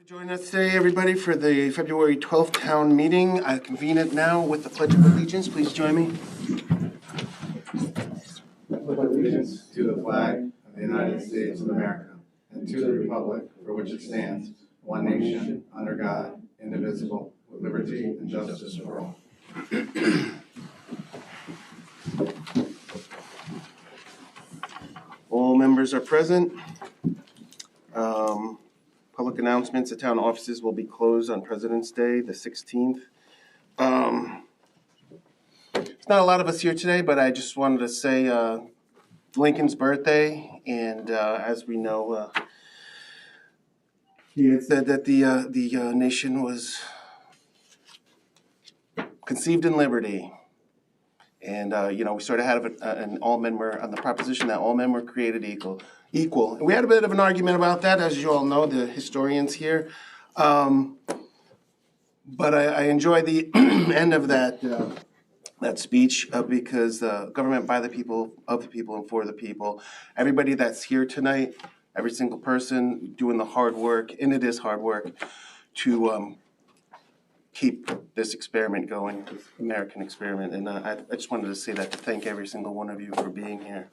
Join us today, everybody, for the February 12th town meeting. I convene it now with the Pledge of Allegiance. Please join me. I pledge allegiance to the flag of the United States of America and to the republic for which it stands, one nation, under God, indivisible, with liberty and justice for all. All members are present. Public announcements, the town offices will be closed on President's Day, the 16th. There's not a lot of us here today, but I just wanted to say Lincoln's birthday, and as we know, he had said that the nation was conceived in liberty. And, we sort of had an all men were on the proposition that all men were created equal. And we had a bit of an argument about that, as you all know, the historians here. But I enjoy the end of that speech because government by the people, of the people, and for the people. Everybody that's here tonight, every single person doing the hard work, and it is hard work, to keep this experiment going, this American experiment. And I just wanted to say that, to thank every single one of you for being here.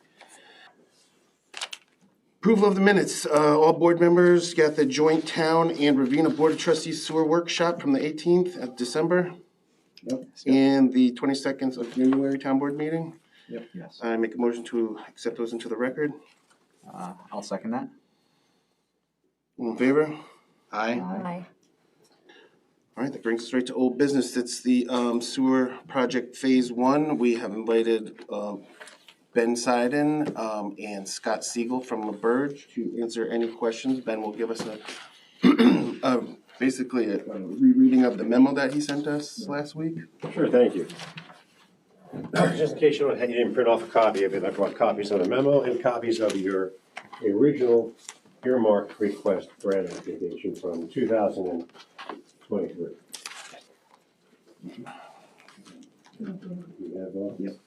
Approval of the minutes. All board members got the joint town and Ravena Board of Trustees sewer workshop from the 18th of December. Yep. And the 22nd of January town board meeting. Yep. Yes. I make a motion to accept those into the record. I'll second that. All in favor? Aye. Aye. All right, that brings us right to old business. It's the sewer project phase 1. We have invited Ben Seiden and Scott Siegel from LaBerge to answer any questions. Ben will give us basically a rereading of the memo that he sent us last week. Sure, thank you. Just in case you didn't print off a copy of it, I brought copies of the memo and copies of your original earmarked request grant application from 2023. You have all? Yep.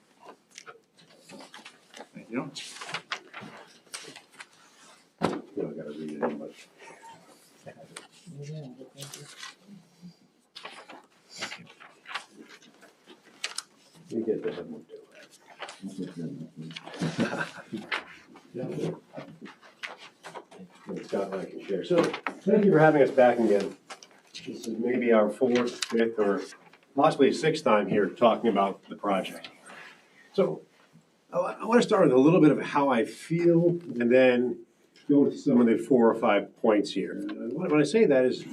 Thank you. No, I gotta read it in, but. You get that one too. Scott and I can share. So, thank you for having us back again. This is maybe our 4th, 5th, or possibly 6th time here talking about the project. So, I want to start with a little bit of how I feel and then go to some of the 4 or 5 points here. When I say that is,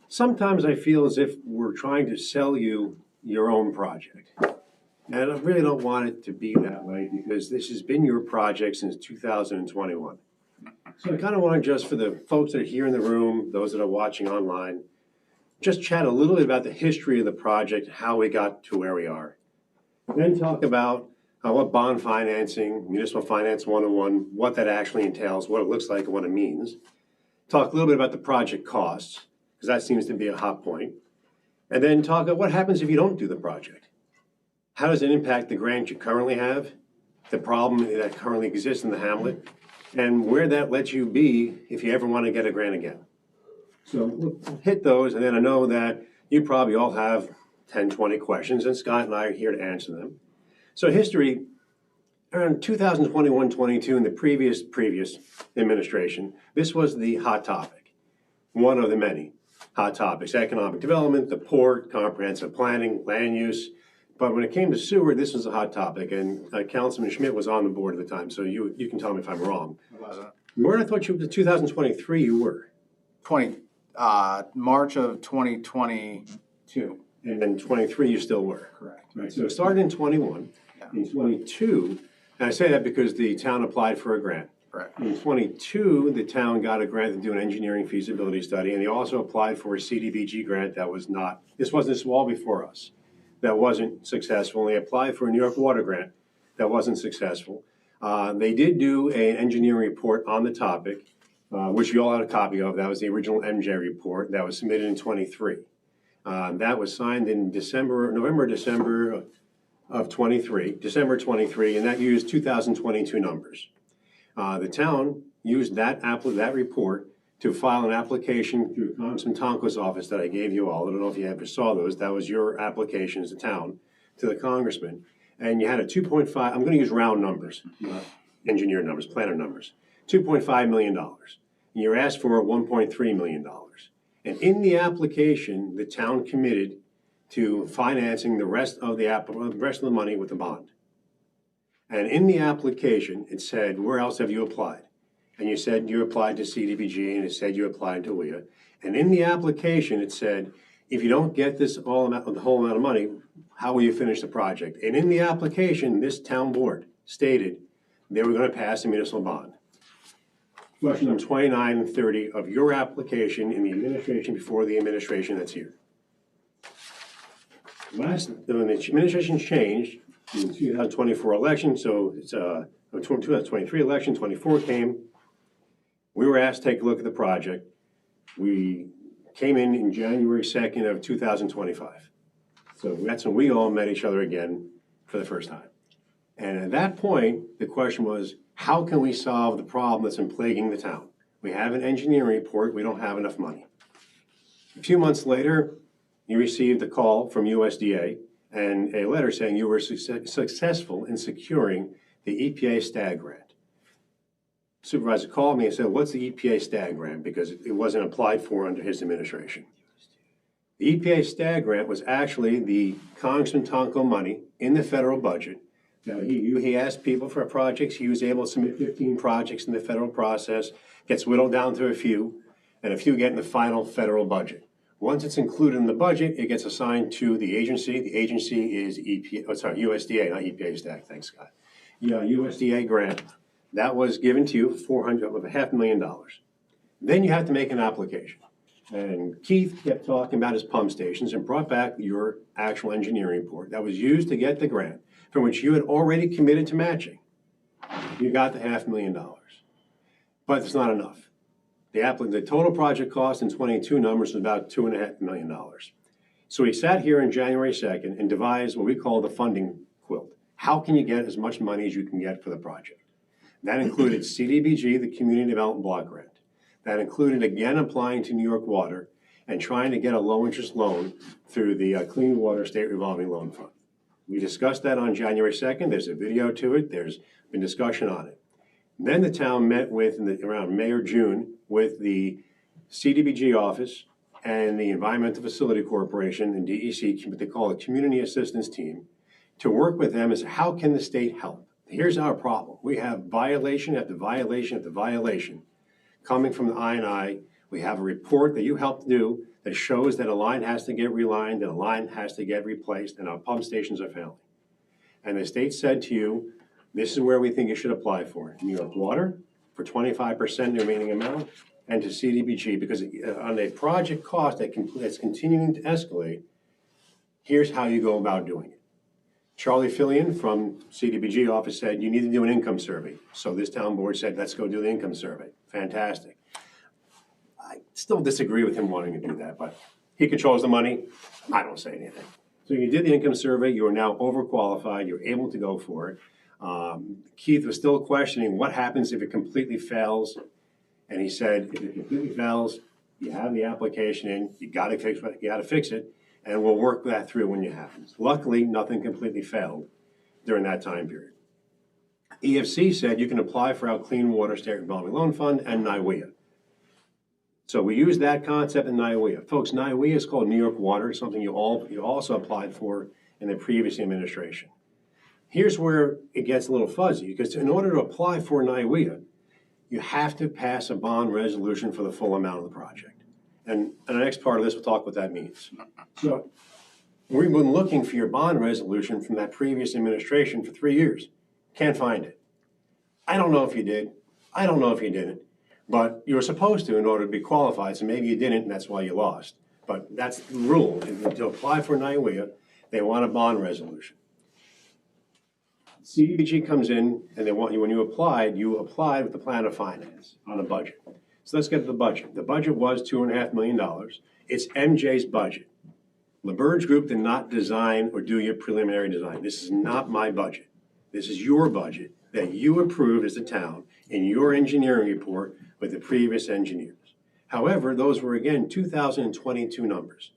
sometimes I feel as if we're trying to sell you your own project. And I really don't want it to be that way because this has been your project since 2021. So I kind of want to just, for the folks that are here in the room, those that are watching online, just chat a little bit about the history of the project, how we got to where we are. Then talk about what bond financing, municipal finance 101, what that actually entails, what it looks like and what it means. Talk a little bit about the project costs, because that seems to be a hot point. And then talk about what happens if you don't do the project. How does it impact the grant you currently have, the problem that currently exists in the hamlet, and where that lets you be if you ever want to get a grant again. So we'll hit those, and then I know that you probably all have 10, 20 questions, and Scott and I are here to answer them. So history, around 2021-22, in the previous administration, this was the hot topic, one of the many hot topics: economic development, the port, comprehensive planning, land use. But when it came to sewer, this was a hot topic, and Councilman Schmidt was on the board at the time, so you can tell me if I'm wrong. Where I thought you, 2023, you were. March of 2022. And then 23, you still were. Correct. Right, so it started in 21. Yeah. In 22, and I say that because the town applied for a grant. Correct. In 22, the town got a grant to do an engineering feasibility study, and they also applied for a CDBG grant that was not, this wasn't all before us, that wasn't successful. And they applied for a New York Water grant that wasn't successful. They did do an engineering report on the topic, which you all had a copy of. That was the original MJ report that was submitted in 23. That was signed in November, December of 23, December 23, and that used 2022 numbers. The town used that report to file an application through Congressman Tonko's office that I gave you all. I don't know if you ever saw those. That was your application as a town to the congressman. And you had a 2.5, I'm going to use round numbers, not engineer numbers, planner numbers, $2.5 million. And you're asked for $1.3 million. And in the application, the town committed to financing the rest of the money with a bond. And in the application, it said, where else have you applied? And you said you applied to CDBG, and it said you applied to WIA. And in the application, it said, if you don't get the whole amount of money, how will you finish the project? And in the application, this town board stated they were going to pass a municipal bond. Question number 29 and 30 of your application in the administration before the administration that's here. When the administration changed in the 2024 election, so it's 2023 election, 24 came, we were asked to take a look at the project. We came in January 2nd of 2025. So that's when we all met each other again for the first time. And at that point, the question was, how can we solve the problem that's been plaguing the town? We have an engineering report, we don't have enough money. A few months later, you received a call from USDA and a letter saying you were successful in securing the EPA STAG grant. Supervisor called me and said, what's the EPA STAG grant? Because it wasn't applied for under his administration. The EPA STAG grant was actually the Congressman Tonko money in the federal budget. Now, he asked people for projects. He was able to submit 15 projects in the federal process, gets whittled down to a few, and a few get in the final federal budget. Once it's included in the budget, it gets assigned to the agency. The agency is USDA, not EPA STAG, thanks, Scott. Yeah, USDA grant. That was given to you, $500,000. Then you have to make an application. And Keith kept talking about his pump stations and brought back your actual engineering report that was used to get the grant, from which you had already committed to matching. You got the $500,000. But it's not enough. The total project cost in 22 numbers was about $2.5 million. So we sat here on January 2nd and devised what we call the funding quilt. How can you get as much money as you can get for the project? That included CDBG, the Community Development Block Grant. That included, again, applying to New York Water and trying to get a low-interest loan through the Clean Water State Revolving Loan Fund. We discussed that on January 2nd. There's a video to it. There's been discussion on it. Then the town met with, around May or June, with the CDBG office and the Environmental Facility Corporation and DEC, what they call a Community Assistance Team, to work with them as how can the state help? Here's our problem. We have violation after violation after violation coming from the I&I. We have a report that you helped do that shows that a line has to get relined and a line has to get replaced and our pump stations are failing. And the state said to you, this is where we think you should apply for. New York Water for 25% the remaining amount, and to CDBG because on a project cost that's continuing to escalate, here's how you go about doing it. Charlie Fillion from CDBG office said, you need to do an income survey. So this town board said, let's go do the income survey. Fantastic. I still disagree with him wanting to do that, but he controls the money. I don't say anything. So you did the income survey. You are now overqualified. You're able to go for it. Keith was still questioning what happens if it completely fails. And he said, if it completely fails, you have the application in, you got to fix it. And we'll work that through when it happens. Luckily, nothing completely failed during that time period. EFC said you can apply for our Clean Water State Revolving Loan Fund and NIWIA. So we use that concept in NIWIA. Folks, NIWIA is called New York Water, something you also applied for in the previous administration. Here's where it gets a little fuzzy, because in order to apply for NIWIA, you have to pass a bond resolution for the full amount of the project. And in the next part of this, we'll talk what that means. So we've been looking for your bond resolution from that previous administration for 3 years. Can't find it. I don't know if you did. I don't know if you didn't. But you were supposed to in order to be qualified, so maybe you didn't, and that's why you lost. But that's the rule. To apply for NIWIA, they want a bond resolution. CDBG comes in, and they want you, when you applied with the plan of finance on a budget. So let's get to the budget. The budget was $2.5 million. It's MJ's budget. LaBerge Group did not design or do your preliminary design. This is not my budget. This is your budget that you approved as a town in your engineering report with the previous engineers. However, those were, again, 2022 numbers.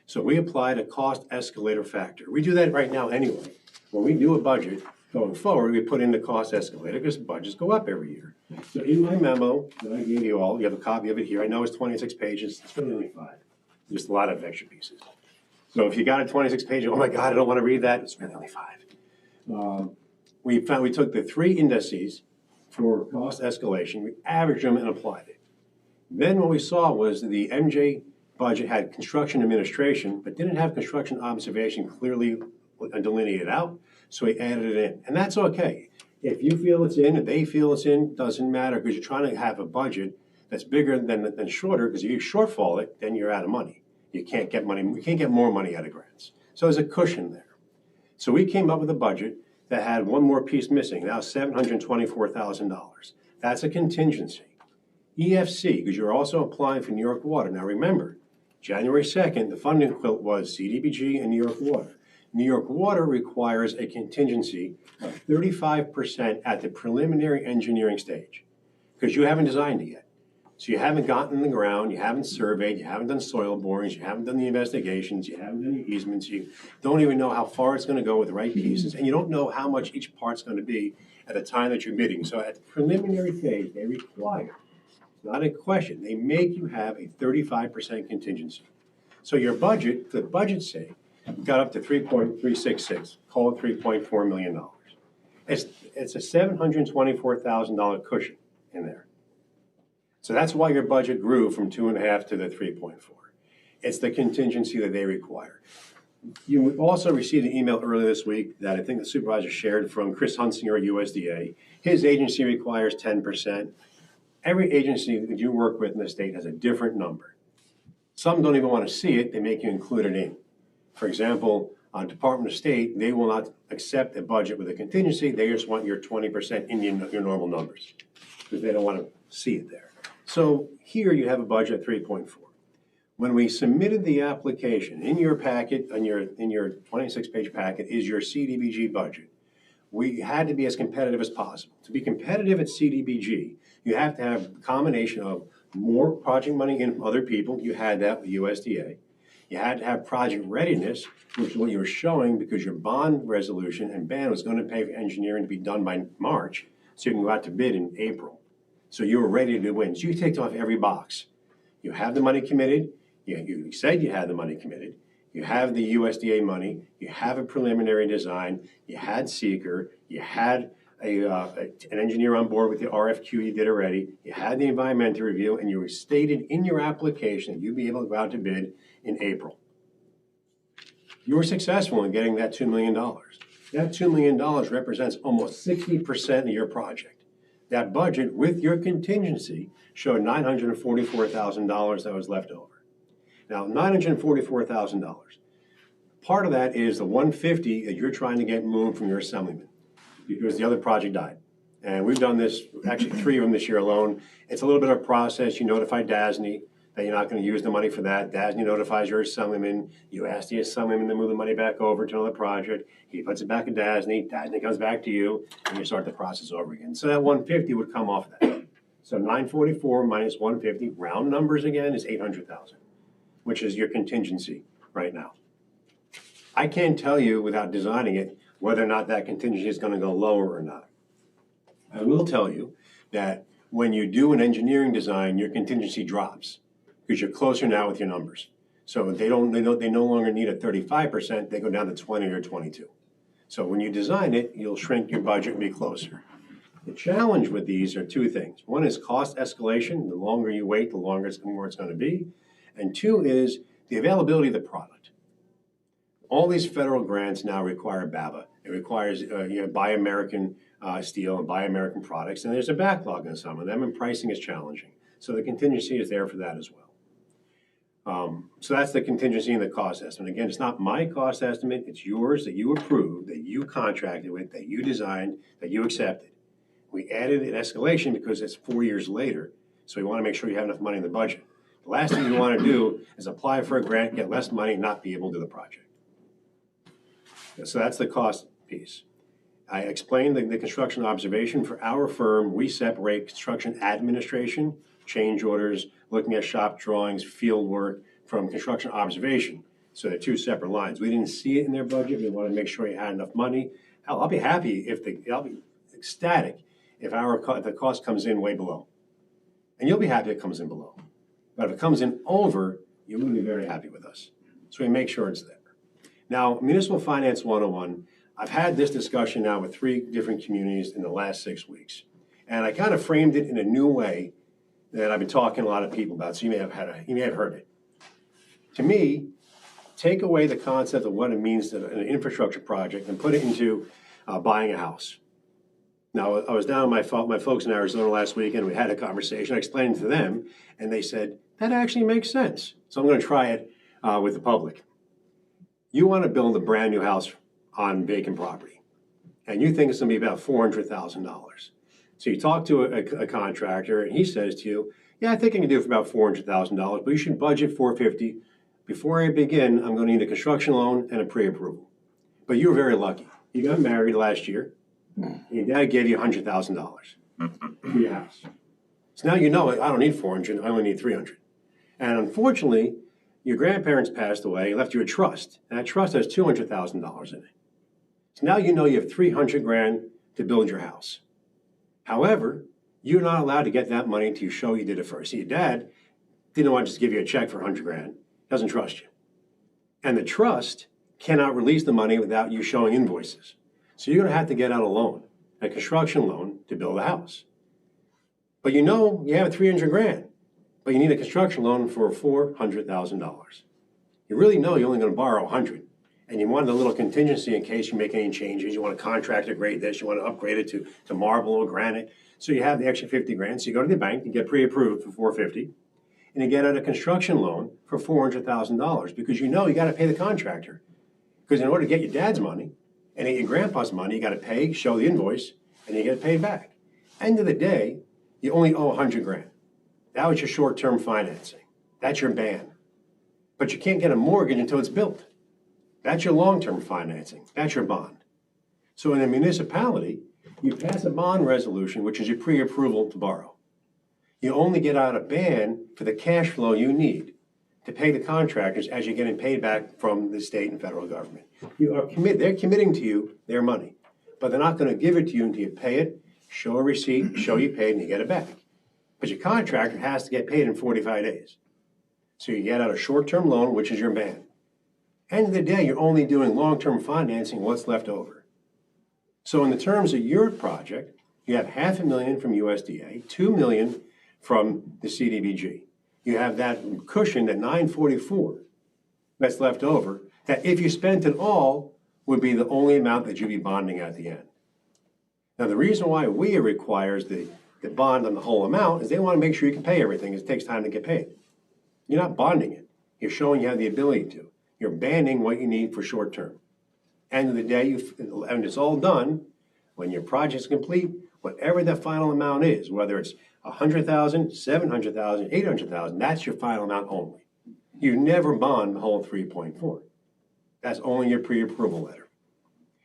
So we applied a cost escalator factor. We do that right now anyway. When we do a budget going forward, we put in the cost escalator because budgets go up every year. So in my memo that I gave you all, you have a copy of it here. I know it's 26 pages. It's really only 5. Just a lot of extra pieces. So if you got a 26 page, oh my God, I don't want to read that. It's really only 5. We took the 3 indices for cost escalation, we averaged them and applied it. Then what we saw was the MJ budget had construction administration, but didn't have construction observation clearly delineated out, so we added it in. And that's okay. If you feel it's in, if they feel it's in, doesn't matter, because you're trying to have a budget that's bigger than shorter, because if you shortfall it, then you're out of money. You can't get money, you can't get more money out of grants. So there's a cushion there. So we came up with a budget that had one more piece missing, now $724,000. That's a contingency. EFC, because you're also applying for New York Water. Now remember, January 2nd, the funding quilt was CDBG and New York Water. New York Water requires a contingency of 35% at the preliminary engineering stage, because you haven't designed it yet. So you haven't gotten in the ground, you haven't surveyed, you haven't done soil borings, you haven't done the investigations, you haven't done the easements, you don't even know how far it's going to go with the right pieces, and you don't know how much each part's going to be at the time that you're bidding. So at the preliminary phase, they require, it's not a question, they make you have a 35% contingency. So your budget, for the budget's sake, got up to 3.366, call it $3.4 million. It's a $724,000 cushion in there. So that's why your budget grew from 2.5 to the 3.4. It's the contingency that they require. You also received an email earlier this week that I think the supervisor shared from Chris Hunsinger at USDA. His agency requires 10%. Every agency that you work with in the state has a different number. Some don't even want to see it, they make you include it in. For example, on Department of State, they will not accept a budget with a contingency, they just want your 20% in your normal numbers, because they don't want to see it there. So here you have a budget of 3.4. When we submitted the application, in your packet, in your 26-page packet, is your CDBG budget. We had to be as competitive as possible. To be competitive at CDBG, you have to have a combination of more project money in from other people. You had that with USDA. You had to have project readiness, which is what you were showing because your bond resolution and ban was going to pay for engineering to be done by March, so you can go out to bid in April. So you were ready to win. So you ticked off every box. You have the money committed. You said you had the money committed. You have the USDA money. You have a preliminary design. You had seeker. You had an engineer on board with the RFQ you did already. You had the environmental review, and you stated in your application that you'd be able to go out to bid in April. You were successful in getting that $2 million. That $2 million represents almost 60% of your project. That budget with your contingency showed $944,000 that was left over. Now, $944,000. Part of that is the $150 that you're trying to get moved from your assemblyman because the other project died. And we've done this, actually 3 of them this year alone. It's a little bit of a process. You notify DASNY that you're not going to use the money for that. DASNY notifies your assemblyman. You ask the assemblyman to move the money back over to another project. He puts it back in DASNY. DASNY comes back to you, and you start the process over again. So that 150 would come off that. So 944 minus 150, round numbers again, is 800,000, which is your contingency right now. I can't tell you without designing it whether or not that contingency is going to go lower or not. I will tell you that when you do an engineering design, your contingency drops because you're closer now with your numbers. So they no longer need a 35%, they go down to 20 or 22. So when you design it, you'll shrink your budget and be closer. The challenge with these are 2 things. One is cost escalation. The longer you wait, the more it's going to be. And 2 is the availability of the product. All these federal grants now require BABA. It requires Buy American steel and Buy American products, and there's a backlog in some of them, and pricing is challenging. So the contingency is there for that as well. So that's the contingency and the cost estimate. Again, it's not my cost estimate, it's yours that you approved, that you contracted with, that you designed, that you accepted. We added an escalation because it's 4 years later, so we want to make sure you have enough money in the budget. The last thing you want to do is apply for a grant, get less money, and not be able to do the project. So that's the cost piece. I explained the construction observation. For our firm, we separate construction administration change orders, looking at shop drawings, field work from construction observation. So they're two separate lines. We didn't see it in their budget. We wanted to make sure you had enough money. Hell, I'll be happy I'll be ecstatic if the cost comes in way below. And you'll be happy it comes in below. But if it comes in over, you will be very happy with us. So we make sure it's there. Now, Municipal Finance 101, I've had this discussion now with 3 different communities in the last 6 weeks. And I kind of framed it in a new way that I've been talking to a lot of people about, so you may have heard it. To me, take away the concept of what it means to an infrastructure project and put it into buying a house. Now, I was down with my folks in Arizona last week, and we had a conversation. I explained it to them, and they said, that actually makes sense. So I'm going to try it with the public. You want to build a brand new house on vacant property, and you think it's going to be about $400,000. So you talk to a contractor, and he says to you, yeah, I think I can do it for about $400,000, but you should budget $450,000. Before I begin, I'm going to need a construction loan and a pre-approval. But you were very lucky. You got married last year. Your dad gave you $100,000 for your house. So now you know I don't need $400,000, I only need $300,000. And unfortunately, your grandparents passed away and left you a trust. And that trust has $200,000 in it. So now you know you have $300,000 to build your house. However, you're not allowed to get that money until you show you did it first. See, your dad didn't want to just give you a check for $100,000. Doesn't trust you. And the trust cannot release the money without you showing invoices. So you're going to have to get out a loan, a construction loan, to build a house. But you know you have $300,000, but you need a construction loan for $400,000. You really know you're only going to borrow $100,000, and you want a little contingency in case you make any changes. You want a contractor grade this, you want to upgrade it to marble or granite. So you have the extra $50,000. So you go to the bank and get pre-approved for $450,000. And you get out a construction loan for $400,000 because you know you got to pay the contractor. Because in order to get your dad's money and get your grandpa's money, you got to pay, show the invoice, and you get paid back. End of the day, you only owe $100,000. That was your short-term financing. That's your ban. But you can't get a mortgage until it's built. That's your long-term financing. That's your bond. So in a municipality, you pass a bond resolution, which is your pre-approval to borrow. You only get out a ban for the cash flow you need to pay the contractors as you're getting paid back from the state and federal government. They're committing to you their money, but they're not going to give it to you until you pay it, show a receipt, show you paid, and you get it back. But your contractor has to get paid in 45 days. So you get out a short-term loan, which is your ban. End of the day, you're only doing long-term financing, what's left over. So in the terms of your project, you have $500,000 from USDA, $2 million from the CDBG. You have that cushion, that $944 that's left over, that if you spent it all, would be the only amount that you'd be bonding at the end. Now, the reason why WIA requires the bond on the whole amount is they want to make sure you can pay everything. It takes time to get paid. You're not bonding it. You're showing you have the ability to. You're banding what you need for short term. End of the day, and it's all done, when your project's complete, whatever the final amount is, whether it's $100,000, $700,000, $800,000, that's your final amount only. You never bond the whole 3.4. That's only your pre-approval letter.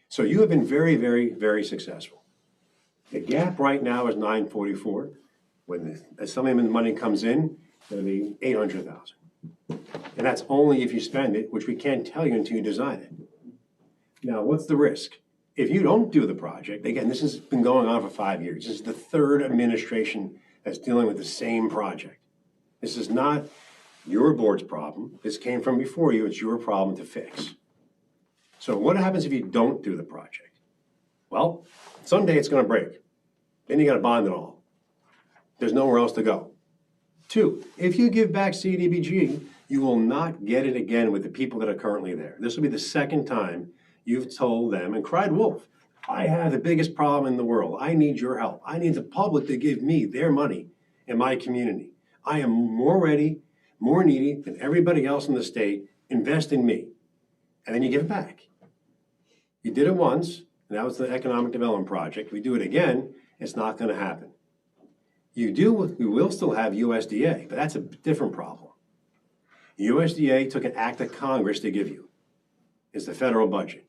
So you have been very, very, very successful. The gap right now is $944. When some of the money comes in, it'll be $800,000. And that's only if you spend it, which we can't tell you until you design it. Now, what's the risk? If you don't do the project, again, this has been going on for 5 years. This is the 3rd administration that's dealing with the same project. This is not your board's problem. This came from before you. It's your problem to fix. So what happens if you don't do the project? Well, someday it's going to break. Then you got to bond it all. There's nowhere else to go. 2, if you give back CDBG, you will not get it again with the people that are currently there. This will be the 2nd time you've told them and cried wolf. I have the biggest problem in the world. I need your help. I need the public to give me their money in my community. I am more ready, more needy than everybody else in the state. Invest in me. And then you give it back. You did it once, and that was the economic development project. If we do it again, it's not going to happen. We will still have USDA, but that's a different problem. USDA took an act of Congress to give you. It's the federal budget.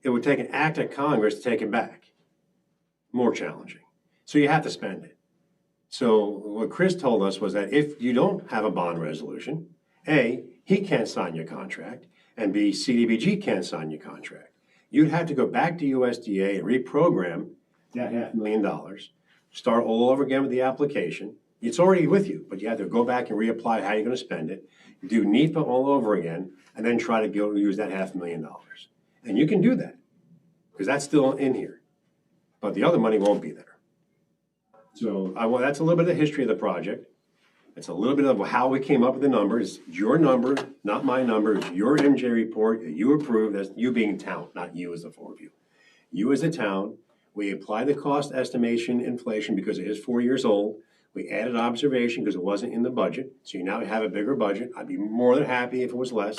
It would take an act of Congress to take it back. More challenging. So you have to spend it. So what Chris told us was that if you don't have a bond resolution, A, he can't sign your contract, and B, CDBG can't sign your contract. You'd have to go back to USDA and reprogram that $500,000, start all over again with the application. It's already with you, but you have to go back and reapply how you're gonna spend it, do NEPA all over again, and then try to go use that $500,000. And you can do that, because that's still in here. But the other money won't be there. So that's a little bit of the history of the project. It's a little bit of how we came up with the numbers. Your number, not my number. It's your MJ report that you approved, as you being town, not you as the four of you. You as a town, we applied the cost estimation inflation because it is 4 years old. We added observation because it wasn't in the budget. So you now have a bigger budget. I'd be more than happy if it was less.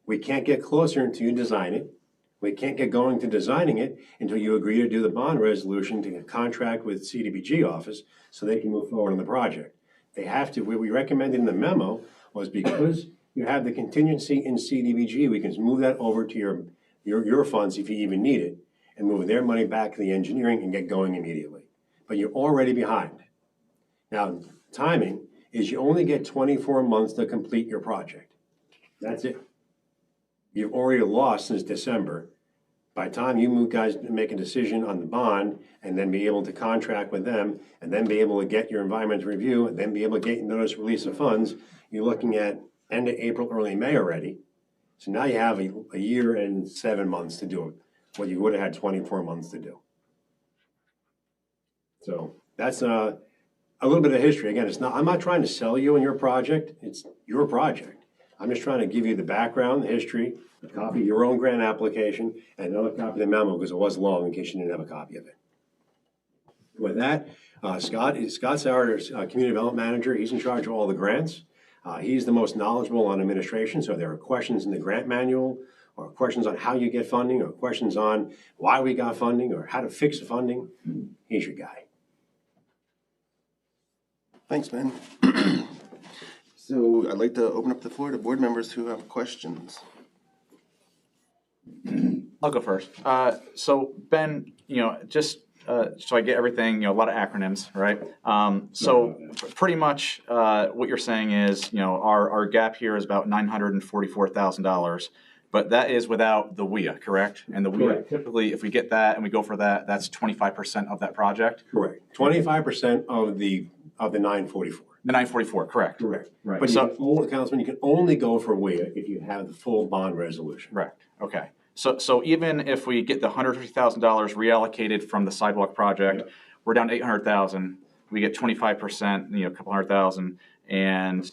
We can't get closer until you design it. We can't get going to designing it until you agree to do the bond resolution to contract with CDBG office so they can move forward on the project. They have to, what we recommended in the memo was because you have the contingency in CDBG, we can move that over to your funds if you even need it, and move their money back to the engineering and get going immediately. But you're already behind. Now, timing is you only get 24 months to complete your project. That's it. You've already lost since December. By the time you guys make a decision on the bond and then be able to contract with them and then be able to get your environmental review and then be able to get your notice of release of funds, you're looking at end of April, early May already. So now you have a year and 7 months to do it, what you would have had 24 months to do. So that's a little bit of history. Again, I'm not trying to sell you on your project. It's your project. I'm just trying to give you the background, the history, a copy of your own grant application, and another copy of the memo because it was long in case you didn't have a copy of it. With that, Scott's our community development manager. He's in charge of all the grants. He's the most knowledgeable on administration. So if there are questions in the grant manual or questions on how you get funding or questions on why we got funding or how to fix the funding, he's your guy. Thanks, Ben. So I'd like to open up the floor to board members who have questions. I'll go first. So Ben, just so I get everything, a lot of acronyms, right? Pretty much what you're saying is, our gap here is about $944,000, but that is without the WIA, correct? And the WIA, typically, if we get that and we go for that, that's 25% of that project? Correct. 25% of the 944. The 944, correct. Correct. Right. But Councilman, you can only go for WIA if you have the full bond resolution. Correct. Okay. So even if we get the $150,000 reallocated from the sidewalk project, we're down to $800,000. We get 25%, a couple $100,000, and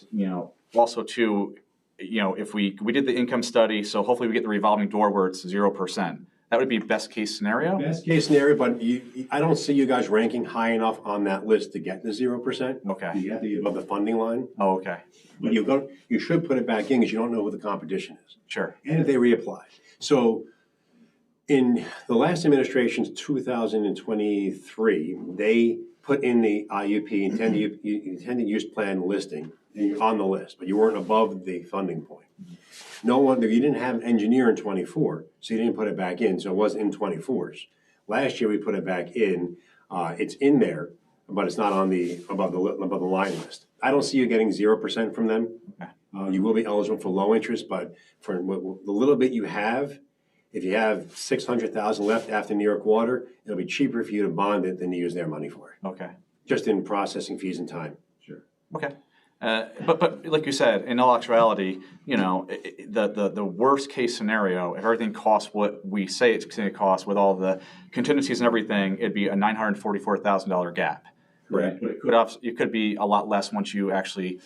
also too, if we did the income study, so hopefully we get the revolving door where it's 0%. That would be best case scenario. Best case scenario, but I don't see you guys ranking high enough on that list to get the 0%. Okay. You have to be above the funding line. Oh, okay. But you should put it back in because you don't know who the competition is. Sure. And if they reapply. So in the last administration's 2023, they put in the IUP, intended use plan listing, and you're on the list, but you weren't above the funding point. No wonder you didn't have an engineer in 24, so you didn't put it back in, so it was in 24s. Last year we put it back in. It's in there, but it's not on above the line list. I don't see you getting 0% from them. Okay. You will be eligible for low interest, but for the little bit you have, if you have 600,000 left after New York Water, it'll be cheaper for you to bond it than to use their money for it. Okay. Just in processing fees and time. Sure. Okay. But like you said, in all actuality, the worst case scenario, if everything costs what we say it's going to cost with all the contingencies and everything, it'd be a $944,000 gap. Correct. But it could be a lot less once you actually,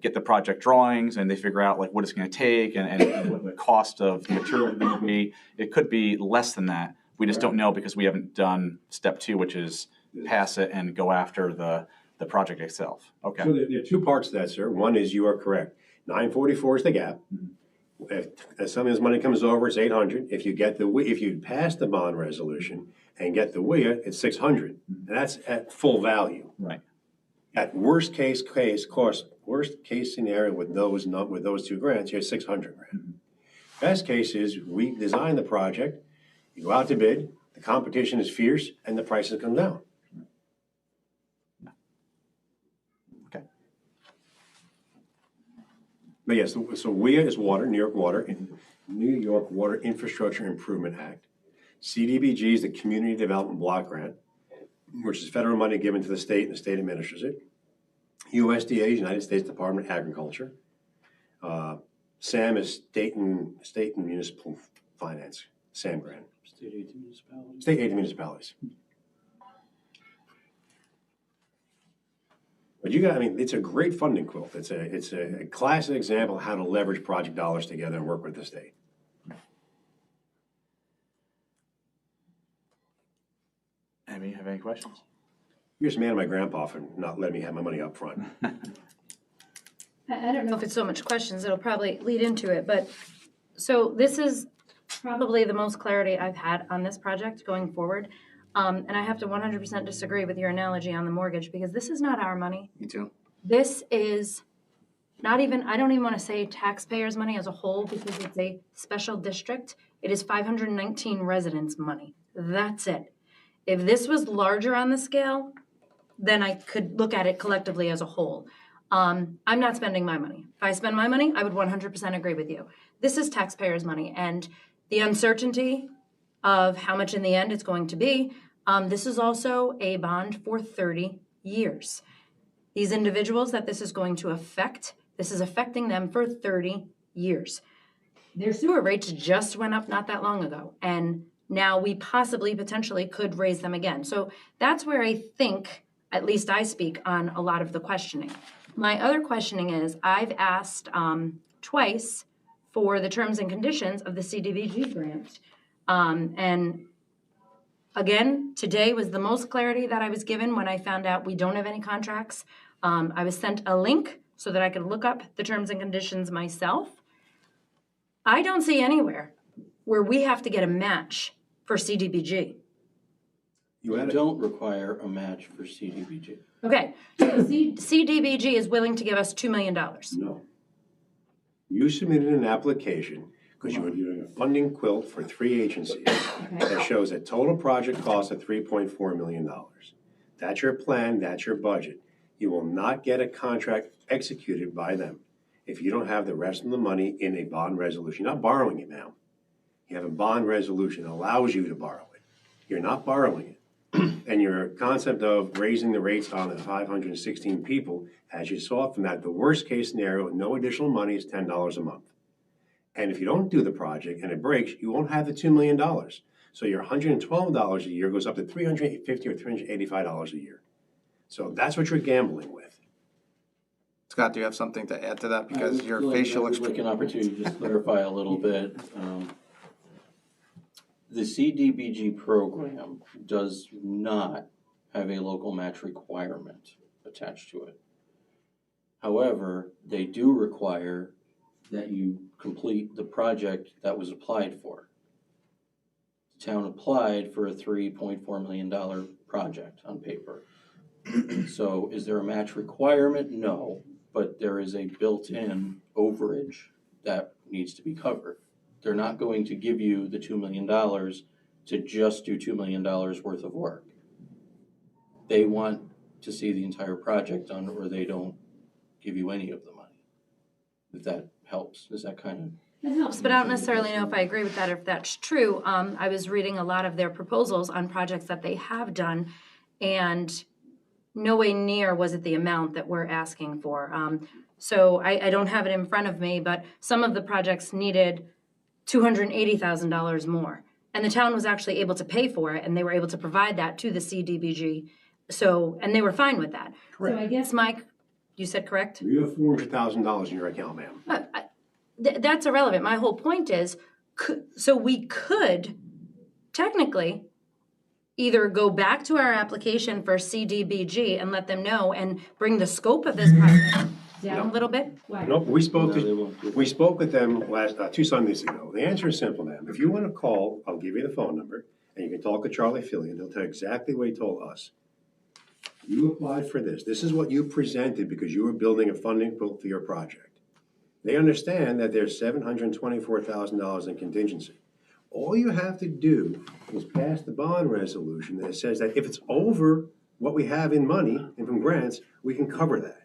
get the project drawings and they figure out like what it's going to take and what the cost of the material is going to be. It could be less than that. We just don't know because we haven't done step 2, which is pass it and go after the project itself. Okay. So there are two parts to that, sir. One is you are correct. 944 is the gap. If some of this money comes over, it's 800. If you pass the bond resolution and get the WIA, it's 600. And that's at full value. Right. At worst case scenario with those two grants, you have 600 grand. Best case is we design the project, you go out to bid, the competition is fierce, and the prices come down. But yes, so WIA is water, New York Water, and New York Water Infrastructure Improvement Act. CDBG is the Community Development Block Grant, which is federal money given to the state, and the state administers it. USDA is United States Department of Agriculture. SAM is state and municipal finance, SAM grant. State aid to municipalities. State aid to municipalities. But I mean, it's a great funding quilt. It's a classic example of how to leverage project dollars together and work with the state. Amy, you have any questions? You're just mad at my grandpa for not letting me have my money up front. I don't know if it's so much questions, it'll probably lead into it, but, so this is probably the most clarity I've had on this project going forward. And I have to 100% disagree with your analogy on the mortgage, because this is not our money. Me too. This is not even, I don't even want to say taxpayers' money as a whole, because it's a special district. It is 519 residents' money. That's it. If this was larger on the scale, then I could look at it collectively as a whole. I'm not spending my money. If I spend my money, I would 100% agree with you. This is taxpayers' money, and the uncertainty of how much in the end it's going to be, this is also a bond for 30 years. These individuals that this is going to affect, this is affecting them for 30 years. Their sewer rates just went up not that long ago, and now we potentially could raise them again. So that's where I think, at least I speak on a lot of the questioning. My other questioning is, I've asked twice for the terms and conditions of the CDBG grant. And again, today was the most clarity that I was given when I found out we don't have any contracts. I was sent a link so that I could look up the terms and conditions myself. I don't see anywhere where we have to get a match for CDBG. You don't require a match for CDBG. Okay, so CDBG is willing to give us $2 million. No. You submitted an application because you were doing a funding quilt for 3 agencies that shows a total project cost of $3.4 million. That's your plan, that's your budget. You will not get a contract executed by them if you don't have the rest of the money in a bond resolution. You're not borrowing it now. You have a bond resolution that allows you to borrow it. You're not borrowing it. And your concept of raising the rates on the 516 people, as you saw from that, the worst case scenario with no additional money is $10 a month. And if you don't do the project and it breaks, you won't have the $2 million. So your $112 a year goes up to $350 or $385 a year. So that's what you're gambling with. Scott, do you have something to add to that? Because your I facial would like an opportunity to just clarify a little bit. The CDBG program does not have a local match requirement attached to it. However, they do require that you complete the project that was applied for. The town applied for a $3.4 million project on paper. So is there a match requirement? No, but there is a built-in overage that needs to be covered. They're not going to give you the $2 million to just do $2 million worth of work. They want to see the entire project done, or they don't give you any of the money. If that helps, is that kind of? It helps, but I don't necessarily know if I agree with that or if that's true. I was reading a lot of their proposals on projects that they have done, and no way near was it the amount that we're asking for. So I don't have it in front of me, but some of the projects needed $280,000 more. And the town was actually able to pay for it, and they were able to provide that to the CDBG. So, and they were fine with that. Correct. So I guess, Mike, you said correct? You have $400,000 in your account, ma'am. That's irrelevant. My whole point is, so we could technically either go back to our application for CDBG and let them know and bring the scope of this project down a little bit. Nope, we spoke No, they won't do that. we spoke with them last 2 Sundays ago. The answer is simple, ma'am. If you want to call, I'll give you the phone number, and you can talk to Charlie Philly, and he'll tell you exactly what he told us. You applied for this. This is what you presented because you were building a funding quilt for your project. They understand that there's $724,000 in contingency. All you have to do is pass the bond resolution that says that if it's over what we have in money and from grants, we can cover that.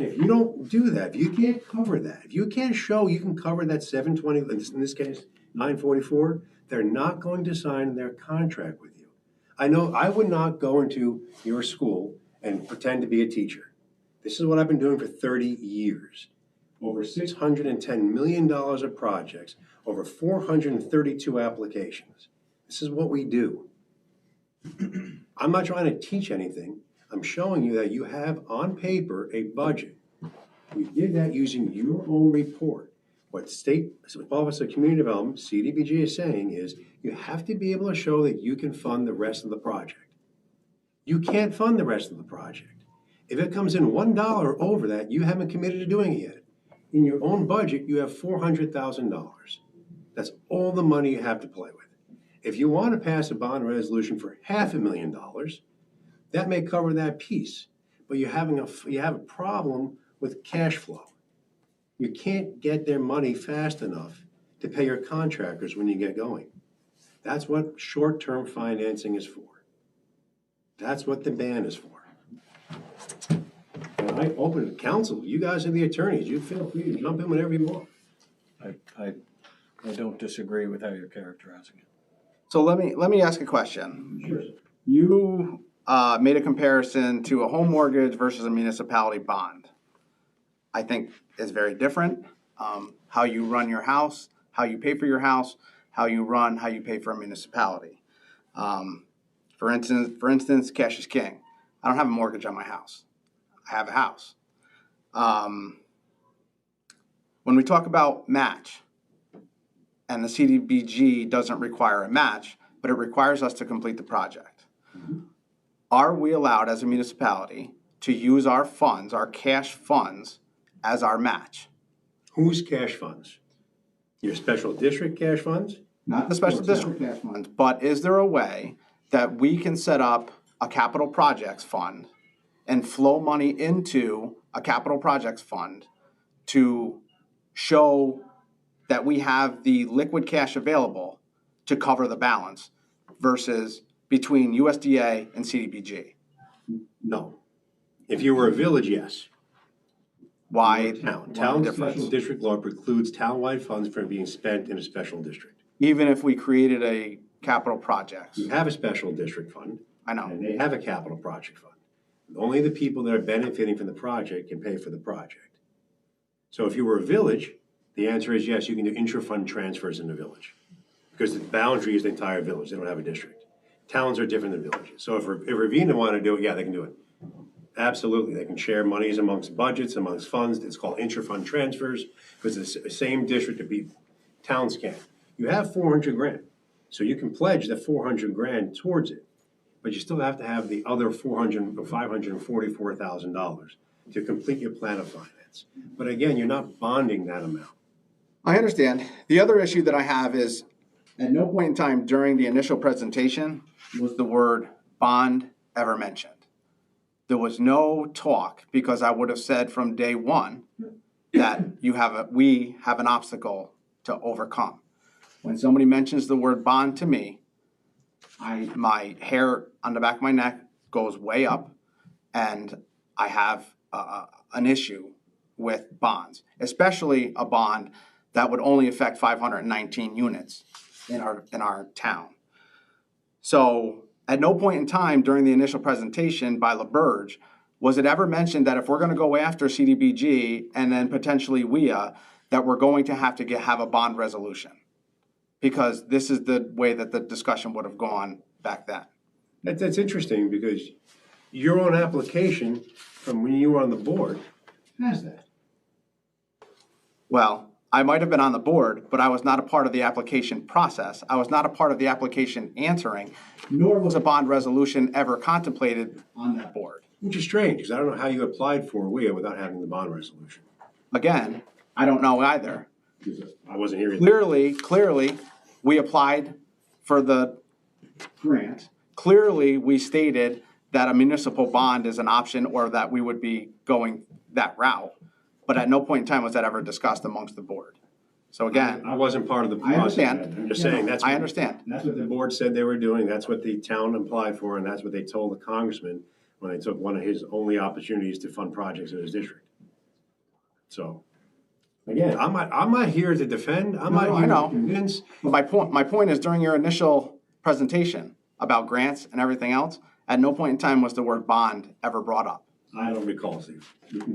way. If you don't do that, if you can't cover that, if you can't show you can cover that 720, in this case, 944, they're not going to sign their contract with you. I know I would not go into your school and pretend to be a teacher. This is what I've been doing for 30 years. Over $610 million of projects, over 432 applications. This is what we do. I'm not trying to teach anything. I'm showing you that you have on paper a budget. We did that using your own report. What State Office of Community Development, CDBG, is saying is you have to be able to show that you can fund the rest of the project. You can't fund the rest of the project. If it comes in $1 over that, you haven't committed to doing it yet. In your own budget, you have $400,000. That's all the money you have to play with. If you want to pass a bond resolution for $500,000, that may cover that piece, but you have a problem with cash flow. You can't get their money fast enough to pay your contractors when you get going. That's what short-term financing is for. That's what the ban is for. And I open to counsel. You guys are the attorneys. You feel free to jump in whenever you want. I don't disagree with how you're characterizing it. So let me ask a question. Sure. You made a comparison to a home mortgage versus a municipality bond. I think is very different. How you run your house, how you pay for your house, how you pay for a municipality. For instance, cash is king. I don't have a mortgage on my house. I have a house. When we talk about match, and the CDBG doesn't require a match, but it requires us to complete the project. Mm-hmm. Are we allowed as a municipality to use our funds, our cash funds, as our match? Whose cash funds? Your special district cash funds? Not the special district cash funds, but is there a way that we can set up a capital projects fund and flow money into a capital projects fund to show that we have the liquid cash available to cover the balance versus between USDA and CDBG? No. If you were a village, yes. Why? Town special district law precludes townwide funds from being spent in a special district. Even if we created a capital projects? You have a special district fund. I know. And they have a capital project fund. Only the people that are benefiting from the project can pay for the project. So if you were a village, the answer is yes, you can do intra-fund transfers in the village. Because the boundary is the entire village, they don't have a district. Towns are different than villages. So if Ravena wanted to do it, yeah, they can do it. Absolutely, they can share monies amongst budgets, amongst funds. It's called intra-fund transfers, because it's the same district to be, towns can. You have 400 grand, so you can pledge that 400 grand towards it, but you still have to have the other $544,000 to complete your plan of finance. But again, you're not bonding that amount. I understand. The other issue that I have is at no point in time during the initial presentation was the word bond ever mentioned. There was no talk, because I would have said from day one that we have an obstacle to overcome. When somebody mentions the word bond to me, my hair on the back of my neck goes way up, and I have an issue with bonds, especially a bond that would only affect 519 units in our town. So at no point in time during the initial presentation by LaBerge was it ever mentioned that if we're going to go after CDBG and then potentially WIA, that we're going to have a bond resolution, because this is the way that the discussion would have gone back then. That's interesting, because your own application from when you were on the board has that. Well, I might have been on the board, but I was not a part of the application process. I was not a part of the application answering, nor was a bond resolution ever contemplated on that board. Which is strange, because I don't know how you applied for WIA without having the bond resolution. Again, I don't know either. I wasn't here. Clearly, we applied for the grant. Clearly, we stated that a municipal bond is an option, or that we would be going that route. But at no point in time was that ever discussed amongst the board. So again, I wasn't part of the process. I understand. I'm just saying I understand. That's what the board said they were doing. That's what the town applied for, and that's what they told the congressman when they took one of his only opportunities to fund projects in his district. So, again, I'm not here to defend, I'm No, not I here know. to convince. But my point is during your initial presentation about grants and everything else, at no point in time was the word bond ever brought up. I don't recall, Steve.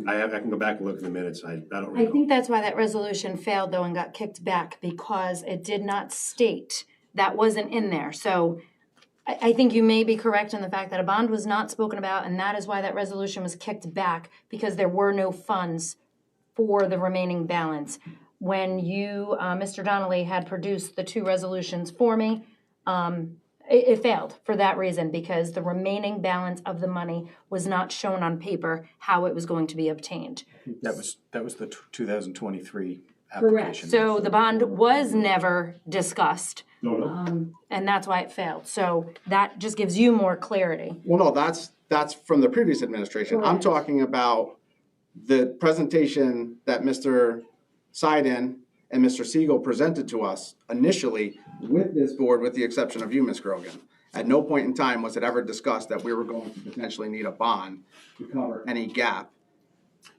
I can go back and look at the minutes, I don't I recall. think that's why that resolution failed though and got kicked back, because it did not state, that wasn't in there. So I think you may be correct in the fact that a bond was not spoken about, and that is why that resolution was kicked back, because there were no funds for the remaining balance. When you, Mr. Donnelly, had produced the two resolutions for me, it failed for that reason, because the remaining balance of the money was not shown on paper how it was going to be obtained. That was the 2023 Correct. application. So the bond was never discussed, No. and that's why it failed. So that just gives you more clarity. Well, no, that's from the previous administration. I'm Correct. talking about the presentation that Mr. Seiden and Mr. Siegel presented to us initially with this board, with the exception of you, Ms. Grogan. At no point in time was it ever discussed that we were going to potentially need a bond to cover any gap.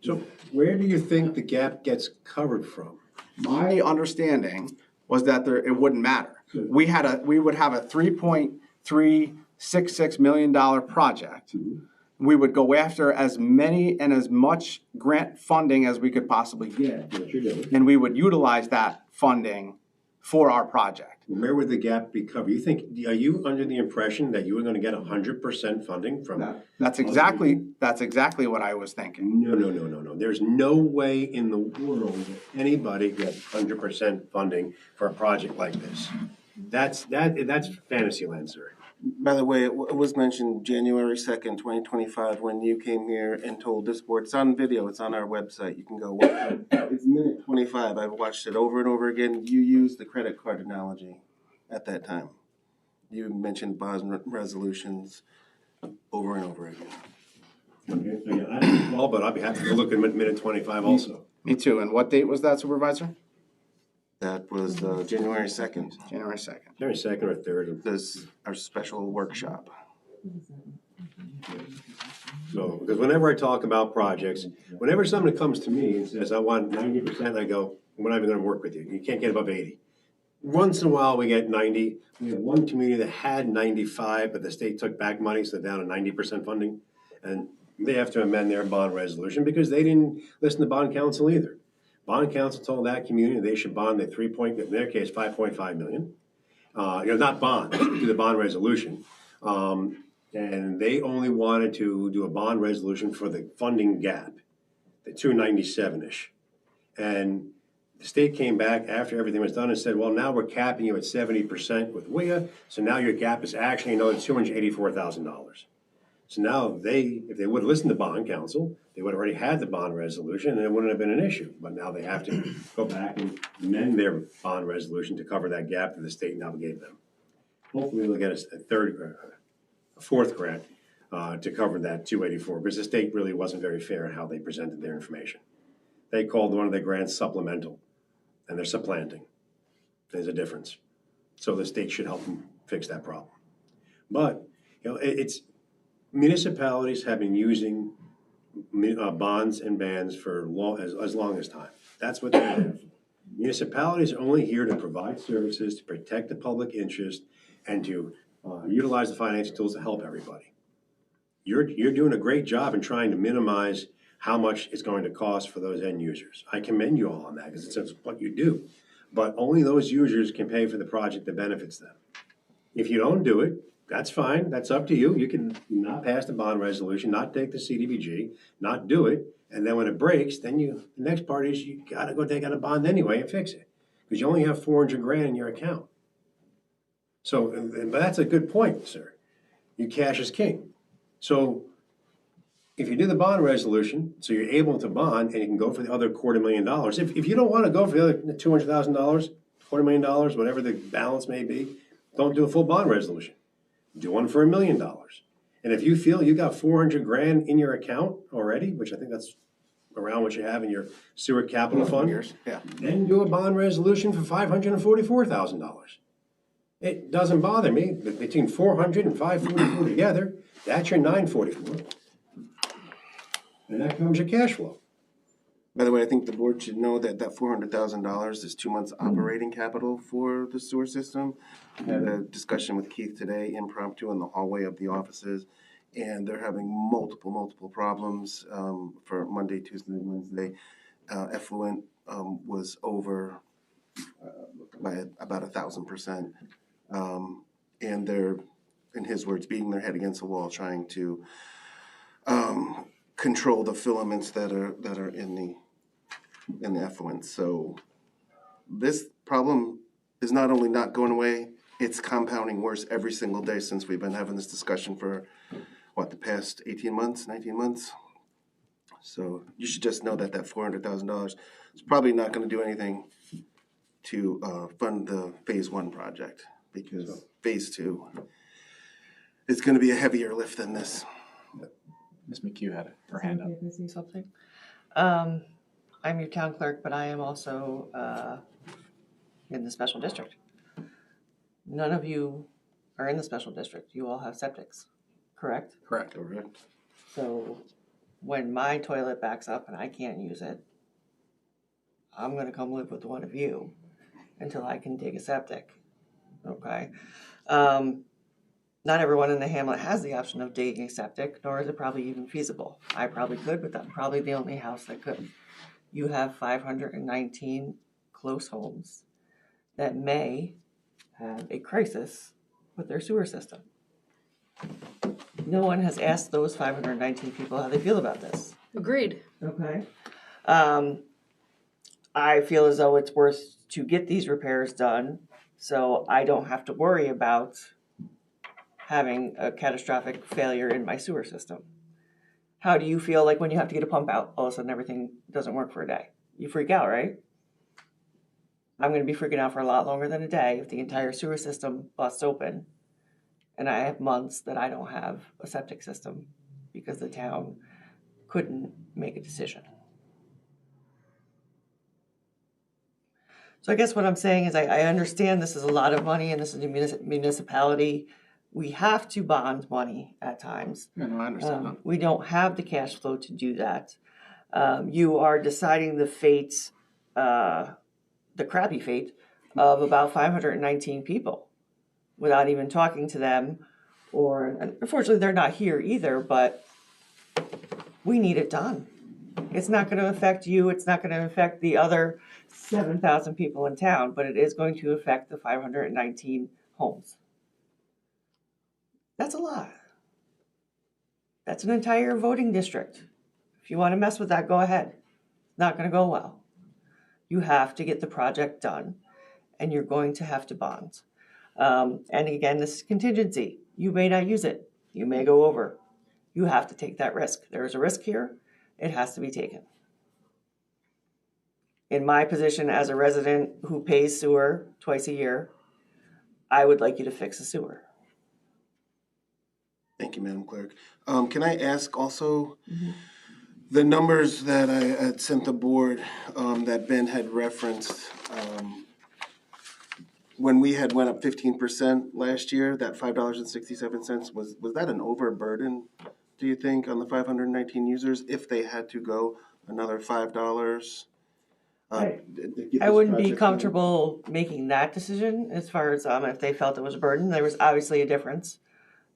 So where do you think the gap gets covered from? My understanding was that it wouldn't matter. We would have a $3.366 million project. We would go after as many and as much grant funding as we could possibly get. What you're doing. And we would utilize that funding for our project. Where would the gap be covered? Are you under the impression that you were gonna get 100% funding from? That's exactly what I was thinking. No. There's no way in the world that anybody gets 100% funding for a project like this. That's fantasy land, sir. By the way, it was mentioned January 2nd, 2025, when you came here and told this board, it's on video, it's on our website, you can go watch it. It's minute 25, I've watched it over and over again. You used the credit card analogy at that time. You mentioned bond resolutions over and over again. Okay, I don't recall, but I'll be happy to look at minute 25 also. Me too. And what date was that, Supervisor? That was January 2nd. January 2nd. January 2nd or 3rd. This, our special workshop. So, because whenever I talk about projects, whenever somebody comes to me and says, I want 90%, I go, we're not even gonna work with you. You can't get above 80. Once in a while, we get 90. We had one community that had 95, but the state took back money, so they're down to 90% funding. And they have to amend their bond resolution because they didn't listen to bond council either. Bond council told that community they should bond the in their case, 5.5 million. Not bond, do the bond resolution. And they only wanted to do a bond resolution for the funding gap, the 297-ish. And the state came back after everything was done and said, well, now we're capping you at 70% with WIA, so now your gap is actually another $284,000. So now if they would have listened to bond council, they would have already had the bond resolution and it wouldn't have been an issue. But now they have to go back and amend their bond resolution to cover that gap that the state now gave them. Hopefully they'll get a fourth grant to cover that 284, because the state really wasn't very fair in how they presented their information. They called one of their grants supplemental, and they're supplanting. There's a difference. So the state should help them fix that problem. But, it's municipalities have been using bonds and bans for as long as time. That's what they have. Municipalities are only here to provide services, to protect the public interest, and to utilize the financial tools to help everybody. You're doing a great job in trying to minimize how much it's going to cost for those end users. I commend you all on that because it's what you do. But only those users can pay for the project that benefits them. If you don't do it, that's fine. That's up to you. You can not pass the bond resolution, not take the CDBG, not do it. And then when it breaks, then the next part is you gotta go take out a bond anyway and fix it. Because you only have 400 grand in your account. So, but that's a good point, sir. You cash is king. So if you do the bond resolution, so you're able to bond and you can go for the other $250,000. If you don't want to go for the other $200,000, $250,000, whatever the balance may be, don't do a full bond resolution. Do one for $1 million. And if you feel you got 400 grand in your account already, which I think that's around what you have in your sewer capital fund, Yeah. then do a bond resolution for $544,000. It doesn't bother me, but between 400 and 544 together, that's your 944. And that comes your cash flow. By the way, I think the board should know that that $400,000 is 2 months operating capital for the sewer system. I had a discussion with Keith today, impromptu, in the hallway of the offices, and they're having multiple problems for Monday, Tuesday, and Wednesday. Effluent was over by about 1,000%. And they're, in his words, beating their head against the wall trying to control the filaments that are in the effluent. So this problem is not only not going away, it's compounding worse every single day since we've been having this discussion for the past 18 months, 19 months. So you should just know that that $400,000 is probably not going to do anything to fund the phase 1 project, because phase 2 is going to be a heavier lift than this. Ms. McHugh had her hand up. Can I say something? I'm your town clerk, but I am also in the special district. None of you are in the special district. You all have septics, correct? Correct. So when my toilet backs up and I can't use it, I'm gonna come live with one of you until I can dig a septic, okay? Not everyone in the hamlet has the option of digging a septic, nor is it probably even feasible. I probably could, but I'm probably the only house that could. You have 519 close homes that may have a crisis with their sewer system. No one has asked those 519 people how they feel about this. Agreed. Okay. I feel as though it's worth to get these repairs done so I don't have to worry about having a catastrophic failure in my sewer system. How do you feel like when you have to get a pump out, all of a sudden everything doesn't work for a day? You freak out, right? I'm going to be freaking out for a lot longer than a day if the entire sewer system busts open and I have months that I don't have a septic system because the town couldn't make a decision. So I guess what I'm saying is I understand this is a lot of money and this is a municipality. We have to bond money at times. Yeah, no, I understand that. We don't have the cash flow to do that. You are deciding the fate, the crappy fate of about 519 people without even talking to them. And unfortunately, they're not here either, but we need it done. It's not going to affect you. It's not going to affect the other 7,000 people in town, but it is going to affect the 519 homes. That's a lot. That's an entire voting district. If you want to mess with that, go ahead. It's not going to go well. You have to get the project done, and you're going to have to bond. And again, this is contingency. You may not use it. You may go over. You have to take that risk. There is a risk here. It has to be taken. In my position as a resident who pays sewer twice a year, I would like you to fix the sewer. Thank you, Madam Clerk. Can I ask also, the numbers that I had sent the board, that Ben had referenced, when we had went up 15% last year, that $5.67, was that an overburden, do you think, on the 519 users if they had to go another $5? I wouldn't be comfortable making that decision as far as if they felt it was a burden. There was obviously a difference.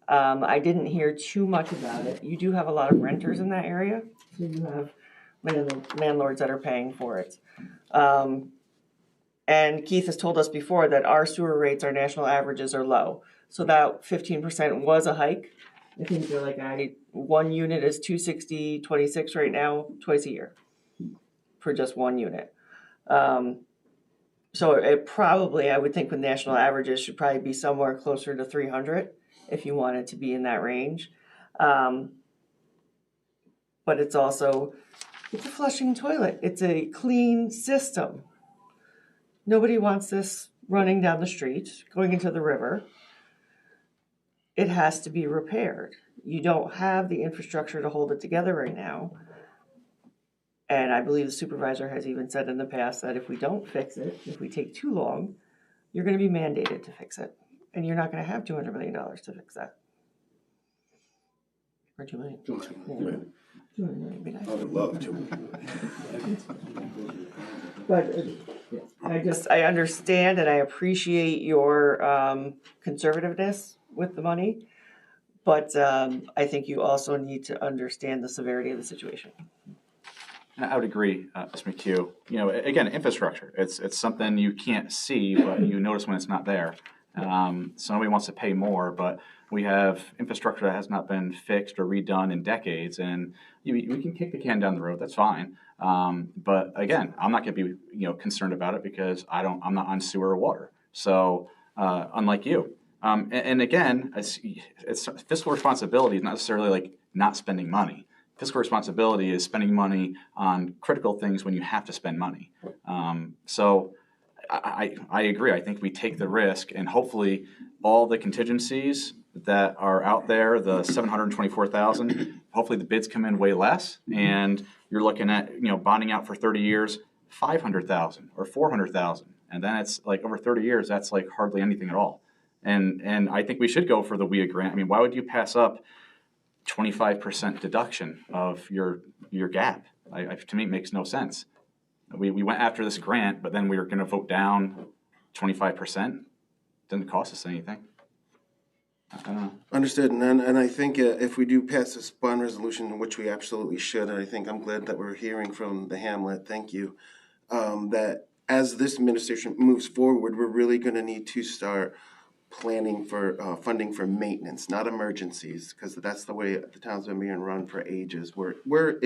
I didn't hear too much about it. You do have a lot of renters in that area, so you have landlords that are paying for it. And Keith has told us before that our sewer rates, our national averages are low. So that 15% was a hike. I think they're like, one unit is $260.26 right now, twice a year for just one unit. So it probably, I would think with national averages should probably be somewhere closer to 300 if you want it to be in that range. But it's also, it's a flushing toilet. It's a clean system. Nobody wants this running down the street, going into the river. It has to be repaired. You don't have the infrastructure to hold it together right now. And I believe the supervisor has even said in the past that if we don't fix it, if we take too long, you're going to be mandated to fix it. And you're not going to have $200 million to fix that. Or 2 million? 2 million. 2 million would be nice. I would love to. But I understand and I appreciate your conservativeness with the money, but I think you also need to understand the severity of the situation. I would agree, Ms. McHugh. You know, again, infrastructure. It's something you can't see, but you notice when it's not there. So nobody wants to pay more, but we have infrastructure that has not been fixed or redone in decades, and we can kick the can down the road. That's fine. But again, I'm not going to be concerned about it because I'm not on sewer or water. So unlike you, and again, it's fiscal responsibility is not necessarily like not spending money. Fiscal responsibility is spending money on critical things when you have to spend money. So I agree. I think we take the risk, and hopefully all the contingencies that are out there, the 724,000, hopefully the bids come in way less, and you're looking at bonding out for 30 years, 500,000 or 400,000, and then it's like over 30 years, that's like hardly anything at all. And I think we should go for the WIA grant. I mean, why would you pass up 25% deduction of your gap? To me, it makes no sense. We went after this grant, but then we were going to vote down 25%. Didn't cost us anything. I don't know. Understood, and I think if we do pass this bond resolution, which we absolutely should, and I think I'm glad that we're hearing from the Hamlet, thank you, that as this administration moves forward, we're really going to need to start planning for funding for maintenance, not emergencies, because that's the way the town's been being run for ages. We're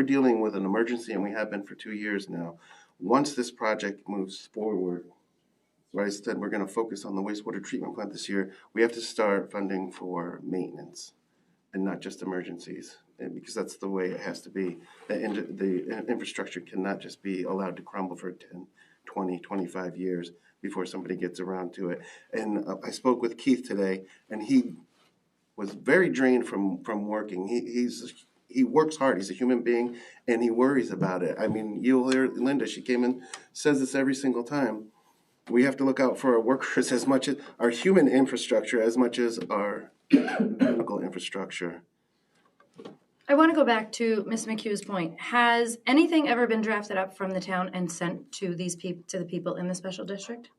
dealing with an emergency, and we have been for 2 years now. Once this project moves forward, so I said we're going to focus on the wastewater treatment plant this year. We have to start funding for maintenance and not just emergencies, and because that's the way it has to be. The infrastructure cannot just be allowed to crumble for 10, 20, 25 years before somebody gets around to it. And I spoke with Keith today, and he was very drained from working. He works hard. He's a human being, and he worries about it. I mean, you'll hear Linda. She came in, says this every single time. We have to look out for our workers as much as our human infrastructure, as much as our medical infrastructure. I want to go back to Ms. McHugh's point. Has anything ever been drafted up from the town and sent to these to the people in the special district?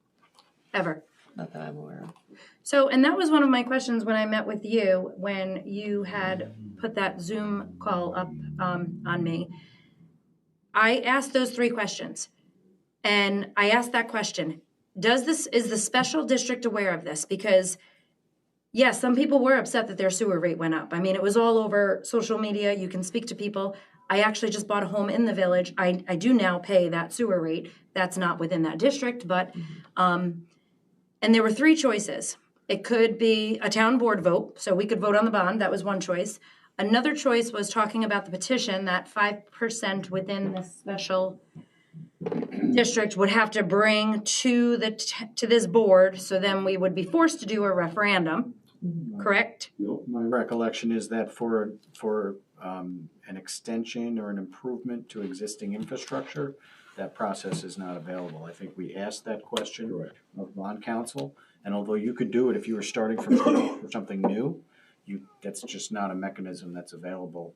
Ever? Not that I'm aware of. So, and that was one of my questions when I met with you, when you had put that Zoom call up on me. I asked those 3 questions, and I asked that question: is the special district aware of this? Because yes, some people were upset that their sewer rate went up. I mean, it was all over social media. You can speak to people. I actually just bought a home in the village. I do now pay that sewer rate. That's not within that district, but, and there were 3 choices. It could be a town board vote, so we could vote on the bond. That was one choice. Another choice was talking about the petition, that 5% within the special district would have to bring to this board, so then we would be forced to do a referendum, correct? My recollection is that for an extension or an improvement to existing infrastructure, that process is not available. I think we asked that question of bond counsel, and although you could do it if you were starting from for something new, that's just not a mechanism that's available.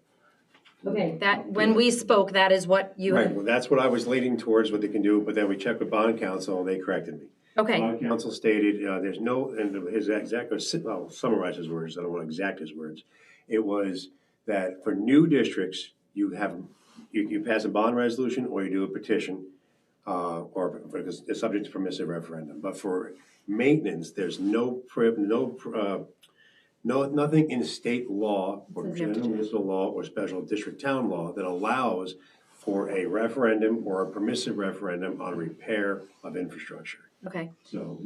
Okay, that, when we spoke, that is what you Right, well, that's what I was leaning towards, what they can do, but then we checked with bond counsel, and they corrected me. Okay. Bond counsel stated, there's no, and his exact, I'll summarize his words, I don't want to exact his words. It was that for new districts, you pass a bond resolution or you do a petition, or because it's subject to permissive referendum. But for maintenance, there's nothing in state law or general municipal law or special district town law that allows for a referendum or a permissive referendum on repair of infrastructure. Okay. So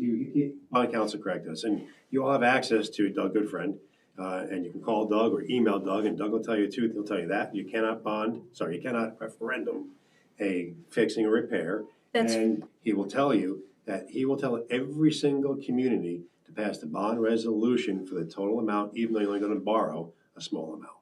bond counsel correct us, and you all have access to Doug Goodfriend, and you can call Doug or email Doug, and Doug will tell you the truth. He'll tell you that you cannot referendum a fixing or repair, and he will tell you that he will tell every single community to pass the bond resolution for the total amount, even though you're only going to borrow a small amount.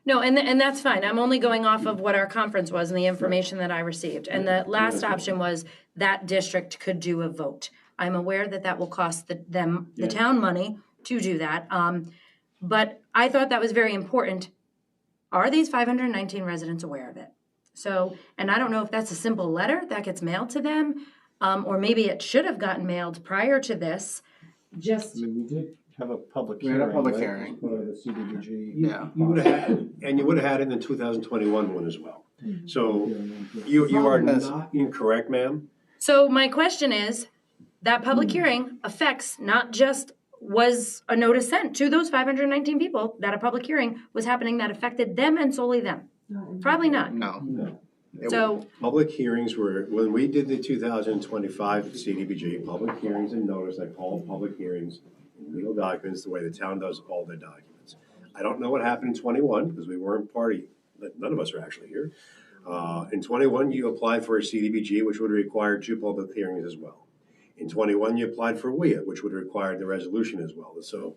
No, and that's fine. I'm only going off of what our conference was and the information that I received. And the last option was that district could do a vote. I'm aware that will cost the town money to do that. But I thought that was very important. Are these 519 residents aware of it? So, and I don't know if that's a simple letter that gets mailed to them, or maybe it should have gotten mailed prior to this. Just, I mean, we did have a public We had hearing. a public right, hearing. as part of the CDBG. Yeah. You would have had, and you would have had it in the 2021 one as well. So you are not incorrect, ma'am. so my question is, that public hearing affects not just was a notice sent to those 519 people that a public hearing was happening that affected them and solely them? Probably not. No. So, Public hearings were, when we did the 2025 CDBG, public hearings and notice, I call them public hearings, legal documents, the way the town does all their documents. I don't know what happened in 21, because we weren't party, none of us are actually here. In 21, you applied for a CDBG, which would require 2 public hearings as well. In 21, you applied for WIA, which would require the resolution as well. So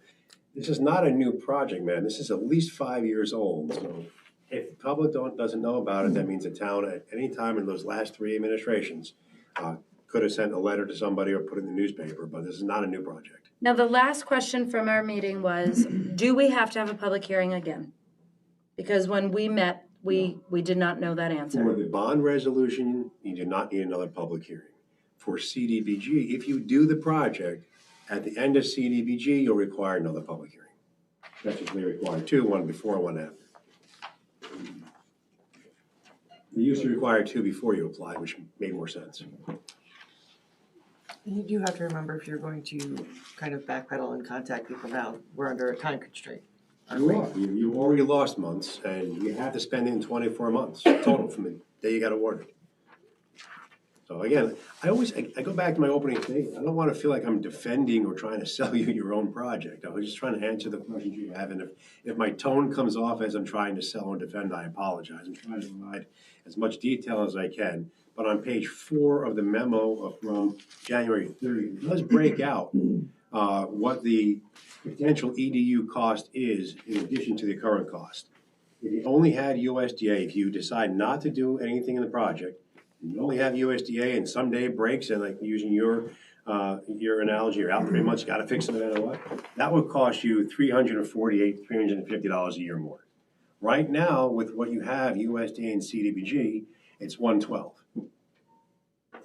this is not a new project, man. This is at least 5 years old. So if the public doesn't know about it, that means the town at any time in those last 3 administrations could have sent a letter to somebody or put it in the newspaper, but this is not a new project. now the last question from our meeting was, do we have to have a public hearing again? Because when we met, we did not know that For answer. the bond resolution, you do not need another public hearing. For CDBG, if you do the project, at the end of CDBG, you'll require another public hearing. That's what they require 2, one before, one after. You used to require 2 before you applied, which made more sense. You do have to remember, if you're going to kind of backpedal and contact people now, we're under a time constraint. You are. You already lost months, and you have to spend it in 24 months total from the day you got awarded. So again, I go back to my opening statement. I don't want to feel like I'm defending or trying to sell you your own project. I was just trying to answer the questions you have, and if my tone comes off as I'm trying to sell or defend, I apologize. I'm trying to provide as much detail as I can. But on page 4 of the memo from January 30th, it does break out what the potential EDU cost is in addition to the current cost. If you only had USDA, if you decide not to do anything in the project, you only have USDA and someday it breaks, and like using your analogy, you're out 3 months, you gotta fix it no matter what, that would cost you $348, $350 a year more. Right now, with what you have, USDA and CDBG, it's $112.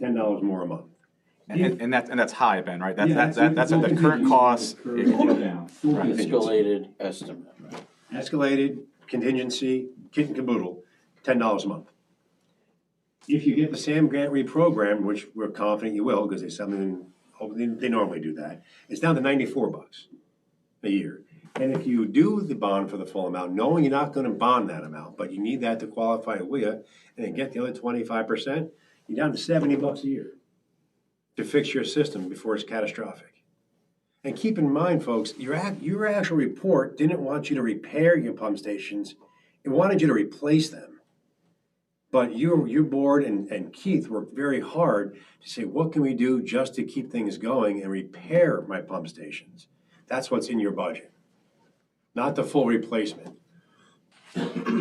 $10 more a month. And that's high, Ben, right? Yeah, That's at the current cost. Escalated estimate. Escalated, contingency, kit and caboodle, $10 a month. If you get the SAM grant reprogram, which we're confident you will, because they normally do that, it's down to $94 a year. And if you do the bond for the full amount, knowing you're not gonna bond that amount, but you need that to qualify a WIA, and then get the other 25%, you're down to $70 a year to fix your system before it's catastrophic. And keep in mind, folks, your actual report didn't want you to repair your pump stations, it wanted you to replace them. But your board and Keith worked very hard to say, what can we do just to keep things going and repair my pump stations? That's what's in your budget, not the full replacement.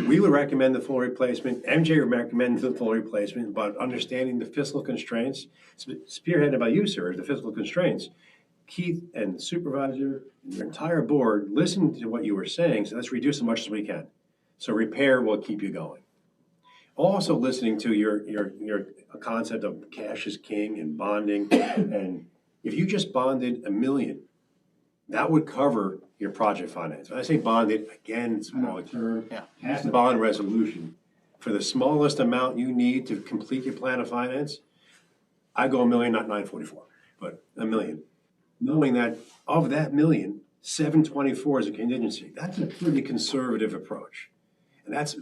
We would recommend the full replacement. MJ would recommend the full replacement, but understanding the fiscal constraints, spearheaded by you, sir, the fiscal constraints, Keith and the supervisor and your entire board listened to what you were saying, so let's reduce as much as we can. So repair will keep you going. Also listening to your concept of cash is king and bonding, and if you just bonded $1 million, that would cover your project finance. When I say bonded, again, it's small term. Yeah. Pass the bond resolution. For the smallest amount you need to complete your plan of finance, I go $1 million, not 944, but $1 million. Knowing that of that $1 million, 724 is a contingency. That's a pretty conservative approach. And that's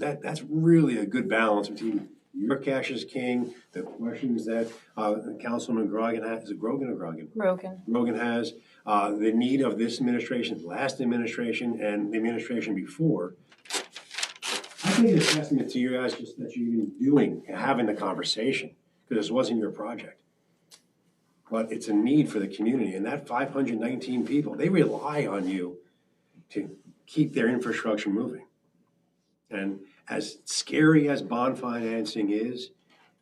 really a good balance between your cash is king, the questions that Councilman Grogan has, is it Grogan or Grogan? Grogan has, the need of this administration, last administration, and the administration before. I think it's a testament to you guys just that you're even doing, having the conversation, because this wasn't your project. But it's a need for the community, and that 519 people, they rely on you to keep their infrastructure moving. And as scary as bond financing is,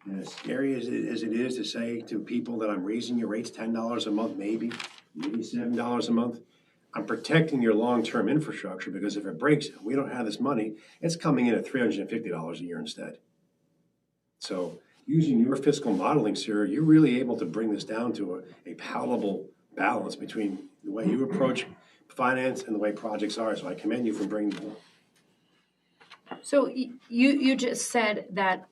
and as scary as it is to say to people that I'm raising your rates $10 a month, maybe $7 a month, I'm protecting your long-term infrastructure because if it breaks, we don't have this money, it's coming in at $350 a year instead. So using your fiscal modeling, Sarah, you're really able to bring this down to a palatable balance between the way you approach finance and the way projects are. So I commend you for bringing them up. So you just said that,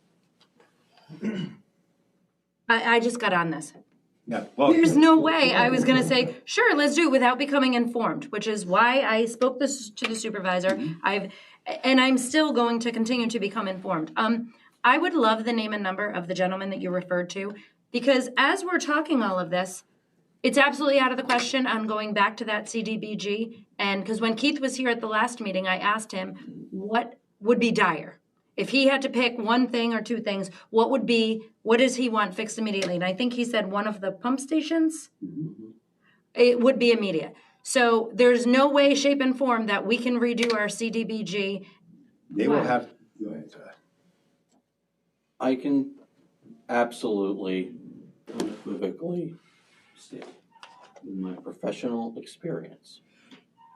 I just got on this. Yeah, well, There's no way I was gonna say, sure, let's do it without becoming informed, which is why I spoke this to the supervisor. And I'm still going to continue to become informed. I would love the name and number of the gentleman that you referred to, because as we're talking all of this, it's absolutely out of the question on going back to that CDBG. And because when Keith was here at the last meeting, I asked him what would be dire. If he had to pick one thing or two things, what does he want fixed immediately? And I think he said one of the pump stations. It would be immediate. So there's no way, shape, and form that we can redo our CDBG. they will have, go ahead, Todd. I can absolutely, unequivocally state, in my professional experience,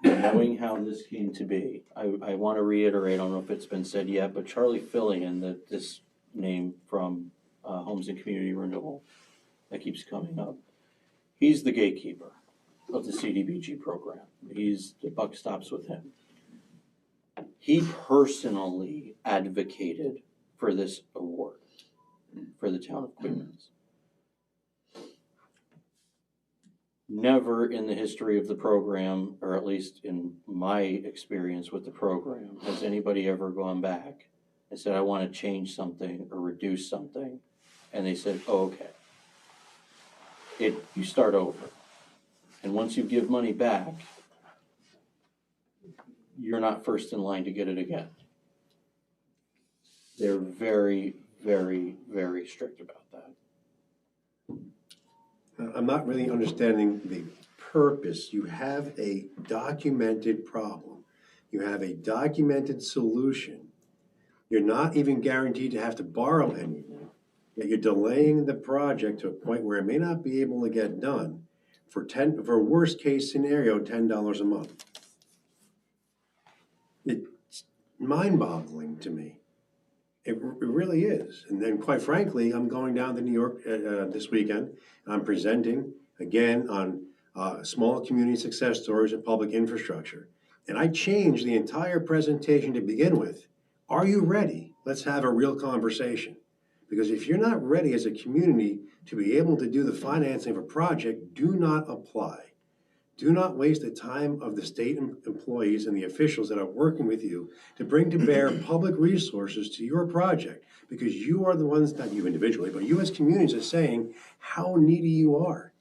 knowing how this came to be, I want to reiterate, I don't know if it's been said yet, but Charlie Fillion, this name from Homes and Community Renewal that keeps coming up, he's the gatekeeper of the CDBG program. The buck stops with him. He personally advocated for this award for the town of Queens. Never in the history of the program, or at least in my experience with the program, has anybody ever gone back and said, I want to change something or reduce something. And they said, oh, okay. You start over. And once you give money back, you're not first in line to get it again. They're very, very, very strict about that. I'm not really understanding the purpose. You have a documented problem. You have a documented solution. You're not even guaranteed to have to borrow anything. Yet you're delaying the project to a point where it may not be able to get done for worst case scenario, $10 a month. It's mind-boggling to me. It really is. And then, quite frankly, I'm going down to New York this weekend. I'm presenting, again, on small community success stories of public infrastructure. And I changed the entire presentation to begin with. Are you ready? Let's have a real conversation. Because if you're not ready as a community to be able to do the financing of a project, do not apply. Do not waste the time of the state employees and the officials that are working with you to bring to bear public resources to your project, because you are the ones, not you individually, but you as communities are saying how needy you are.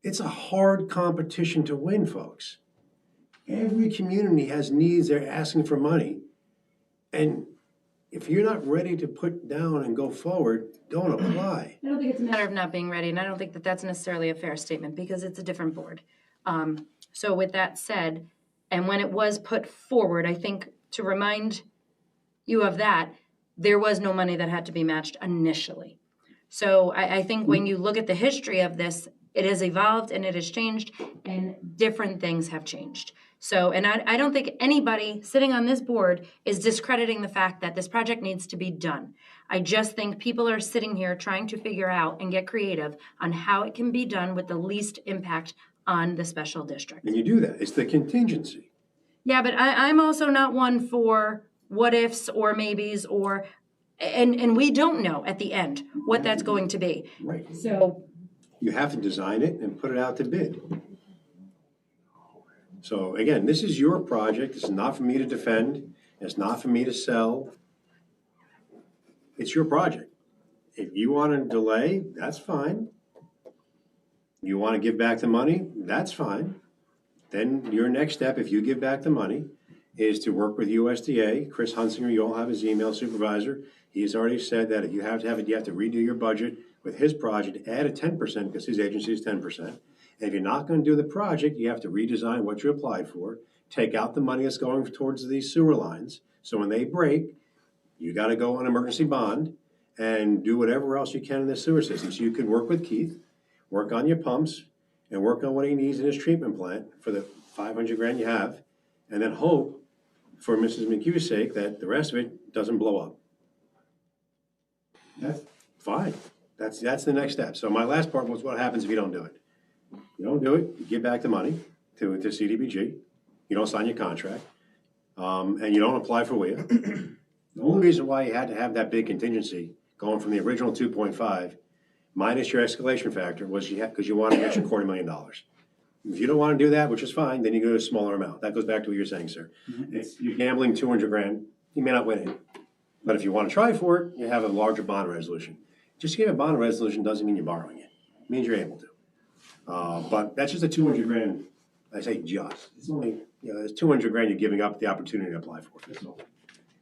It's a hard competition to win, folks. Every community has needs, they're asking for money. And if you're not ready to put down and go forward, don't apply. I don't think it's a matter of not being ready, and I don't think that that's necessarily a fair statement because it's a different board. So with that said, and when it was put forward, I think to remind you of that, there was no money that had to be matched initially. So I think when you look at the history of this, it has evolved and it has changed and different things have changed. So, and I don't think anybody sitting on this board is discrediting the fact that this project needs to be done. I just think people are sitting here trying to figure out and get creative on how it can be done with the least impact on the special district. And you do that. It's the contingency. Yeah, but I'm also not one for what ifs or maybes or, and we don't know at the end what that's going to be. Right. So You have to design it and put it out to bid. So again, this is your project. It's not for me to defend. It's not for me to sell. It's your project. If you want to delay, that's fine. You want to give back the money, that's fine. Then your next step, if you give back the money, is to work with USDA. Chris Hunsinger, you all have his email, supervisor. He's already said that if you have to have it, you have to redo your budget with his project, add a 10% because his agency is 10%. And if you're not going to do the project, you have to redesign what you applied for, take out the money that's going towards these sewer lines. So when they break, you got to go on emergency bond and do whatever else you can in the sewer system. So you can work with Keith, work on your pumps, and work on what he needs in his treatment plant for the 500 grand you have, and then hope for Mrs. McHugh's sake that the rest of it doesn't blow up. That's fine. That's the next step. So my last part was what happens if you don't do it. You don't do it, you give back the money to CDBG, you don't sign your contract, and you don't apply for WIA. The only reason why you had to have that big contingency going from the original 2.5 minus your escalation factor was because you wanted to get your $250,000. If you don't want to do that, which is fine, then you go to a smaller amount. That goes back to what you're saying, sir. You're gambling 200 grand, you may not win it. But if you want to try for it, you have a larger bond resolution. Just getting a bond resolution doesn't mean you're borrowing it. It means you're able to. But that's just a 200 grand, I say just. It's only, it's 200 grand you're giving up the opportunity to apply for.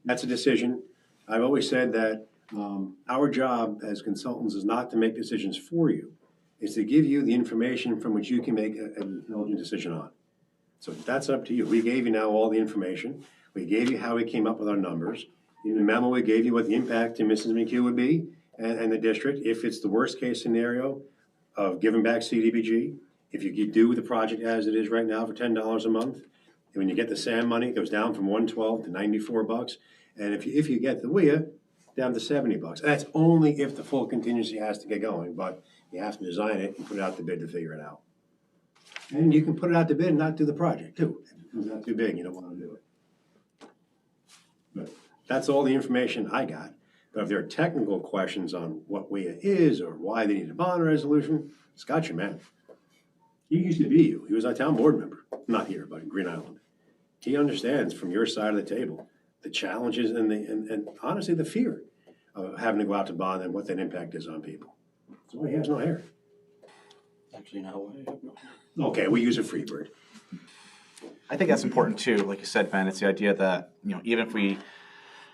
That's a decision. I've always said that our job as consultants is not to make decisions for you. It's to give you the information from which you can make an intelligent decision on. So that's up to you. We gave you now all the information. We gave you how we came up with our numbers. In the memo, we gave you what the impact to Mrs. McHugh would be and the district if it's the worst case scenario of giving back CDBG. If you do the project as it is right now for $10 a month, and when you get the SAM money, it goes down from $112 to $94. And if you get the WIA, down to $70. And that's only if the full contingency has to get going, but you have to design it and put it out to bid to figure it out. And you can put it out to bid and not do the project too. If it comes out too big, you don't want to do it. But that's all the information I got. But if there are technical questions on what WIA is or why they need a bond resolution, Scott's your man. He used to be you. He was a town board member. Not here, but in Green Island. He understands from your side of the table the challenges and honestly the fear of having to go out to bond and what that impact is on people. That's why he has no hair. Actually, no, I have no. Okay, we use a free bird. I think that's important too. Like you said, Ben, it's the idea that, even if we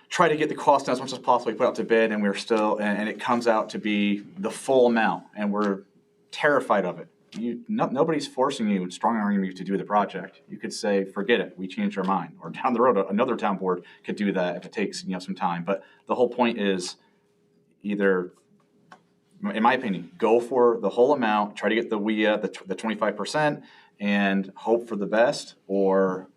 try to get the cost down as much as possible, we put out to bid and we're still, and it comes out to be the full amount and we're terrified of it. Nobody's forcing you, strong-arming you to do the project. You could say, forget it, we changed our mind. Or down the road, another town board could do that if it takes some time. But the whole point is either, in my opinion, go for the whole amount, try to get the WIA, the 25%, and hope for the best, or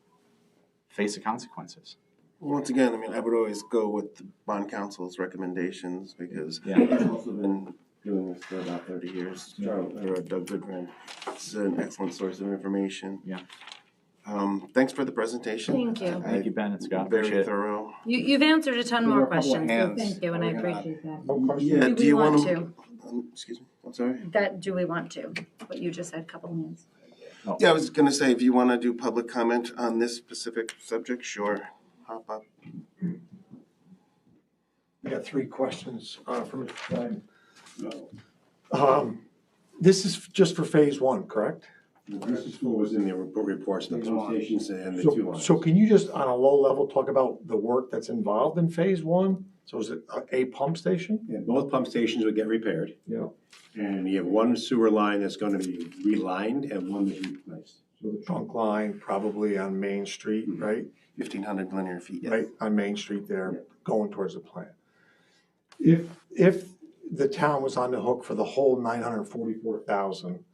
face the consequences. Once again, I would always go with the bond council's recommendations because Yeah. I've also been doing this for about 30 years. Doug Goodman. It's an excellent source of information. Yeah. Thanks for the presentation. Thank you. Thank you, Ben and Scott. Appreciate Very it. thorough. You've answered a ton more questions, so hands. thank you, and I appreciate that. Yeah, Do we want to? Excuse me, I'm sorry. Do we want to? What you just said, couple of minutes. Yeah, I was gonna say, if you wanna do public comment on this specific subject, sure, hop up. I got 3 questions from Mr. Stein. This is just for phase 1, correct? This is what was in the reports, the pump stations and the 2 lines. So can you just, on a low level, talk about the work that's involved in phase 1? So is it a pump station? Yeah, both pump stations would get repaired. Yeah. And you have one sewer line that's going to be relined and one that's replaced. So the trunk line probably on Main Street, right? 1,500 linear feet, yes. Right, on Main Street there, going towards the plant. If the town was on the hook for the whole 944,000,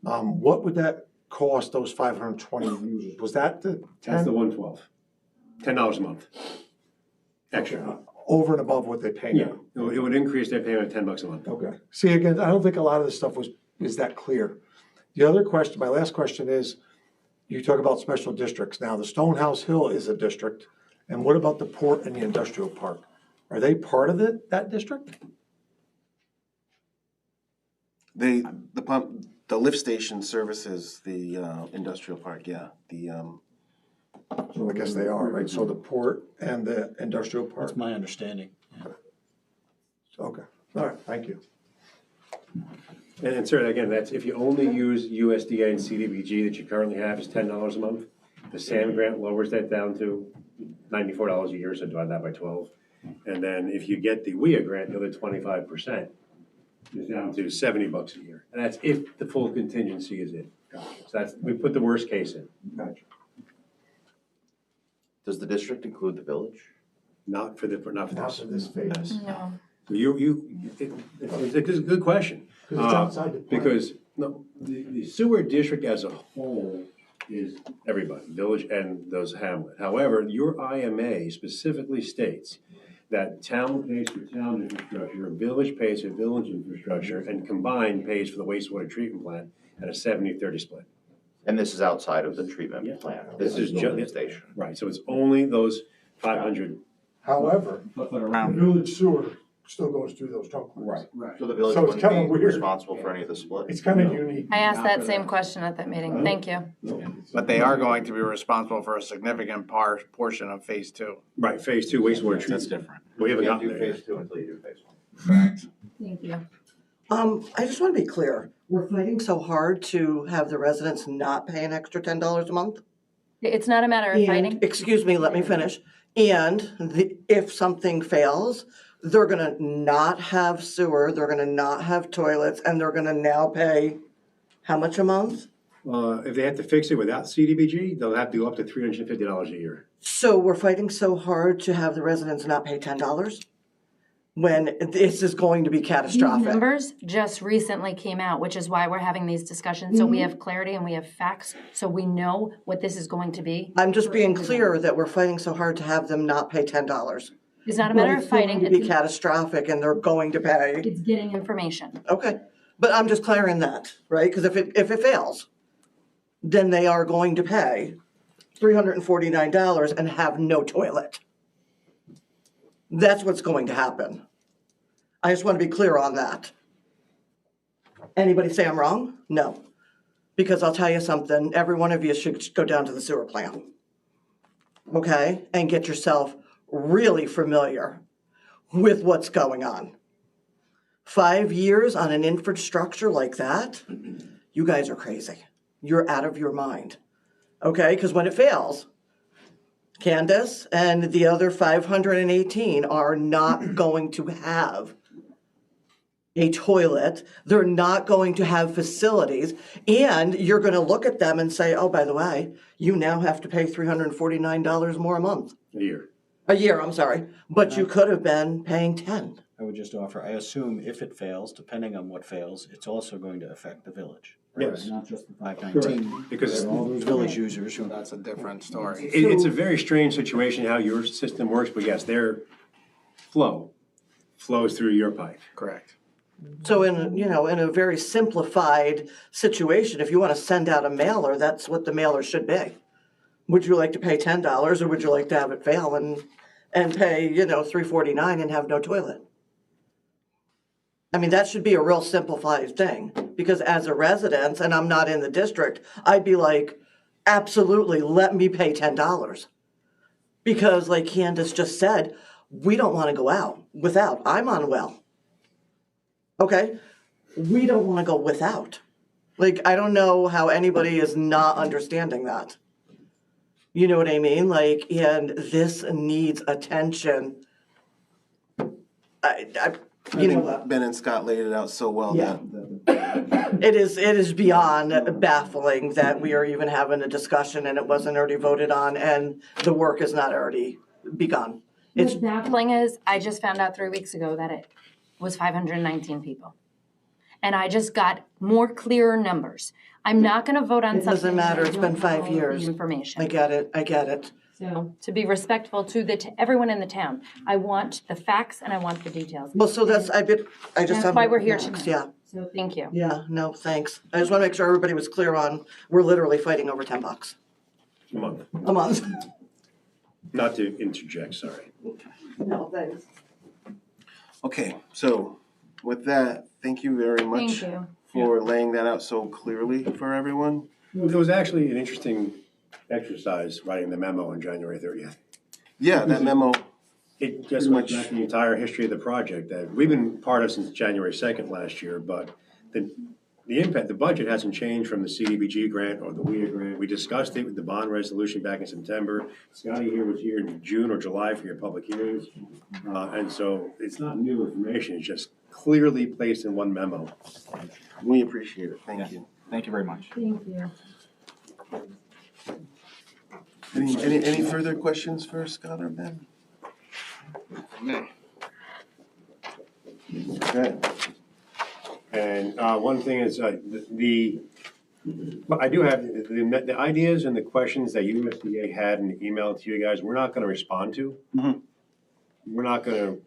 what would that cost those 520 users? Was that the 10? That's the 112. $10 a month. Extra. Over and above what they pay Yeah, now? it would increase their payment $10 a month. Okay. See, again, I don't think a lot of this stuff is that clear. The other question, my last question is, you talk about special districts. Now, the Stonehouse Hill is a district, and what about the port and the industrial park? Are they part of that district? The lift station services the industrial park, yeah, So I guess they are, right? So the port and the industrial park? That's my understanding. Okay, all right, thank you. And sir, again, that's if you only use USDA and CDBG that you currently have is $10 a month. The SAM grant lowers that down to $94 a year, so divide that by 12. And then if you get the WIA grant, the other 25% is down to $70 a year. And that's if the full contingency is in. So we put the worst case in. Gotcha. Does the district include the village? Not for this. Not for this phase. No. It's a good question. Because it's outside the plant. Because the sewer district as a whole is everybody, village and those hamlet. However, your IMA specifically states that town pays for town infrastructure, village pays for village infrastructure, and combined pays for the wastewater treatment plant at a 70-30 split. And this is outside of the treatment Yeah. plant. This is the just station. right. So it's only those 500. However, But the around, village sewer still goes through those trunk lines. Right. So the village So it's wouldn't kinda be weird. responsible for any of the split. It's kind of unique. I asked that same question at that meeting. Thank you. But they are going to be responsible for a significant portion of phase two. Right. Phase 2 wastewater treatment. that's different. We haven't You can't gotten do there yet. phase 2 until you do phase 1. Thank you. I just want to be clear. We're fighting so hard to have the residents not pay an extra $10 a month. It's not a matter of fighting. And, excuse me, let me finish. And if something fails, they're gonna not have sewer, they're gonna not have toilets, and they're gonna now pay how much a month? If they have to fix it without CDBG, they'll have to go up to $350 a year. So we're fighting so hard to have the residents not pay $10 when this is going to be These catastrophic. numbers just recently came out, which is why we're having these discussions. So we have clarity and we have facts, so we know what this is going to be. I'm just being clear that we're fighting so hard to have them not pay $10. It's not a matter of It's going fighting, to be it's, catastrophic and they're going to pay. it's getting information. Okay, but I'm just clearing that, right? Because if it fails, then they are going to pay $349 and have no toilet. That's what's going to happen. I just want to be clear on that. Anybody say I'm wrong? No. Because I'll tell you something, every one of you should go down to the sewer plant. Okay? And get yourself really familiar with what's going on. 5 years on an infrastructure like that, you guys are crazy. You're out of your mind. Okay? Because when it fails, Candace and the other 518 are not going to have a toilet. They're not going to have facilities. And you're going to look at them and say, oh, by the way, you now have to pay $349 more a month. A year, I'm sorry. But you could have been paying 10. I would just offer, I assume if it fails, depending on what fails, it's also going to affect the village. Right? Yes. Not just the 519. Because There are all those village users who. That's a different story. it's a very strange situation how your system works, but yes, their flow flows through your pipe. Correct. So in a very simplified situation, if you want to send out a mailer, that's what the mailer should be. Would you like to pay $10 or would you like to have it fail and pay, $349 and have no toilet? I mean, that should be a real simplified thing, because as a resident, and I'm not in the district, I'd be like, absolutely, let me pay $10. Because like Candace just said, we don't want to go out without. I'm on well. Okay? We don't want to go without. Like, I don't know how anybody is not understanding that. You know what I mean? Like, and this needs attention. You know what? Ben and Scott laid it out so well. Yeah. That It is beyond baffling that we are even having a discussion and it wasn't already voted on and the work is not already begun. What's baffling is, I just found out 3 weeks ago that it was 519 people. And I just got more clearer numbers. I'm not gonna vote on It something. doesn't matter, that I it's don't been 5 know the years. Information. I get it. So, to be respectful to everyone in the town, I want the facts and I want the details. Well, so I just That's have. why we're here tonight. Yeah, So, thank you. yeah, no, thanks. I just want to make sure everybody was clear on, we're literally fighting over $10 A month. a month. Not to interject, sorry. No, thanks. okay, so with that, thank you very much Thank you. for laying that out so clearly for everyone. There was actually an interesting exercise writing the memo on January 30th. Yeah, that memo. It just went back to the entire history of the project that we've been part of since January 2nd last year, but the impact, the budget hasn't changed from the CDBG grant or the WIA grant. We discussed it with the bond resolution back in September. Scotty here was here in June or July for your public hearings. And so it's not new information, it's just clearly placed in one memo. We appreciate it. Thank you. Thank you very much. Thank you. Any further questions for Scott or Ben? Okay. And one thing is, the Well, I do have, the ideas and the questions that USDA had in the email to you guys, we're not gonna respond to. Mhm. We're not gonna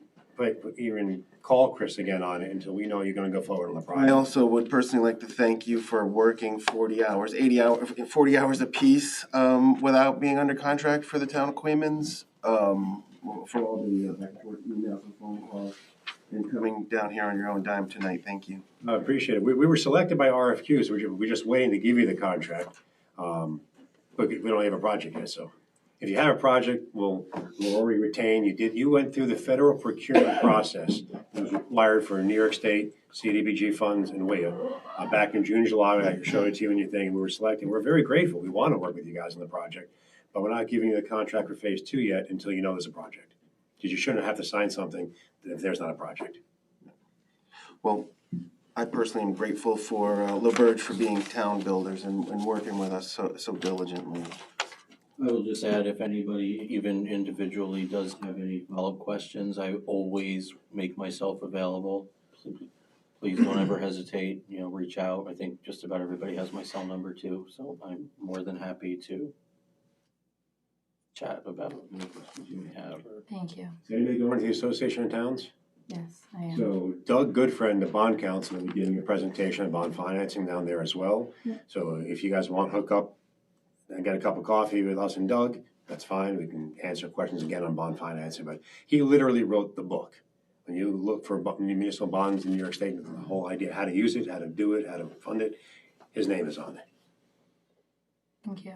even call Chris again on it until we know you're gonna go forward on the I project. also would personally like to thank you for working 40 hours, 80 hours, 40 hours apiece, without being under contract for the town of Queens, for all the back and forth emails and phone calls, and coming down here on your own dime tonight. Thank you. I appreciate it. We were selected by RFQs, we're just waiting to give you the contract. But we don't have a project yet, so if you have a project, we'll already retain. You went through the federal procurement process. It was required for New York State, CDBG funds, and WIA. Back in June, July, I showed it to you in your thing, and we were selected. We're very grateful. We want to work with you guys on the project, but we're not giving you the contract for phase 2 yet until you know there's a project. Because you shouldn't have to sign something if there's not a project. Well, I personally am grateful for LaBerge for being town builders and working with us so diligently. I will just add, if anybody, even individually, does have any follow-up questions, I always make myself available. Please don't ever hesitate, reach out. I think just about everybody has my cell number too, so I'm more than happy to chat about any questions you may have. Thank you. Is anybody going to the Association of Towns? Yes, I am. So Doug Goodfriend, the bond counsel, will be giving a presentation on bond financing down there as well. Yeah. So if you guys want to hook up and get a cup of coffee with us and Doug, that's fine. We can answer questions again on bond financing. But he literally wrote the book. When you look for municipal bonds in New York State, the whole idea, how to use it, how to do it, how to fund it, his name is on it. Thank you.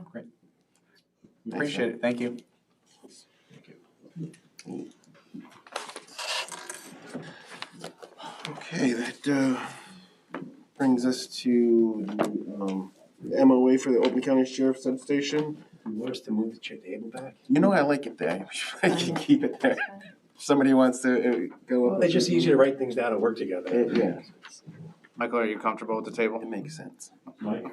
Appreciate it. Thank you. Okay, that brings us to the MOA for the Oakland County Sheriff's Substation. You want us to move the table back? You know I like it there. I can keep it there. If somebody wants to go up. Well, it's just easier to write things down and work together. Yeah, Michael, are you comfortable with the table? it makes sense. Mike?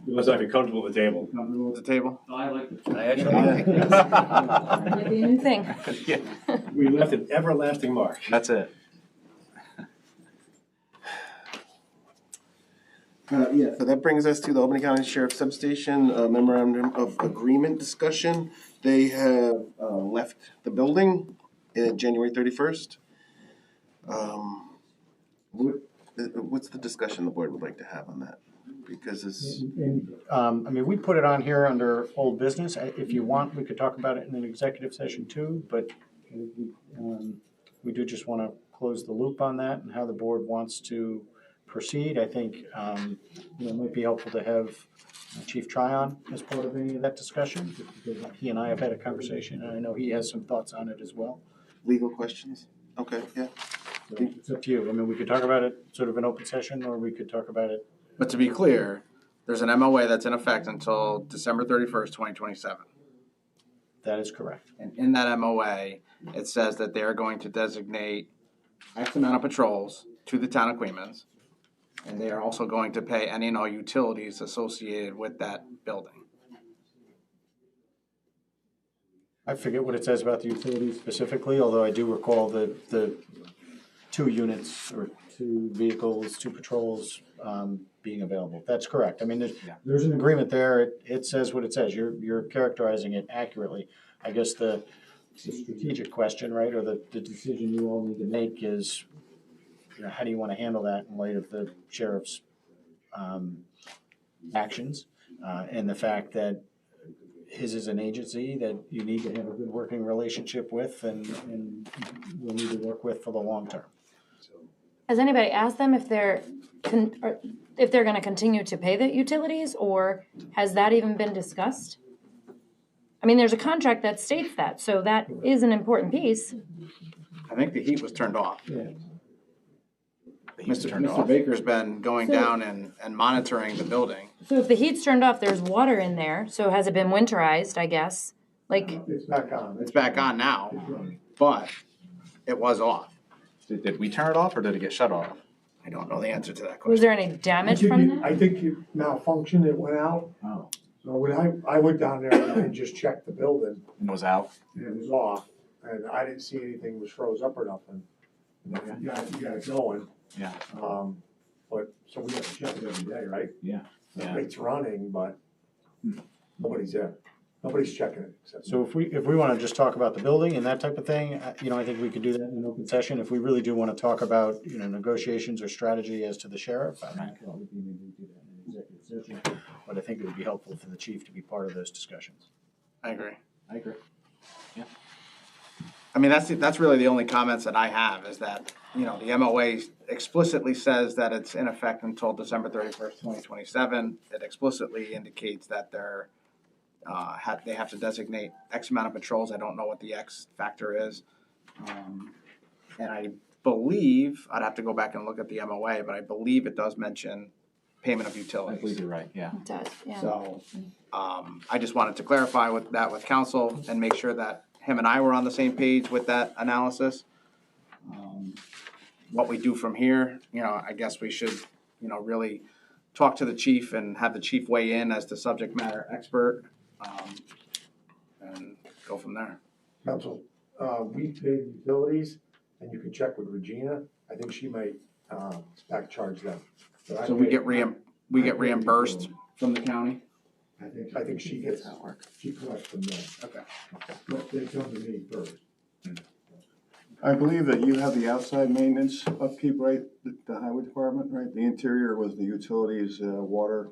You must not be comfortable with the table. Comfortable with the table? I like it. I actually Might be a new thing. We left an everlasting mark. That's it. So that brings us to the Albany County Sheriff's Substation Memorandum of Agreement discussion. They have left the building January 31st. What's the discussion the board would like to have on that? Because it's. I mean, we put it on here under old business. If you want, we could talk about it in an executive session too, but we do just want to close the loop on that and how the board wants to proceed. I think it might be helpful to have Chief Tryon as part of any of that discussion, because he and I have had a conversation, and I know he has some thoughts on it as well. Legal questions? Okay, yeah. So it's up to you. I mean, we could talk about it sort of in open session, or we could talk about it. But to be clear, there's an MOA that's in effect until December 31st, 2027. That is correct. And in that MOA, it says that they are going to designate X amount of patrols to the town of Queens. And they are also going to pay any and all utilities associated with that building. I forget what it says about the utilities specifically, although I do recall the 2 units or 2 vehicles, 2 patrols being available. That's correct. I mean, there's an agreement there. It says what it says. You're characterizing it accurately. I guess the strategic question, right, or the decision you all need to make is, how do you want to handle that in light of the sheriff's actions and the fact that his is an agency that you need to have a good working relationship with and will need to work with for the long term. Has anybody asked them if they're going to continue to pay the utilities, or has that even been discussed? I mean, there's a contract that states that, so that is an important piece. I think the heat was turned off. Yeah. Mr. Baker's been going down and monitoring the building. So if the heat's turned off, there's water in there, so has it been winterized, I guess? It's back on. It's back on now, but it was off. Did we turn it off, or did it get shut off? I don't know the answer to that Was question. there any damage from that? I think it malfunctioned, it went out. Oh. So when I went down there and just checked the building, And it was out? and it was off, and I didn't see anything was froze up or nothing. You got it going. Yeah. But, so we have to check it every day, right? Yeah. Yeah. It's running, but nobody's there. Nobody's checking it. except- So if we wanna just talk about the building and that type of thing, you know, I think we could do that in an open session. If we really do wanna talk about, you know, negotiations or strategy as to the sheriff, I think that would be maybe we do that in an executive session. But I think it would be helpful for the chief to be part of those discussions. I agree. I agree. I mean, that's really the only comments that I have, is that, you know, the MOA explicitly says that it's in effect until December 31st, 2027. It explicitly indicates that they have to designate X amount of patrols. I don't know what the X factor is. And I believe, I'd have to go back and look at the MOA, but I believe it does mention payment of I utilities. believe you're right, yeah. It does, yeah. So, I just wanted to clarify with council and make sure that him and I were on the same page with that analysis. What we do from here, you know, I guess we should, you know, really talk to the chief and have the chief weigh in as the subject matter expert, and go from there. Council, we pay utilities, and you can check with Regina. I think she might, back charge them. But I So we pay- get I pay reimbursed utilities. from the county? I think she gets, she collects from them. Okay. But they come to me first. I believe that you have the outside maintenance upkeep, right, the highway department, right? The interior was the utilities, water.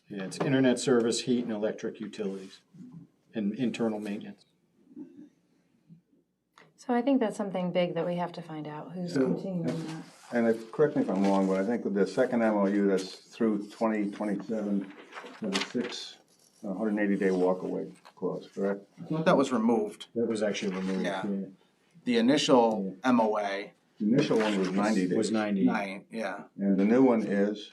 Yeah, it's internet service, heat and electric utilities and internal maintenance. So I think that's something big that we have to find out, who's continuing that. And correct me if I'm wrong, but I think with the second MOU that's through 2027, there's a 180-day walk-away clause, correct? I thought that was removed. That was actually removed. Yeah. The initial MOA, The initial one was 90 days. Was 90. yeah, And the new one is,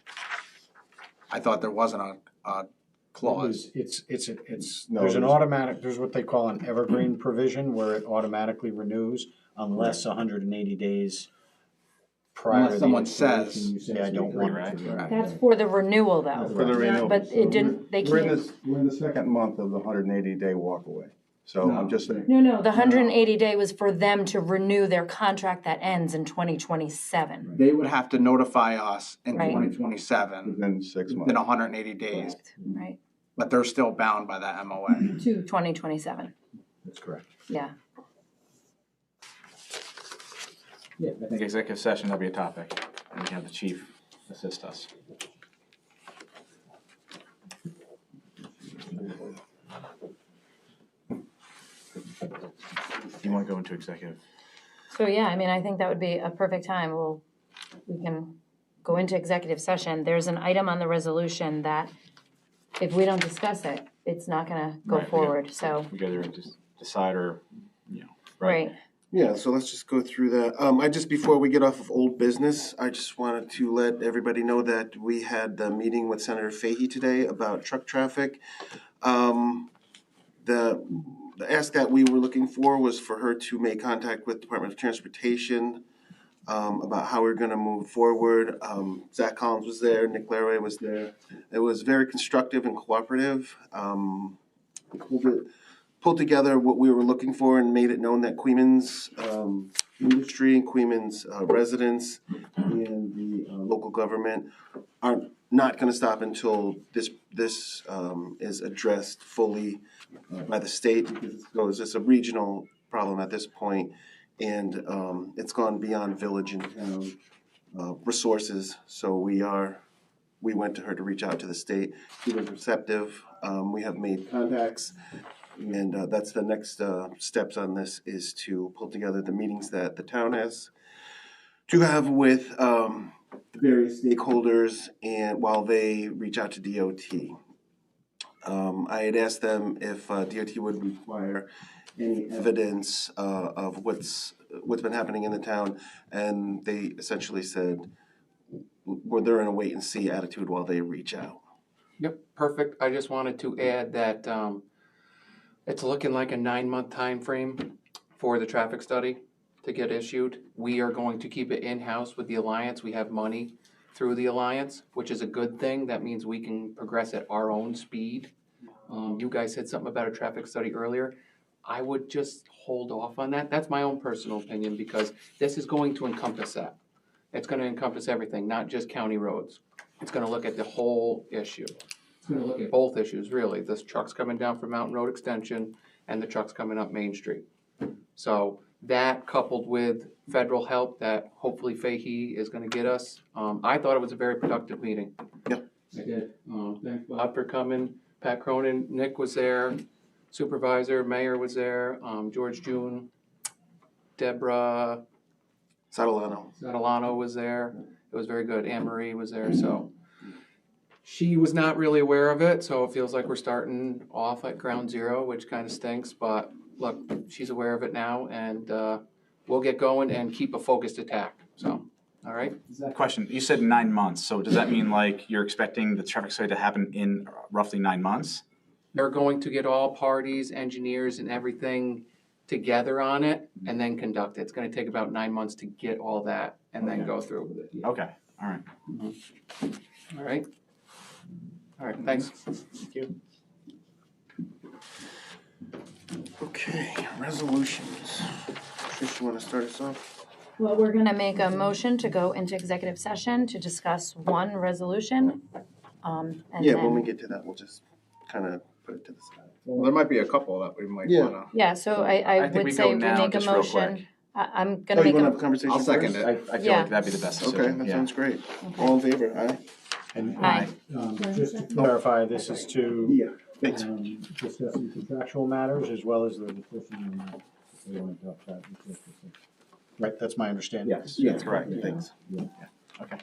I thought there wasn't a clause. It's, No, there's an there's- automatic, there's what they call an evergreen provision where it automatically renews unless 180 days prior Unless to the someone expiration, says- you say, I don't want it to Right. renew. That's for the renewal though. for the renewal. But it didn't, they We're in can't. this, we're in the second month of the 180-day walk-away. So I'm just saying, No, the 180 day was for them to renew their contract that ends in 2027. They would have to notify us in Right. 2027, within 6 in months. 180 days, Right, but they're still bound by that MOA. to 2027, That's correct. yeah. Yeah, I think executive session, that'll be a topic, and we can have the chief assist us. You wanna go into executive? So yeah, I mean, I think that would be a perfect time. We can go into executive session. There's an item on the resolution that if we don't discuss it, it's not gonna go Right, we forward, so, We gotta just decide or, you know, right. Yeah, so let's just go through that. Before we get off of old business, I just wanted to let everybody know that we had the meeting with Senator Fahey today about truck traffic. The ask that we were looking for was for her to make contact with Department of Transportation about how we're gonna move forward. Zach Collins was there, Nick Laraway was there. It was very constructive and cooperative. Pulled together what we were looking for and made it known that Queeman's industry and Queeman's residents and the local government are not going to stop until this is addressed fully by the state, because it's a regional problem at this point, and it's gone beyond village and town resources. So we went to her to reach out to the state. She was receptive. We have made contacts. And that's the next steps on this, is to pull together the meetings that the town has to have with the various stakeholders, and while they reach out to DOT. I had asked them if DOT would require any evidence of what's been happening in the town, and they essentially said they're in a wait and see attitude while they reach out. Yep, perfect. I just wanted to add that it's looking like a 9-month time frame for the traffic study to get issued. We are going to keep it in-house with the Alliance. We have money through the Alliance, which is a good thing. That means we can progress at our own speed. You guys said something about a traffic study earlier. I would just hold off on that. That's my own personal opinion, because this is going to encompass that. It's going to encompass everything, not just county roads. It's gonna look at the whole issue. It's gonna look at both issues, really. This truck's coming down from Mountain Road Extension and the truck's coming up Main Street. So that coupled with federal help that hopefully Fahey is gonna get us, I thought it was a very productive meeting. Yeah. I did. Thanks Bob for coming. Pat Cronin, Nick was there, Supervisor, Mayor was there, George June, Deborah Catalano was there. It was very good. Anne Marie was there, so. She was not really aware of it, so it feels like we're starting off at ground zero, which kind of stinks, but look, she's aware of it now, and we'll get going and keep a focused attack, so, all right? Question, you said 9 months, so does that mean like you're expecting the traffic study to happen in roughly 9 months? They're going to get all parties, engineers, and everything together on it, and then conduct it. It's gonna take about 9 months to get all that, and then go through with it. Okay, all right. All right? All right, thanks. Thank you. Okay, resolutions. Trish, you wanna start us off? Well, we're gonna make a motion to go into executive session to discuss one resolution. And Yeah, when we then, get to that, we'll just kinda put it to the side. Well, there might be a couple that we might Yeah. wanna. yeah, so I think we would go say we now, make a just real motion. quick. I'm Oh, gonna you make wanna have a a, conversation I'll first? second it. I feel Yeah. like that'd be the best decision. Okay, that yeah. sounds great. All in favor, aye? And Aye. just to clarify, this is to Yeah. Thanks. discuss some contractual matters as well as the decision on we want to talk about. Right, that's my understanding. Yes, that's correct, thanks. Okay.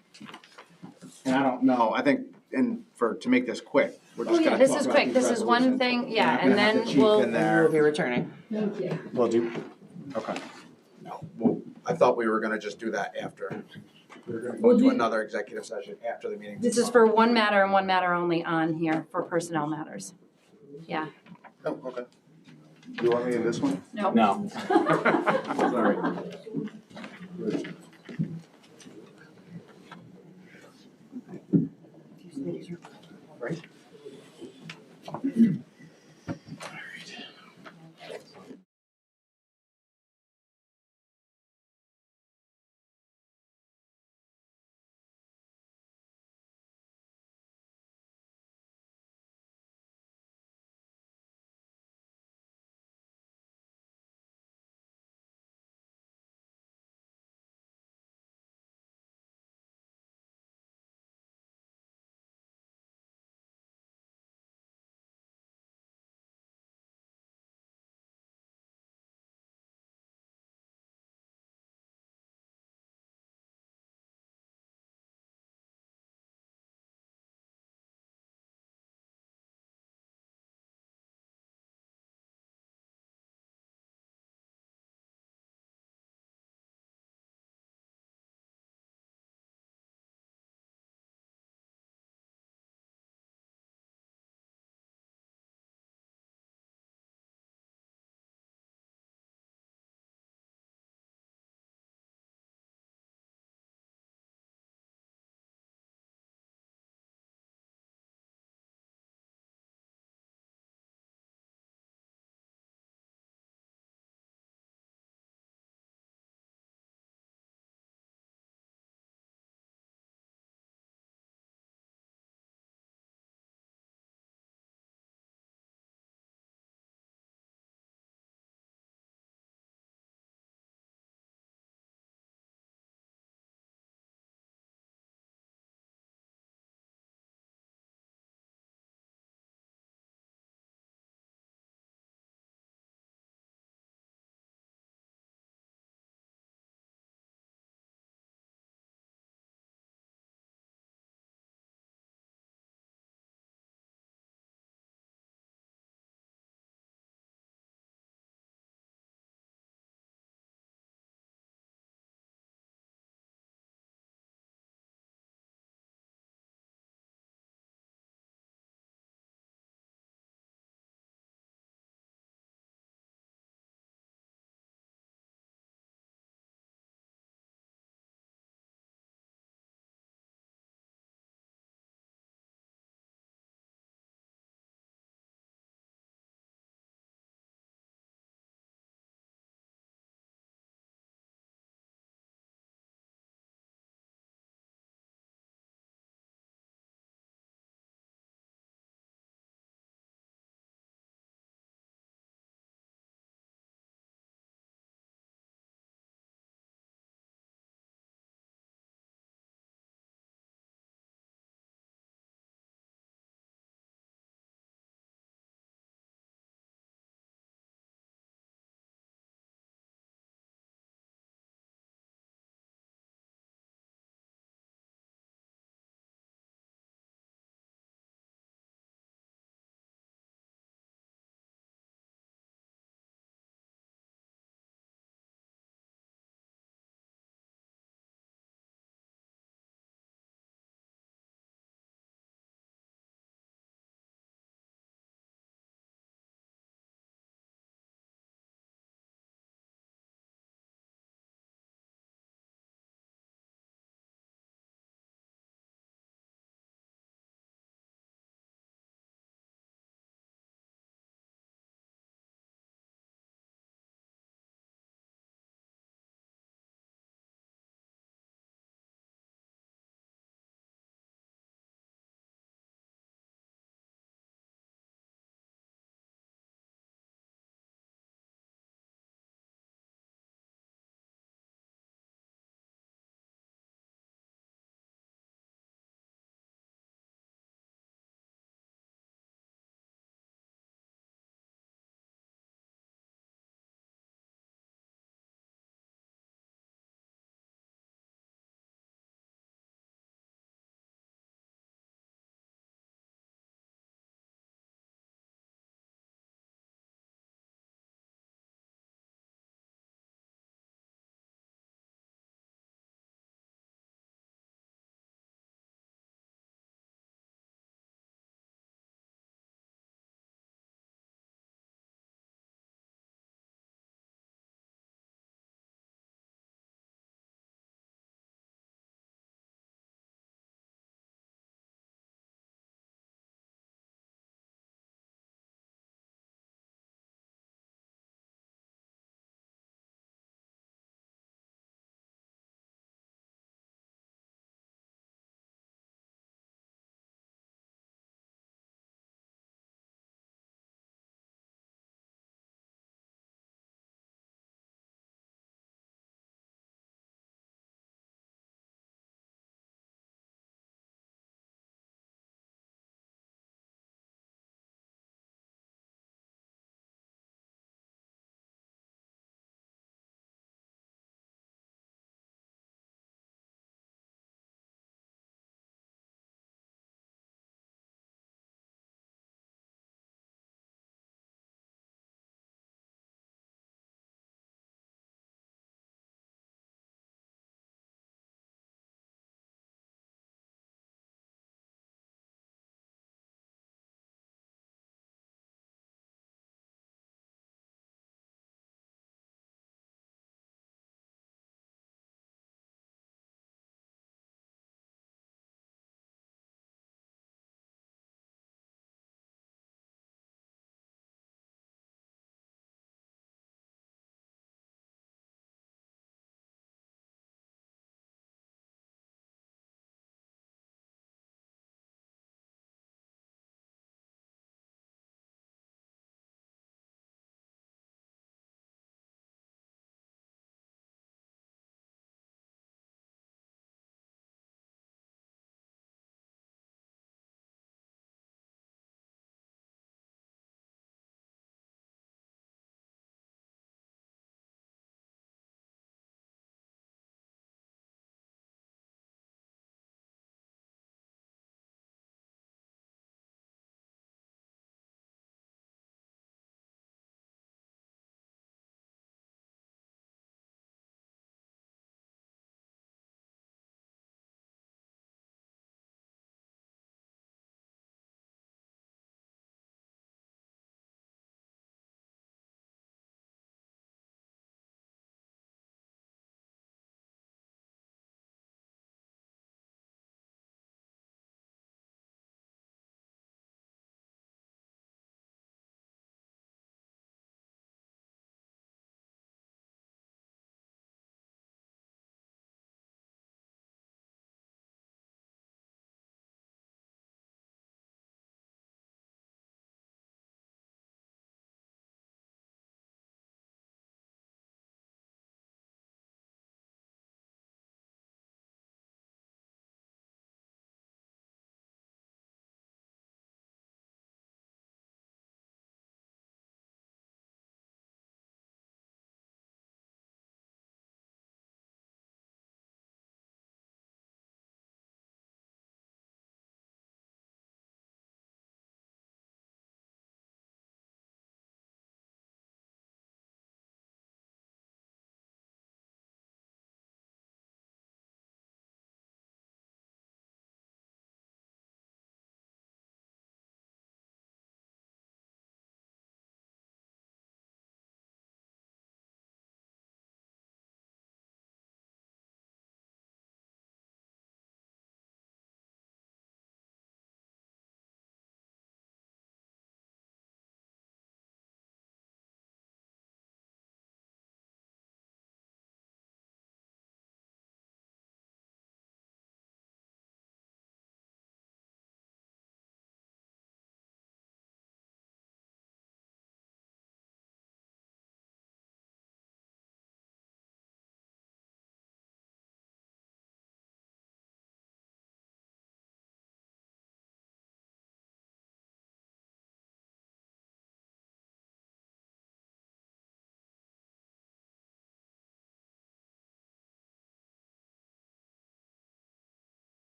And I don't know, I think, and to make this quick, we're oh just yeah, gonna this talk is about quick, these this is one resolutions. thing, We're yeah, not and gonna have then the chief we'll. in there. We'll be returning. Well, okay. Well, I thought we were gonna just do that after. We were gonna go We'll into do- another executive session after the meeting. This is for one matter and one matter only on here for personnel matters. Yeah, Oh, okay. You want me in this one? no. No. Sorry. Right?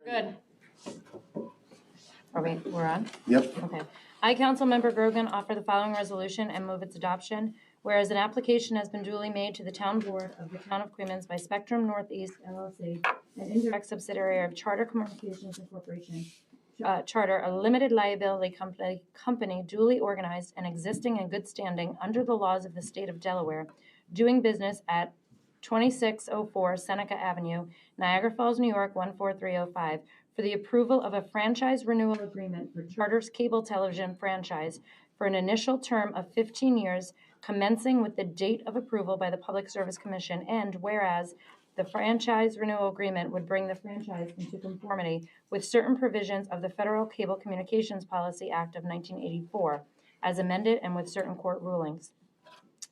Good. We're on? Yep. Okay. I, Councilmember Grogan, offer the following resolution and move its adoption. Whereas an application has been duly made to the Town Board of the Town of Queens by Spectrum Northeast LLC, an indirect subsidiary of Charter Communications Incorporation, Charter, a limited liability company duly organized and existing in good standing under the laws of the state of Delaware, doing business at 2604 Seneca Avenue, Niagara Falls, New York 14305, for the approval of a franchise renewal agreement for Charter's cable television franchise for an initial term of 15 years, commencing with the date of approval by the Public Service Commission, and whereas the franchise renewal agreement would bring the franchise into conformity with certain provisions of the Federal Cable Communications Policy Act of 1984, as amended and with certain court rulings.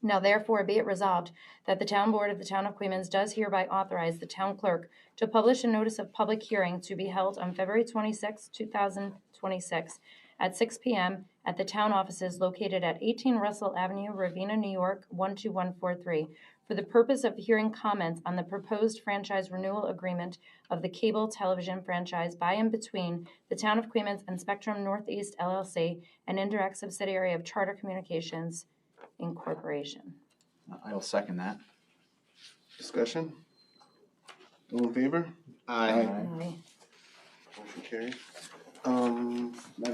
Now therefore be it resolved that the Town Board of the Town of Queens does hereby authorize the Town Clerk to publish a notice of public hearing to be held on February 26, 2026 at 6 p.m. at the town offices located at 18 Russell Avenue, Ravena, New York 12143 for the purpose of hearing comments on the proposed franchise renewal agreement of the cable television franchise by and between the Town of Queens and Spectrum Northeast LLC, an indirect subsidiary of Charter Communications Incorporation. I will second that. Discussion? All in favor? Aye. Motion carries. Madam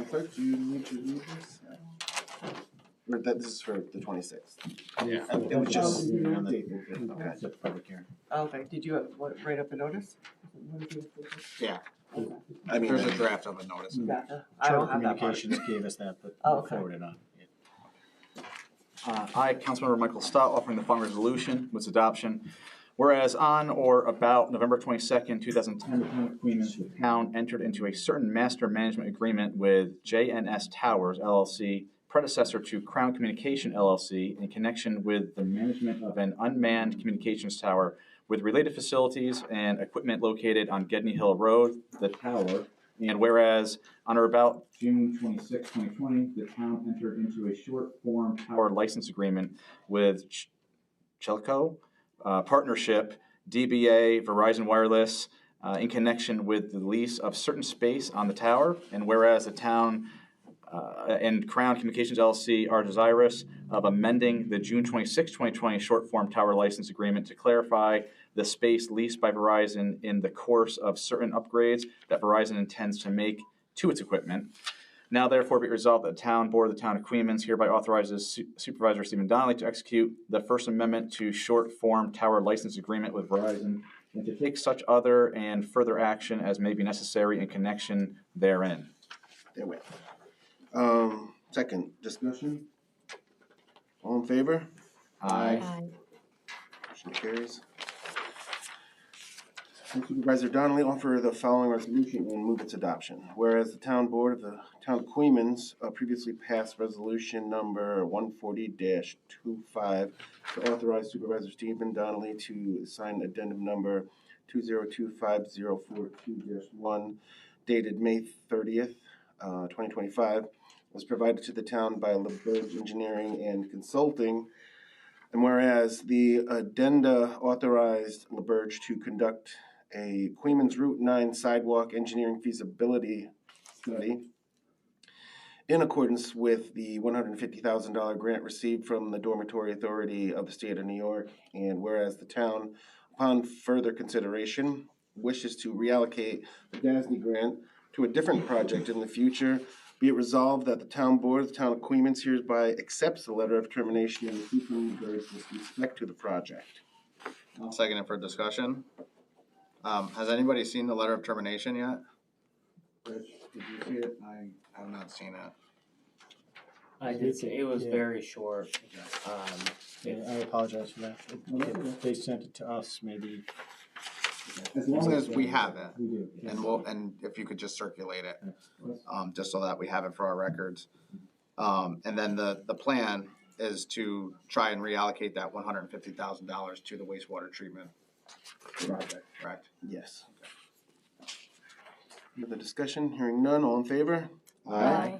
Clerk, do you need to read this? Or that, this is for the 26th? Yeah. It was just. Okay. Public hearing. Okay, did you write up a notice? Yeah, I mean, there's a draft of a notice. Gotcha. I Charter don't have that part. Communications gave us that, but Oh, we okay. forwarded on. I, Councilmember Michael Stott, offering the following resolution with its adoption. Whereas on or about November 22nd, 2010, the Town of Queens, the town entered into a certain master management agreement with JNS Towers LLC, predecessor to Crown Communication LLC, in connection with the management of an unmanned communications tower with related facilities and equipment located on Gedney Hill Road, the tower. And whereas on or about June 26, 2020, the town entered into a short-form tower license agreement with Chelco Partnership, DBA, Verizon Wireless, in connection with the lease of certain space on the tower. And whereas the town and Crown Communications LLC are desirous of amending the June 26, 2020 short-form tower license agreement to clarify the space leased by Verizon in the course of certain upgrades that Verizon intends to make to its equipment. Now therefore be it resolved that the Town Board of the Town of Queens hereby authorizes Supervisor Stephen Donnelly to execute the First Amendment to short-form tower license agreement with Verizon and to take such other and further action as may be necessary in connection therein. Therewith. Second, discussion? All in favor? Aye. Motion carries. Supervisor Donnelly offer the following resolution and move its adoption. Whereas the Town Board of the Town of Queens previously passed resolution number 140-25 to authorize Supervisor Stephen Donnelly to sign addendum number 2025042-1 dated May 30th, 2025, was provided to the town by LaBerge Engineering and Consulting. And whereas the addenda authorized LaBerge to conduct a Queens Route 9 sidewalk engineering feasibility study in accordance with the $150,000 grant received from the Dormitory Authority of the State of New York, and whereas the town, upon further consideration, wishes to reallocate the DASNY grant to a different project in the future, be it resolved that the Town Board of the Town of Queens hereby accepts the letter of termination and with respect to the project. I'll second it for discussion. Has anybody seen the letter of termination yet? Rich, did you see it? I have not seen it. I did see, it was very short. Yeah, I apologize for that. They sent it to us, maybe. As long as we have it, We do. and if you could just circulate it, just so that we have it for our records. And then the plan is to try and reallocate that $150,000 to the wastewater treatment project, correct? Yes. Further discussion, hearing none, all in favor? Aye.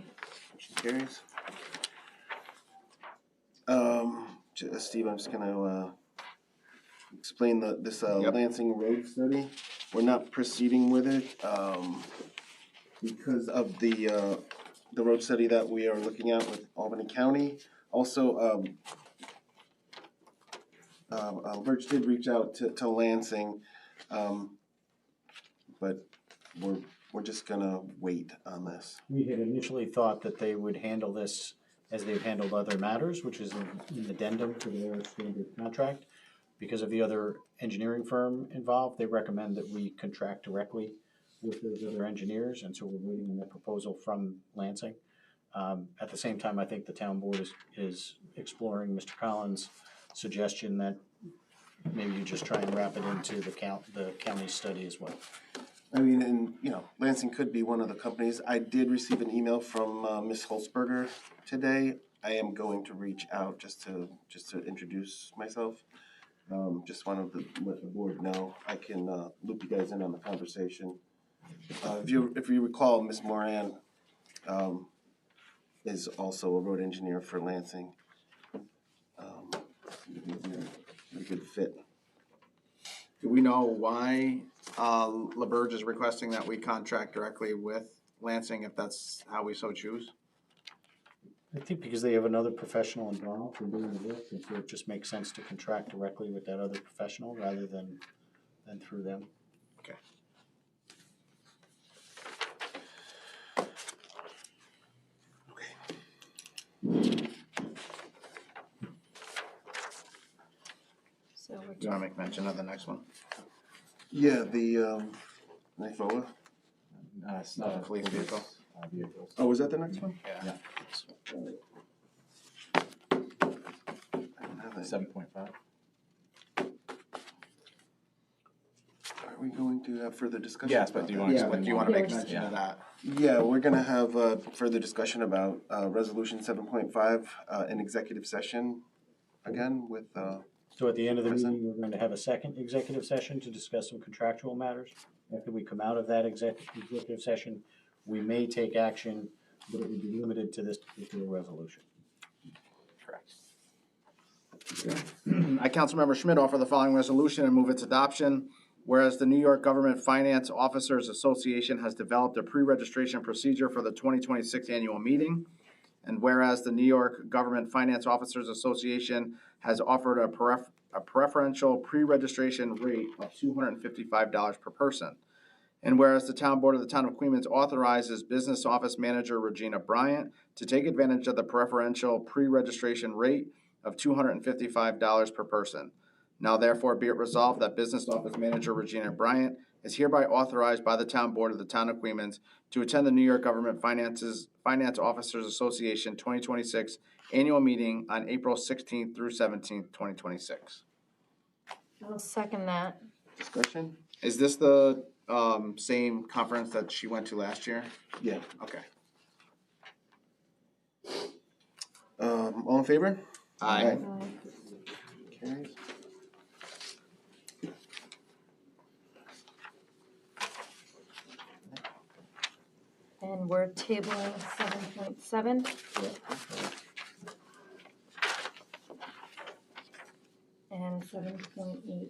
Motion carries. Steve, I'm just gonna explain this Lansing Road study. We're not proceeding with it because of the road study that we are looking at with Albany County. Also, Birch did reach out to Lansing, but we're just gonna wait on this. We had initially thought that they would handle this as they've handled other matters, which is an addendum to their standard contract. Because of the other engineering firm involved, they recommend that we contract directly with those other engineers, and so we're waiting on that proposal from Lansing. At the same time, I think the town board is exploring Mr. Collins' suggestion that maybe you just try and wrap it into the county study as well. I mean, and Lansing could be one of the companies. I did receive an email from Ms. Holzberger today. I am going to reach out just to introduce myself. Just wanted to let the board know. I can loop you guys in on the conversation. If you recall, Ms. Moran is also a road engineer for Lansing. A good fit. Do we know why LaBerge is requesting that we contract directly with Lansing if that's how we so choose? I think because they have another professional involved for doing the work, and so it just makes sense to contract directly with that other professional rather than through them. Okay. So we're Do you want to make mention of the next one? Yeah, the NIFOA. It's not The police vehicle. vehicles. Oh, was that the next one? Yeah. I don't have that. 7.5. Are we going to have further discussion? Yes, but about do you that? want to Yeah, explain? but do you want to more? make mention of that? Yeah, we're gonna have further discussion about resolution 7.5 in executive session again with. So at the end of the Present. meeting, we're going to have a second executive session to discuss some contractual matters. After we come out of that executive session, we may take action, but it would be limited to this particular resolution. Correct. I, Councilmember Schmidt, offer the following resolution and move its adoption. Whereas the New York Government Finance Officers Association has developed a pre-registration procedure for the 2026 annual meeting. And whereas the New York Government Finance Officers Association has offered a preferential pre-registration rate of $255 per person. And whereas the Town Board of the Town of Queens authorizes Business Office Manager Regina Bryant to take advantage of the preferential pre-registration rate of $255 per person. Now therefore be it resolved that Business Office Manager Regina Bryant is hereby authorized by the Town Board of the Town of Queens to attend the New York Government Finance Officers Association 2026 annual meeting on April 16th through 17th, 2026. I'll second that. Discussion? Is this the same conference that she went to last year? Yeah. Okay. All in favor? Aye. Carries. And we're tabling 7.7. And 7.8.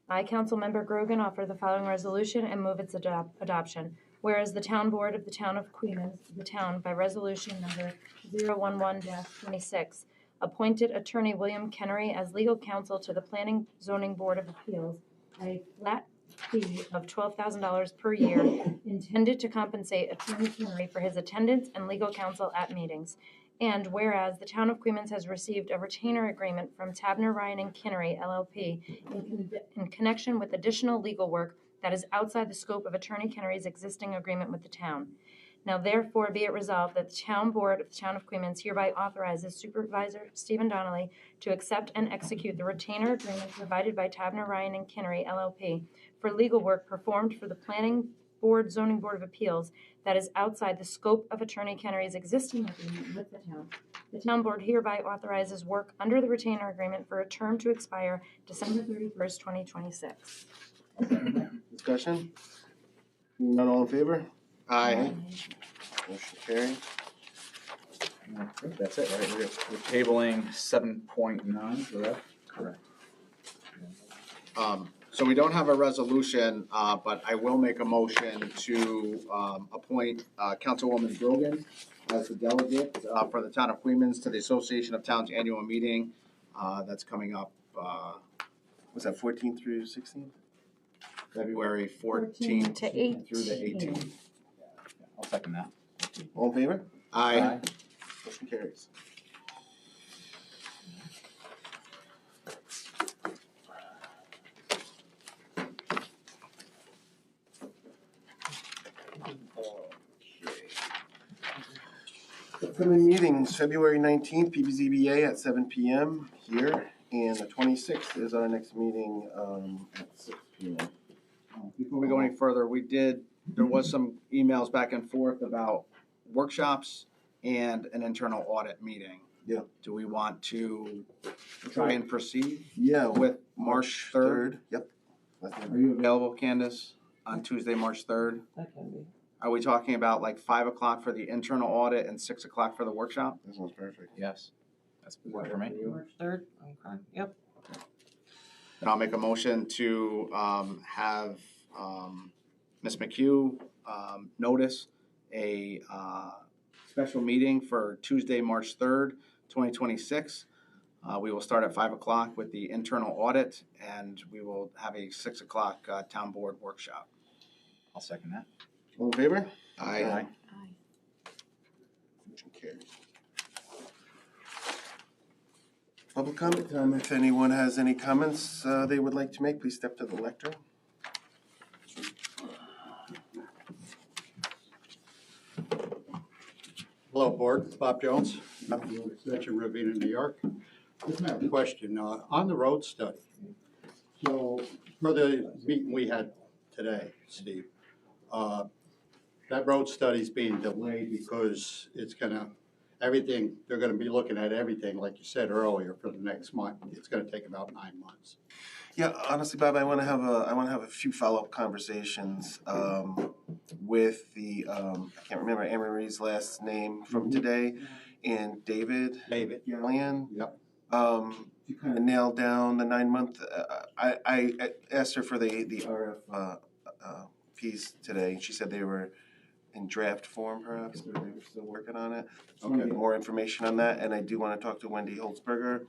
I, Councilmember Grogan, offer the following resolution and move its adoption. Whereas the Town Board of the Town of Queens, the town, by resolution number 011-26, appointed Attorney William Kennery as legal counsel to the Planning Zoning Board of Appeals at a flat fee of $12,000 per year intended to compensate Attorney Kennery for his attendance and legal counsel at meetings. And whereas the Town of Queens has received a retainer agreement from Tabner, Ryan, and Kinnery, LLP, in connection with additional legal work that is outside the scope of Attorney Kennery's existing agreement with the town. Now therefore be it resolved that the Town Board of the Town of Queens hereby authorizes Supervisor Stephen Donnelly to accept and execute the retainer agreement provided by Tabner, Ryan, and Kinnery, LLP, for legal work performed for the Planning Board Zoning Board of Appeals that is outside the scope of Attorney Kennery's existing agreement with the town. The Town Board hereby authorizes work under the retainer agreement for a term to expire December 31st, 2026. Discussion? None, all in favor? Aye. Motion carried. I think that's it, right? We're tabling 7.9, correct? Correct. So we don't have a resolution, but I will make a motion to appoint Councilwoman Brogan as the delegate for the town of Queens to the Association of Towns Annual Meeting that's coming up Was that 14 through 16? February 14 14th to through the 18. 18th. I'll second that. All in favor? Aye. Motion carries. Upcoming meetings, February 19th, PBZBA at 7 PM here, and the 26th is our next meeting at 6 PM. Before we go any further, there was some emails back and forth about workshops and an internal audit meeting. Yeah. Do we want to try and proceed Yeah, with March 3rd? Yep. Are you available, Candace, on Tuesday, March 3rd? That can be. Are we talking about like 5 o'clock for the internal audit and 6 o'clock for the workshop? That sounds perfect. Yes. That's work for me. March 3rd? Okay, yep. And I'll make a motion to have Ms. McHugh notice a special meeting for Tuesday, March 3rd, 2026. We will start at 5 o'clock with the internal audit, and we will have a 6 o'clock town board workshop. I'll second that. All in favor? Aye. Motion carries. Public comment time. If anyone has any comments they would like to make, please step to the lectern. Hello, Board. Bob Jones, Extension Ravena, New York. Just have a question on the road study. So for the meeting we had today, Steve, that road study's being delayed because it's gonna, they're gonna be looking at everything, like you said earlier, for the next month. It's gonna take about 9 months. Yeah, honestly, Bob, I want to have a few follow-up conversations with the I can't remember Anne Marie's last name from today, and David Gallian. Yep. To kind of nail down the 9-month. I asked her for the RF piece today, and she said they were in draft form, perhaps, or they were still working on it. So I want to get more information on that, and I do want to talk to Wendy Holzberger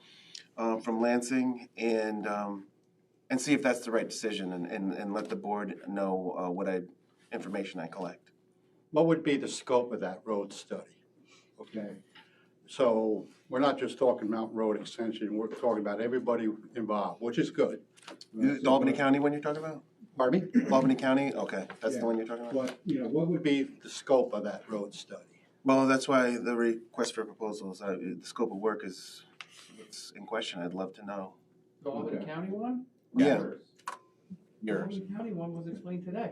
from Lansing and see if that's the right decision, and let the board know what information I collect. What would be the scope of that road study? Okay, so we're not just talking Mountain Road Extension, we're talking about everybody involved, which is good. The Albany County one you're talking about? Pardon me? Albany County, okay, that's Yeah. the one you're talking about? But, what would be the scope of that road study? Well, that's why the request for proposals, the scope of work is what's in question. I'd love to know. The Albany County one? Yeah. The Albany County one was explained today.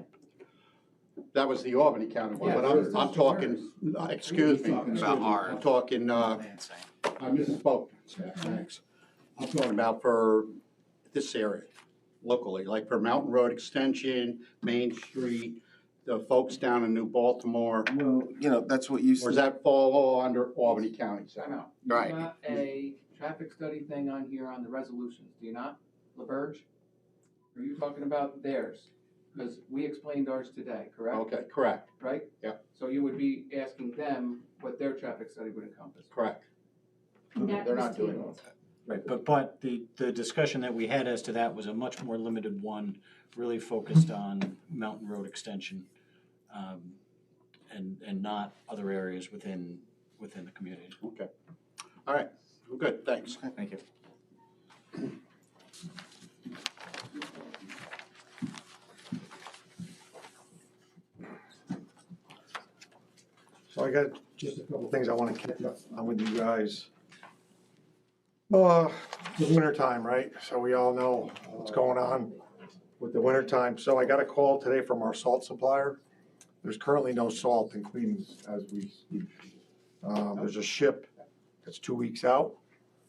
That was the Albany County one, Yeah, but I'm talking, excuse me. About our- I'm talking, I misspoke, thanks. I'm talking about for this area, locally, like for Mountain Road Extension, Main Street, the folks down in New Baltimore. Well, that's what you Or does that fall all under Albany County? I know. Right. You got a traffic study thing on here on the resolutions, do you not? LaBerge? Are you talking about theirs? Because we explained ours today, correct? Okay, correct, Right? Yep. So you would be asking them what their traffic study would encompass. correct. They're not doing all that. Right, but the discussion that we had as to that was a much more limited one, really focused on Mountain Road Extension, and not other areas within the community. Okay. All right, well, good, thanks. Thank you. So I got just a couple things I want to catch up on with you guys. The winter time, right? So we all know what's going on with the winter time. So I got a call today from our salt supplier. There's currently no salt in Queens as we speak. There's a ship that's 2 weeks out.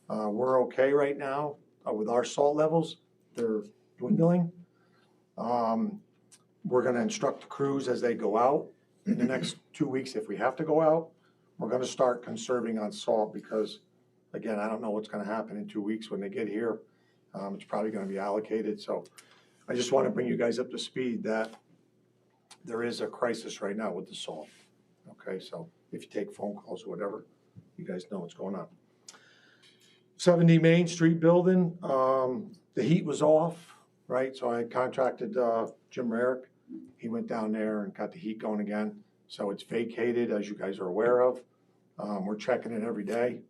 We're okay right now with our salt levels. They're dwindling. We're gonna instruct the crews as they go out in the next 2 weeks. If we have to go out, we're gonna start conserving on salt because, again, I don't know what's gonna happen in 2 weeks when they get here. It's probably gonna be allocated, so I just wanna bring you guys up to speed that there is a crisis right now with the salt. Okay, so if you take phone calls or whatever, you guys know what's going on. 70 Main Street building, the heat was off, right? So I contracted Jim Rarick. He went down there and got the heat going again. So it's vacated, as you guys are aware of. We're checking it every day.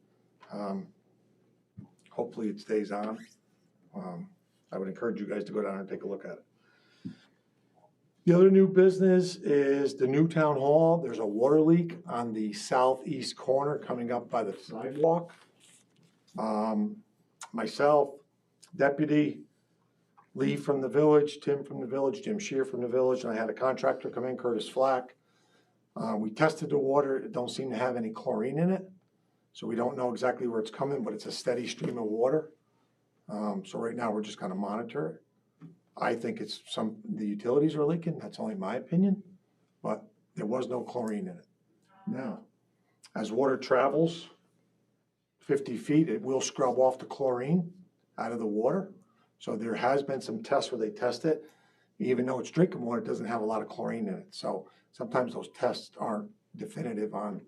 Hopefully it stays on. I would encourage you guys to go down and take a look at it. The other new business is the new town hall. There's a water leak on the southeast corner coming up by the sidewalk. Myself, deputy, Lee from the village, Tim from the village, Jim Shear from the village, and I had a contractor come in, Curtis Flack. We tested the water. It don't seem to have any chlorine in it. So we don't know exactly where it's coming, but it's a steady stream of water. So right now we're just gonna monitor it. I think it's the utilities are leaking. That's only my opinion, but there was no chlorine in it. Now, as water travels 50 feet, it will scrub off the chlorine out of the water. So there has been some tests where they test it. Even though it's drinking water, it doesn't have a lot of chlorine in it. So sometimes those tests aren't definitive on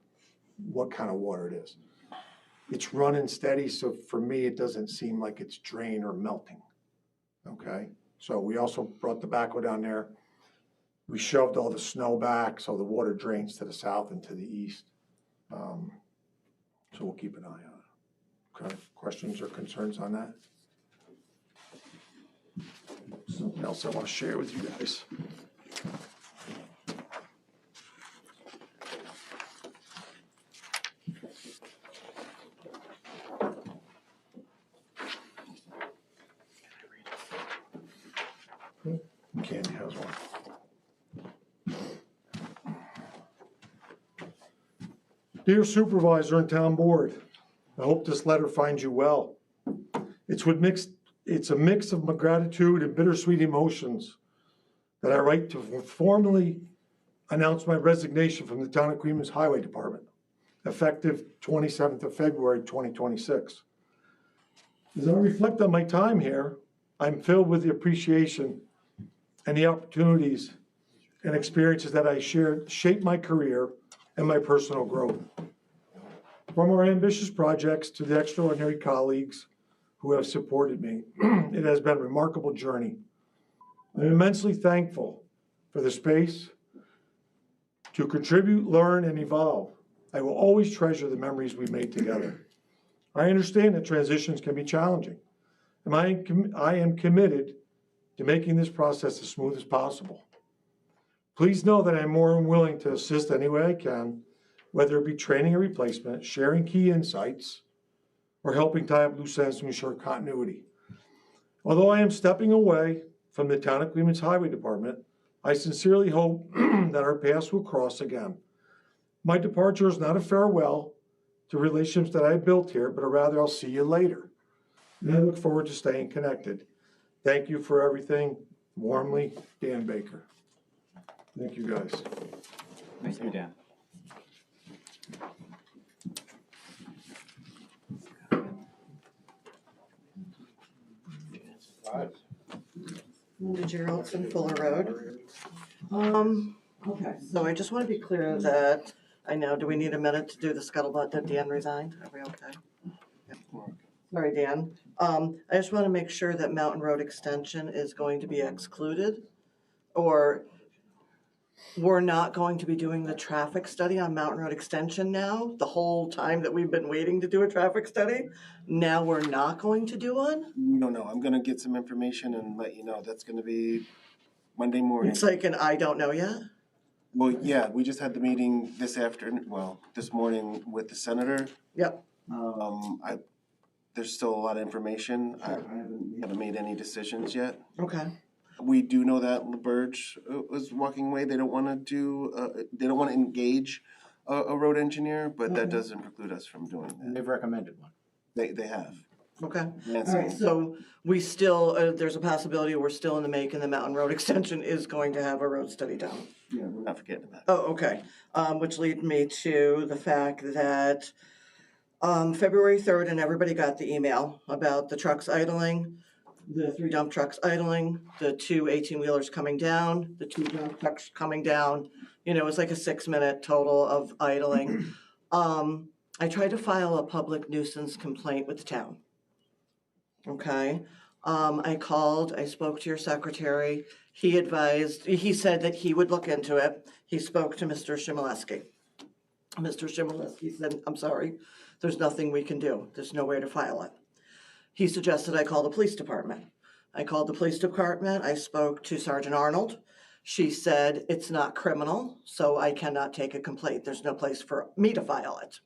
what kind of water it is. It's running steady, so for me, it doesn't seem like it's drained or melting, okay? So we also brought the backhoe down there. We shoved all the snow back so the water drains to the south and to the east. So we'll keep an eye on it. Okay, questions or concerns on that? Something else I want to share with you guys. Candy has one. Dear Supervisor and Town Board, I hope this letter finds you well. It's a mix of my gratitude and bittersweet emotions that I write to formally announce my resignation from the Town of Queens Highway Department, effective 27th of February, 2026. As I reflect on my time here, I'm filled with the appreciation and the opportunities and experiences that I shared shaped my career and my personal growth. From our ambitious projects to the extraordinary colleagues who have supported me, it has been a remarkable journey. I'm immensely thankful for the space to contribute, learn, and evolve. I will always treasure the memories we made together. I understand that transitions can be challenging, and I am committed to making this process as smooth as possible. Please know that I'm more than willing to assist any way I can, whether it be training a replacement, sharing key insights, or helping tie up loose ends to ensure continuity. Although I am stepping away from the Town of Queens Highway Department, I sincerely hope that our paths will cross again. My departure is not a farewell to relationships that I built here, but rather I'll see you later. And I look forward to staying connected. Thank you for everything. Warmly, Dan Baker. Thank you, guys. Thank you, Dan. Geraldson Fuller Road. Okay, so I just want to be clear that, do we need a minute to do the scuttlebutt that Dan resigned? Are we okay? Yeah. Sorry, Dan. I just want to make sure that Mountain Road Extension is going to be excluded, or we're not going to be doing the traffic study on Mountain Road Extension now, the whole time that we've been waiting to do a traffic study. Now we're not going to do one? No, I'm gonna get some information and let you know. That's gonna be Monday morning. It's like an I don't know yet? Well, yeah, we just had the meeting this morning with the senator. Yep. There's still a lot of information. We haven't made any decisions yet. Okay. We do know that LaBerge was walking away. They don't wanna engage a road engineer, but that doesn't preclude us from doing that. They've recommended one. They have. Okay. All right, so we still, there's a possibility we're still in the making, the Mountain Road Extension is going to have a road study done. Yeah, we're not forgetting about it. Oh, okay. Which leads me to the fact that February 3rd, and everybody got the email about the trucks idling. the 3 dump trucks idling, the 2 18-wheelers coming down, the 2 dump trucks coming down. You know, it was like a 6-minute total of idling. I tried to file a public nuisance complaint with the town. Okay, I called, I spoke to your secretary. He said that he would look into it. He spoke to Mr. Shimoleski. Mr. Shimoleski said, I'm sorry, there's nothing we can do. There's no way to file it. He suggested I call the police department. I called the police department. I spoke to Sergeant Arnold. She said it's not criminal, so I cannot take a complaint. There's no place for me to file it.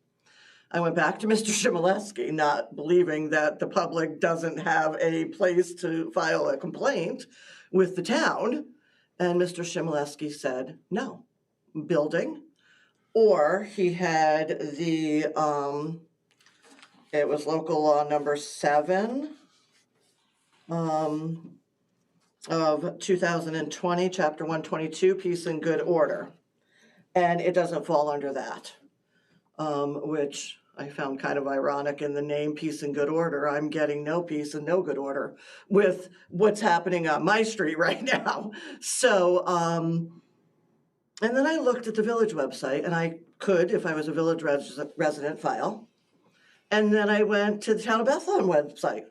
I went back to Mr. Shimoleski, not believing that the public doesn't have a place to file a complaint with the town. And Mr. Shimoleski said, no, building. Or he had the, it was local law number 7 of 2020, chapter 122, peace and good order. And it doesn't fall under that, which I found kind of ironic in the name peace and good order. I'm getting no peace and no good order with what's happening on my street right now. So, and then I looked at the village website, and I could, if I was a village resident, file. And then I went to the Town of Bethlehem website,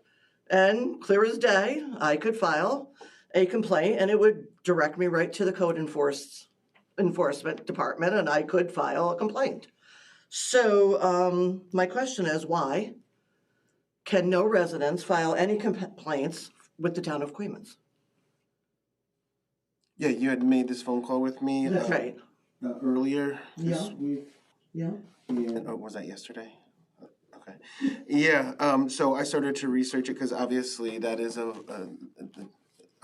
and clear as day, I could file a complaint, and it would direct me right to the code enforcement department, and I could file a complaint. So my question is, why can no residents file any complaints with the town of Queens? Yeah, you had made this phone call with me. That's right. Earlier this week. Yeah. And, oh, was that yesterday? Okay. Yeah, so I started to research it because obviously that is a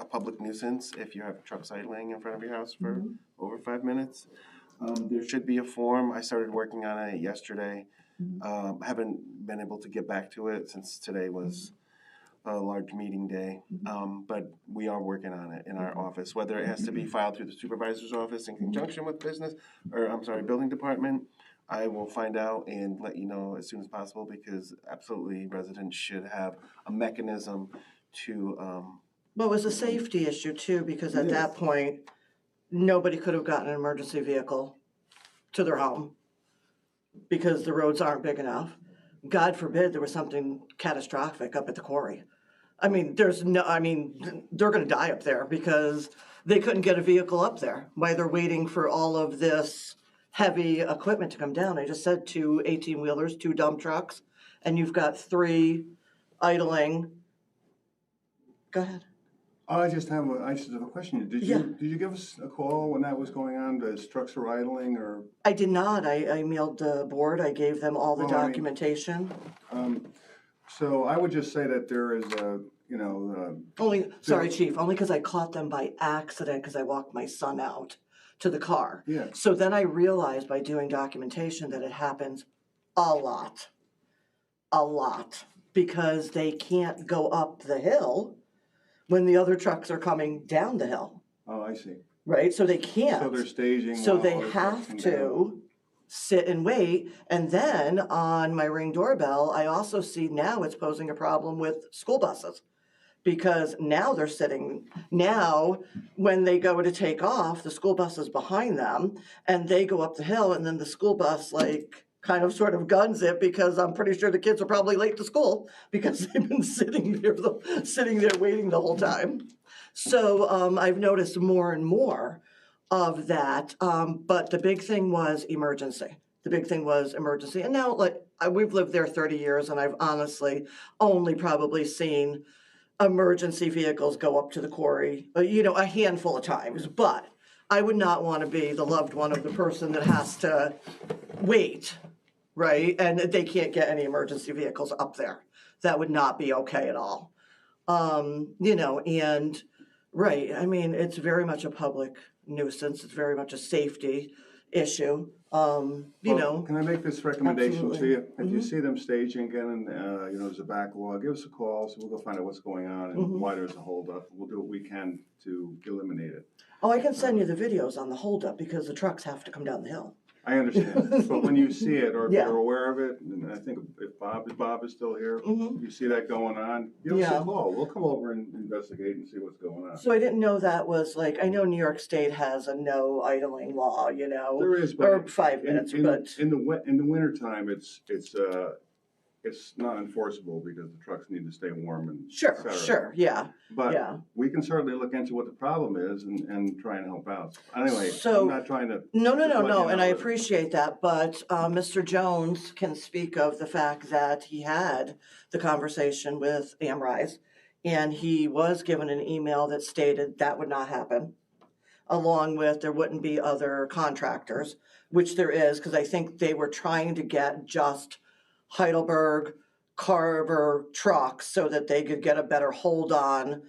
public nuisance if you have trucks idling in front of your house for over 5 minutes. There should be a form. I started working on it yesterday. Haven't been able to get back to it since today was a large meeting day. But we are working on it in our office, whether it has to be filed through the supervisor's office in conjunction with building department. I will find out and let you know as soon as possible because absolutely residents should have a mechanism to. Well, it was a safety issue too, because at that point, nobody could have gotten an emergency vehicle to their home because the roads aren't big enough. God forbid there was something catastrophic up at the quarry. I mean, they're gonna die up there because they couldn't get a vehicle up there while they're waiting for all of this heavy equipment to come down. I just said 2 18-wheelers, 2 dump trucks, and you've got 3 idling. Go ahead. I just have a question. Did you give us a call when that was going on? The trucks were idling, or? I did not. I mailed the board. I gave them all the documentation. So I would just say that there is a, Sorry, Chief, only because I caught them by accident because I walked my son out to the car. Yeah. So then I realized by doing documentation that it happens a lot, because they can't go up the hill when the other trucks are coming down the hill. Oh, I see. Right, so they can't. So they're staging. So while they other have trucks to sit and wait. And then on my Ring doorbell, I also see now it's posing a problem with school buses. Because now they're sitting, now when they go to take off, the school bus is behind them and they go up the hill and then the school bus kind of sort of guns it because I'm pretty sure the kids are probably late to school because they've been sitting there waiting the whole time. So I've noticed more and more of that. But the big thing was emergency. And now we've lived there 30 years and I've honestly only probably seen emergency vehicles go up to the quarry, a handful of times, but I would not want to be the loved one of the person that has to wait, right? And they can't get any emergency vehicles up there. That would not be okay at all. And right, I mean, it's very much a public nuisance. It's very much a safety issue. Can I make this recommendation to you? If you Mhm. see them staging again and, there's a backlog, give us a call, so we'll go find out what's going on and why there's a holdup. We'll do what we can to eliminate it. Oh, I can send you the videos on the holdup because the trucks have to come down the hill. I understand, but when you see it, or if Yeah. you're aware of it, and I think if Bob is still here, Mhm. you see that going on, give us Yeah. a call, we'll come over and investigate and see what's going on. So I didn't know that was like, I know New York State has a no idling law, you know? There is, but. Or 5 minutes, but. In the wintertime, it's not enforceable because the trucks need to stay warm and et Sure, cetera. sure, yeah, But yeah. we can certainly look into what the problem is and try and help out. Anyway, So- I'm not trying to. No, just let you and I know that- appreciate that, but Mr. Jones can speak of the fact that he had the conversation with Amrise, and he was given an email that stated that would not happen, along with there wouldn't be other contractors, which there is, because I think they were trying to get just Heidelberg, Carver trucks so that they could get a better hold on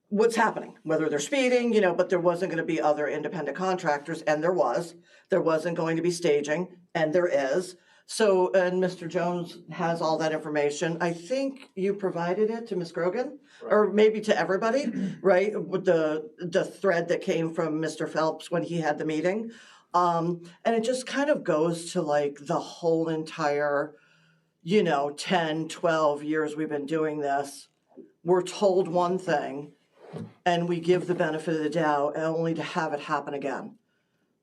what's happening, whether they're speeding, you know, but there wasn't going to be other independent contractors, and there wasn't going to be staging, and there is. So, and Mr. Jones has all that information. I think you provided it to Ms. Grogan, or maybe to everybody, right? With the thread that came from Mr. Phelps when he had the meeting. And it just kind of goes to like the whole entire, 10, 12 years we've been doing this. We're told one thing, and we give the benefit of the doubt only to have it happen again.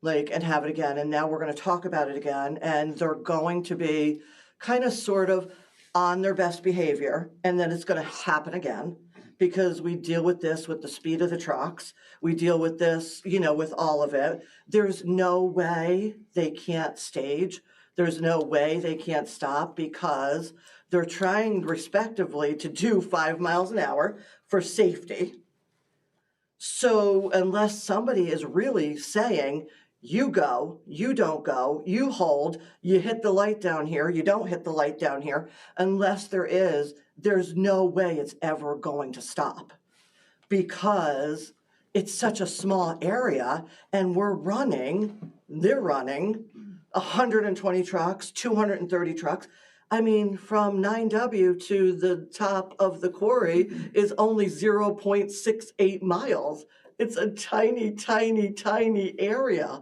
And have it again. And now we're going to talk about it again. And they're going to be kind of sort of on their best behavior. And then it's going to happen again because we deal with this with the speed of the trucks. We deal with this, with all of it. There's no way they can't stage. There's no way they can't stop because they're trying respectively to do 5 miles an hour for safety. So unless somebody is really saying, you go, you don't go, you hold, you hit the light down here, you don't hit the light down here, unless there's no way it's ever going to stop because it's such a small area and they're running 120 trucks, 230 trucks. I mean, from 9W to the top of the quarry is only 0.68 miles. It's a tiny, tiny, tiny area.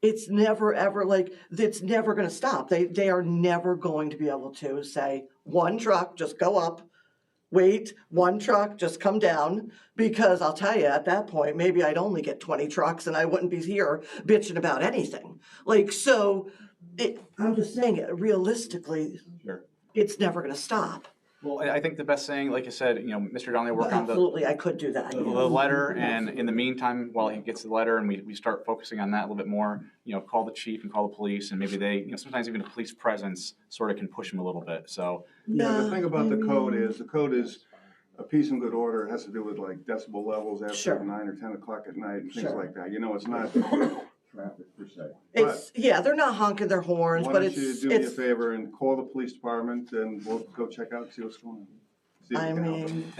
It's never, ever, it's never going to stop. They are never going to be able to say, one truck, just go up, wait, one truck, just come down. Because I'll tell you, at that point, maybe I'd only get 20 trucks and I wouldn't be here bitching about anything. I'm just saying it, realistically, Sure. it's never going to stop. Well, I think the best thing, like you said, Mr. Donnelly work on Absolutely, I could do that. the letter, and in the meantime, while he gets the letter and we start focusing on that a little bit more, call the chief and call the police, and maybe they, sometimes even a police presence sort of can push him a little bit, so. Yeah, the thing about the code is a peace and good order. It has to do with like decibel levels after 9 or 10 o'clock at night and things like that. It's not traffic per se. They're not honking their horns, Why but don't you do me a favor and call the police department and we'll go check out and see what's going on. I mean,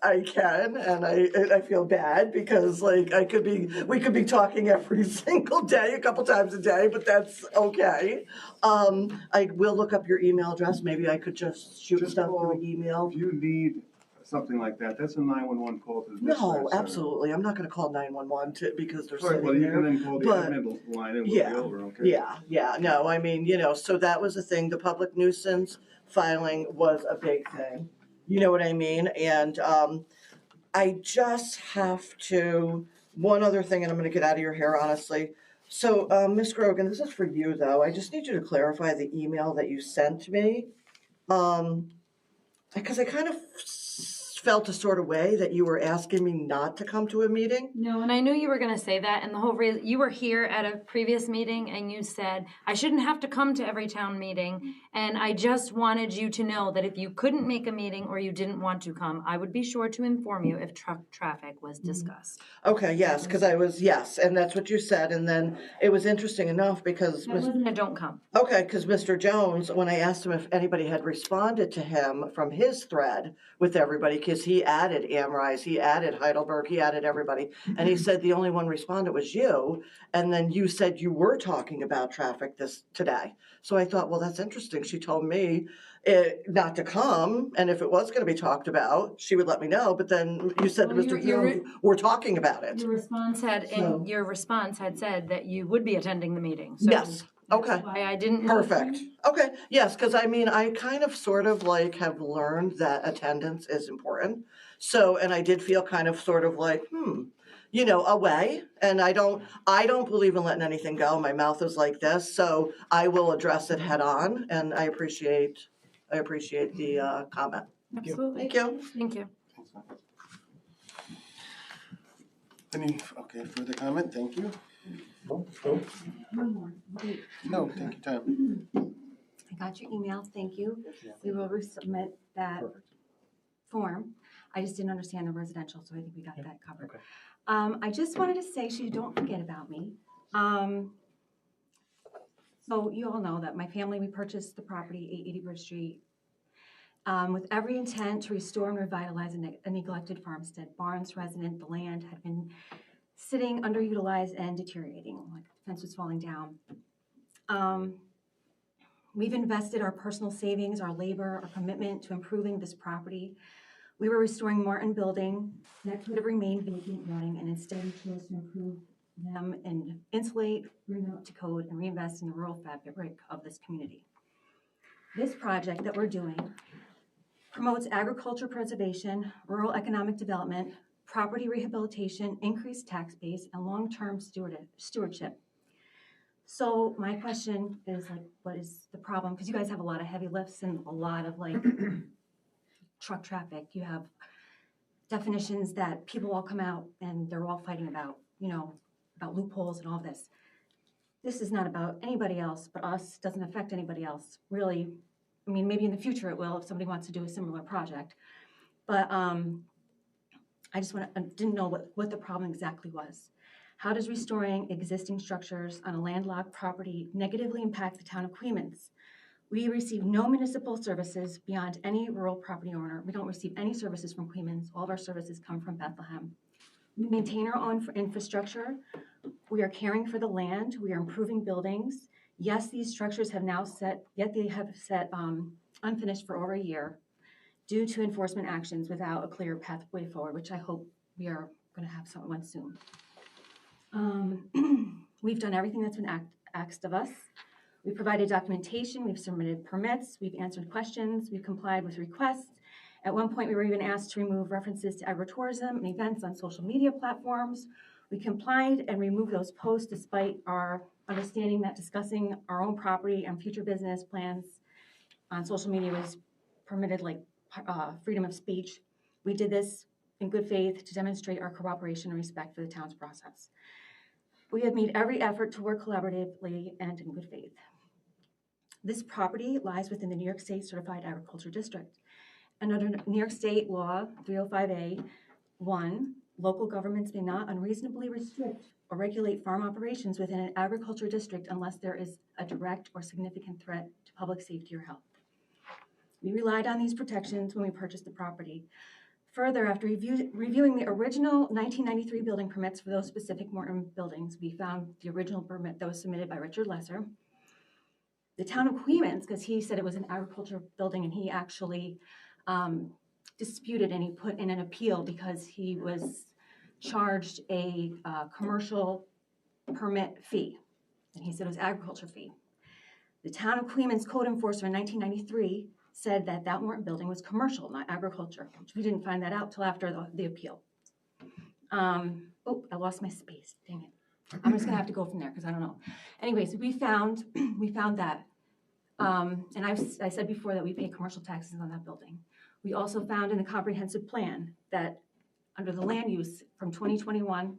I can, and I feel bad because we could be talking every single day, a couple times a day, but that's okay. I will look up your email address. Maybe I could just shoot stuff through email. If you need something like that, that's a 911 call to the dispatch No, center. absolutely. I'm not going to call 911 because they're Right, sitting well, you there. can then call the admin line and we'll be over, okay? No, I mean, so that was the thing. The public nuisance filing was a big thing. You know what I mean? And I just have to, one other thing, and I'm going to get out of your hair, honestly. So, Ms. Grogan, this is for you, though. I just need you to clarify the email that you sent me. Because I kind of felt a sort of way that you were asking me not to come to a meeting. No, and I knew you were going to say that, and the whole reason, you were here at a previous meeting and you said, I shouldn't have to come to every town meeting, and I just wanted you to know that if you couldn't make a meeting or you didn't want to come, I would be sure to inform you if truck traffic was discussed. Okay, yes, because and that's what you said, and then it was interesting enough because... That wasn't a don't come. Okay, because Mr. Jones, when I asked him if anybody had responded to him from his thread with everybody, because he added Amrise, he added Heidelberg, he added everybody, and he said the only one responded was you, and then you said you were talking about traffic today. So I thought, well, that's interesting. She told me not to come, and if it was gonna be talked about, she would let me know, but then you said to Well, Mr. you're- Jones, we're talking about it. Your response had, So- your response had said that you would be attending the meeting. So Yes, okay. that's why I didn't. know. Perfect. Okay, yes, because I mean, I kind of sort of like have learned that attendance is important. So, and I did feel kind of sort of like, you know, away. And I don't believe in letting anything go. My mouth is like this, so I will address it head on. And I appreciate the comment. Absolutely. Thank you. Thank you. Any, okay, further comment? Thank you. No. One more. Wait, No, take your time. I got your email, thank you. We will resubmit that form. I just didn't understand the residential, so I think we got that covered. I just wanted to say, so you don't forget about me. So you all know that my family, we purchased the property, 880 Bridge Street, with every intent to restore and revitalize a neglected farmstead. Barnes resident, the land had been sitting underutilized and deteriorating, like the fence was falling down. We've invested our personal savings, our labor, our commitment to improving this property. We were restoring Martin Building that could have remained vacant running, and instead we chose to improve them and insulate, bring them up to code, and reinvest in the rural fabric of this community. This project that we're doing promotes agriculture preservation, rural economic development, property rehabilitation, increased tax base, and long-term stewardship. So my question is like, what is the problem? Because you guys have a lot of heavy lifts and a lot of like truck traffic. You have definitions that people all come out and they're all fighting about, you know, about loopholes and all this. This is not about anybody else but us, doesn't affect anybody else, really. I mean, maybe in the future it will if somebody wants to do a similar project. But I didn't know what the problem exactly was. How does restoring existing structures on a landlocked property negatively impact the town of Queens? We receive no municipal services beyond any rural property owner. We don't receive any services from Queens. All of our services come from Bethlehem. We maintain our own infrastructure. We are caring for the land. We are improving buildings. Yes, these structures have now they have set unfinished for over a year due to enforcement actions without a clear pathway forward, which I hope we are going to have someone soon. We've done everything that's been asked of us. We've provided documentation, we've submitted permits, we've answered questions, we've complied with requests. At one point, we were even asked to remove references to agritourism and events on social media platforms. We complied and removed those posts despite our understanding that discussing our own property and future business plans on social media was permitted, like freedom of speech. We did this in good faith to demonstrate our cooperation and respect for the town's process. We have made every effort to work collaboratively and in good faith. This property lies within the New York State Certified Agriculture District. And under New York State Law 305A, 1, local governments may not unreasonably restrict or regulate farm operations within an agriculture district unless there is a direct or significant threat to public safety or health. We relied on these protections when we purchased the property. Further, after reviewing the original 1993 building permits for those specific Morton buildings, we found the original permit that was submitted by Richard Lesser. The town of Queens, because he said it was an agriculture building and he actually disputed and he put in an appeal because he was charged a commercial permit fee. And he said it was agriculture fee. The town of Queens code enforcer in 1993 said that that Morton building was commercial, not agriculture, which we didn't find that out till after the appeal. Oh, I lost my space, dang it. I'm just gonna have to go from there because I don't know. Anyways, we found that, and I said before that we pay commercial taxes on that building. We also found in the comprehensive plan that under the land use from 2021,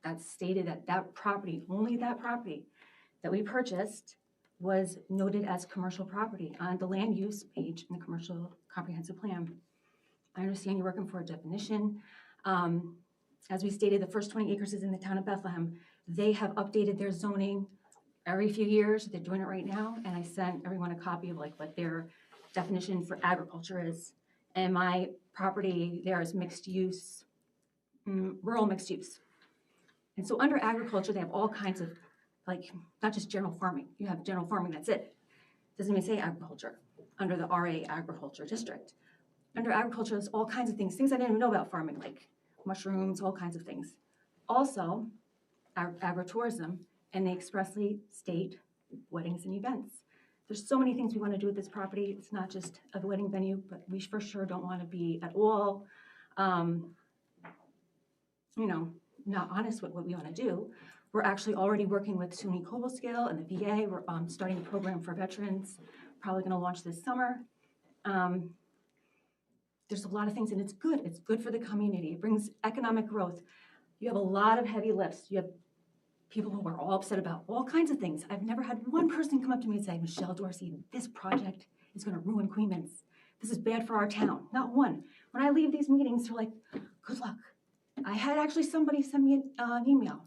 that stated that that property, only that property that we purchased was noted as commercial property on the land use page in the commercial comprehensive plan. I understand you're working for a definition. As we stated, the first 20 acres is in the town of Bethlehem. They have updated their zoning every few years. They're doing it right now. And I sent everyone a copy of like what their definition for agriculture is. And my property there is mixed use, rural mixed use. And so under agriculture, they have all kinds of, like, not just general farming. You have general farming, that's it. Doesn't even say agriculture. under the RA Agriculture District. Under agriculture, there's all kinds of things I didn't even know about farming, like mushrooms, all kinds of things. Also, agritourism, and they expressly state weddings and events. There's so many things we want to do with this property. It's not just a wedding venue, but we for sure don't want to be at all, not honest with what we want to do. We're actually already working with SUNY Cobblescale and the VA. We're starting a program for veterans, probably going to launch this summer. There's a lot of things, and it's good. It's good for the community. It brings economic growth. You have a lot of heavy lifts. You have people who are all upset about all kinds of things. I've never had one person come up to me and say, Michelle Dorsey, this project is going to ruin Queens. This is bad for our town. Not one. When I leave these meetings, they're like, good luck. I had actually somebody send me an email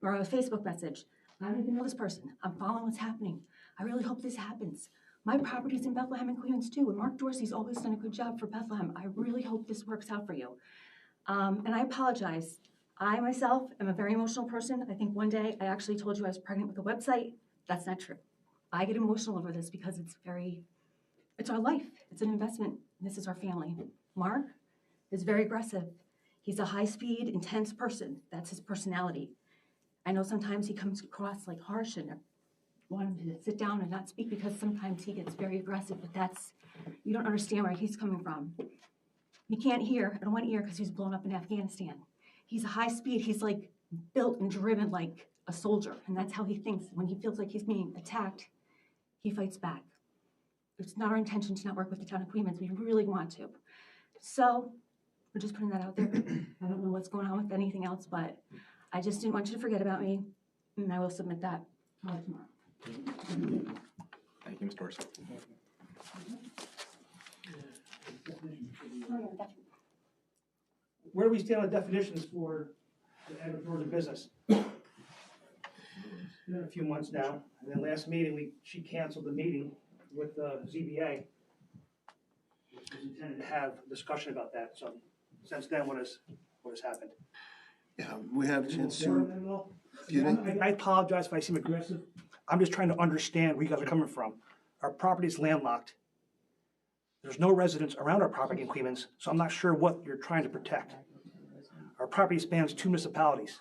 or a Facebook message. I don't even know this person. I'm following what's happening. I really hope this happens. My property's in Bethlehem and Queens too, and Mark Dorsey's always done a good job for Bethlehem. I really hope this works out for you. And I apologize. I myself am a very emotional person. I think one day I actually told you I was pregnant with a website. That's not true. I get emotional over this because it's our life. It's an investment. This is our family. Mark is very aggressive. He's a high-speed, intense person. That's his personality. I know sometimes he comes across like harsh and I want him to sit down and not speak because sometimes he gets very aggressive, but you don't understand where he's coming from. He can't hear in one ear because he was blown up in Afghanistan. He's a high speed. He's like built and driven like a soldier, and that's how he thinks. When he feels like he's being attacked, he fights back. It's not our intention to not work with the town of Queens. We really want to. So we're just putting that out there. I don't know what's going on with anything else, but I just didn't want you to forget about me, and I will submit that tomorrow. Thank you, Ms. Dorsey. Where do we stand on definitions for the agritourism business? It's been a few months now, and then last meeting, she canceled the meeting with the ZBA. Which was intended to have a discussion about that, so since then, what has happened? Yeah, we had a chance to. Excuse me? I apologize if I seem aggressive. I'm just trying to understand where you guys are coming from. Our property is landlocked. There's no residents around our property in Queens, so I'm not sure what you're trying to protect. Our property spans 2 municipalities.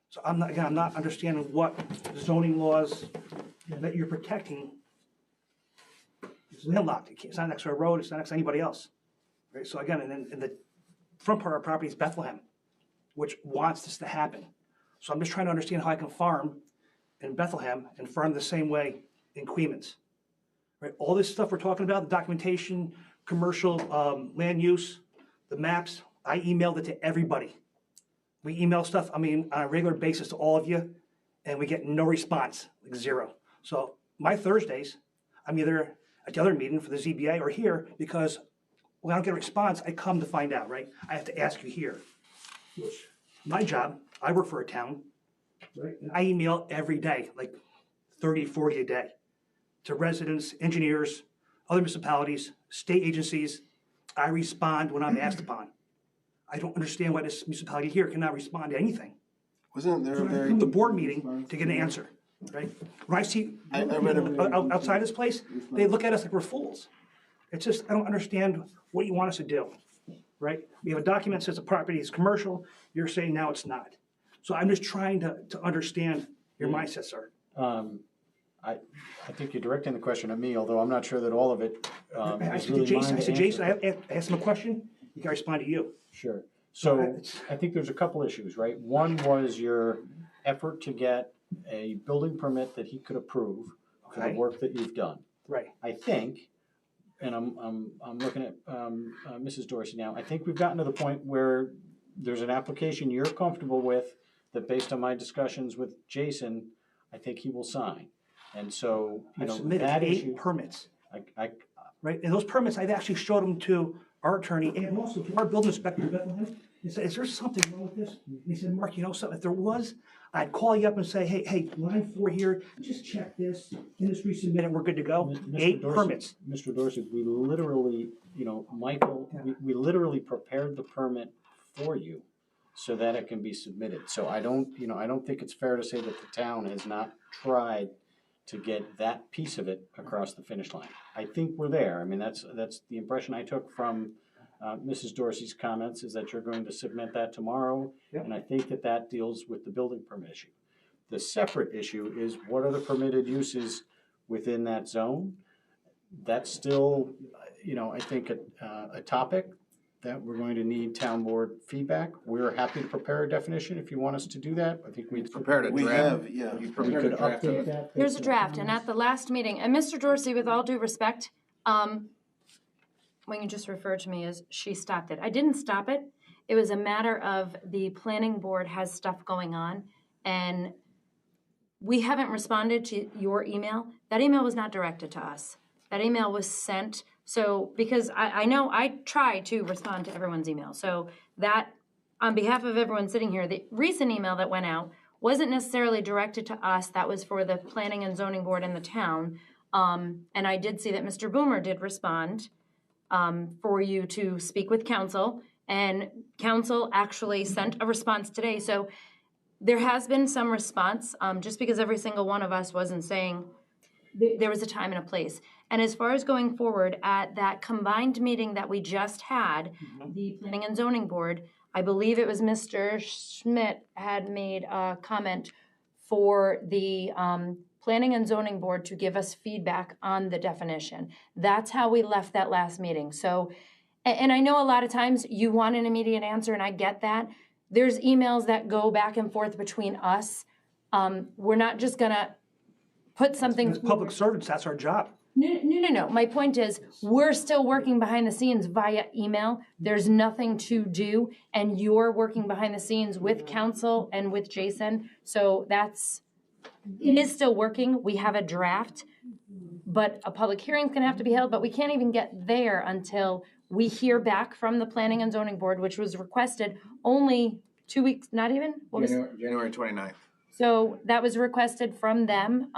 So I'm not understanding what zoning laws that you're protecting. It's landlocked. It's not next to a road. It's not next to anybody else. Right? So again, in the front part of our property is Bethlehem, which wants this to happen. So I'm just trying to understand how I can farm in Bethlehem and farm the same way in Queens. Right? All this stuff we're talking about, the documentation, commercial land use, the maps, I emailed it to everybody. We email stuff, on a regular basis to all of you, and we get no response, like 0. So my Thursdays, I'm either at the other meeting for the ZBA or here, because when I don't get a response, I come to find out, right? I have to ask you here. Which, my job, I work for a town, right? And I email every day, like 30, 40 a day, to residents, engineers, other municipalities, state agencies. I respond when I'm asked upon. I don't understand why this municipality here cannot respond to anything. Wasn't there So a I very... come to the board meeting to get an answer, right? When I see outside this place, they look at us like we're fools. It's just, I don't understand what you want us to do, right? We have a document that says the property is commercial. You're saying now it's not. So I'm just trying to understand your mindset, sir. I think you're directing the question at me, although I'm not sure that all of it I is said really to Jason, mine to Jason, answer. I asked him a question. He can respond to you. Sure. So I think there's a couple issues, right? One was your effort to get a building permit that he could approve for the Okay. work that you've done. Right. I think, and I'm looking at Mrs. Dorsey now, I think we've gotten to the point where there's an application you're comfortable with that, based on my discussions with Jason, I think he will sign. And so, I've submitted that 8 issue, permits. Right, and those permits, I've actually showed them to our attorney and also to our building inspector in Bethlehem. He said, is there something wrong with this? And he said, Mark, you know something, if there was, I'd call you up and say, hey, line 4 here, just check this, industry submit it, we're good to go. Mr. 8 Dorsey, permits. Mr. Dorsey, we literally, Michael, we literally prepared the permit for you so that it can be submitted. So I don't think it's fair to say that the town has not tried to get that piece of it across the finish line. I think we're there. I mean, that's the impression I took from Mrs. Dorsey's comments, is that you're going to submit that tomorrow. Yep. And I think that deals with the building permit issue. The separate issue is, what are the permitted uses within that zone? That's still, I think a topic that we're going to need town board feedback. We're happy to prepare a definition if you want us to do that. I think we've Prepared a We draft. have, yeah. You we prepared could a draft. update that. Here's a draft, and at the last meeting, and Mr. Dorsey, with all due respect, when you just referred to me as she stopped it. I didn't stop it. It was a matter of the planning board has stuff going on, and we haven't responded to your email. That email was not directed to us. That email was sent, so, because I know I try to respond to everyone's email. So that, on behalf of everyone sitting here, the recent email that went out wasn't necessarily directed to us. That was for the planning and zoning board in the town. And I did see that Mr. Boomer did respond for you to speak with council. And council actually sent a response today. So there has been some response, just because every single one of us wasn't saying there was a time and a place. And as far as going forward, at that combined meeting that we just had, the planning and zoning board, I believe it was Mr. Schmidt had made a comment for the planning and zoning board to give us feedback on the definition. That's how we left that last meeting. So, and I know a lot of times you want an immediate answer, and I get that. There's emails that go back and forth between us. We're not just gonna put something. As public servants, that's our job. No. My point is, we're still working behind the scenes via email. There's nothing to do, and you're working behind the scenes with council and with Jason. So it is still working. We have a draft, but a public hearing's gonna have to be held, but we can't even get there until we hear back from the planning and zoning board, which was requested only 2 weeks, not even? January 29th. So that was requested from them.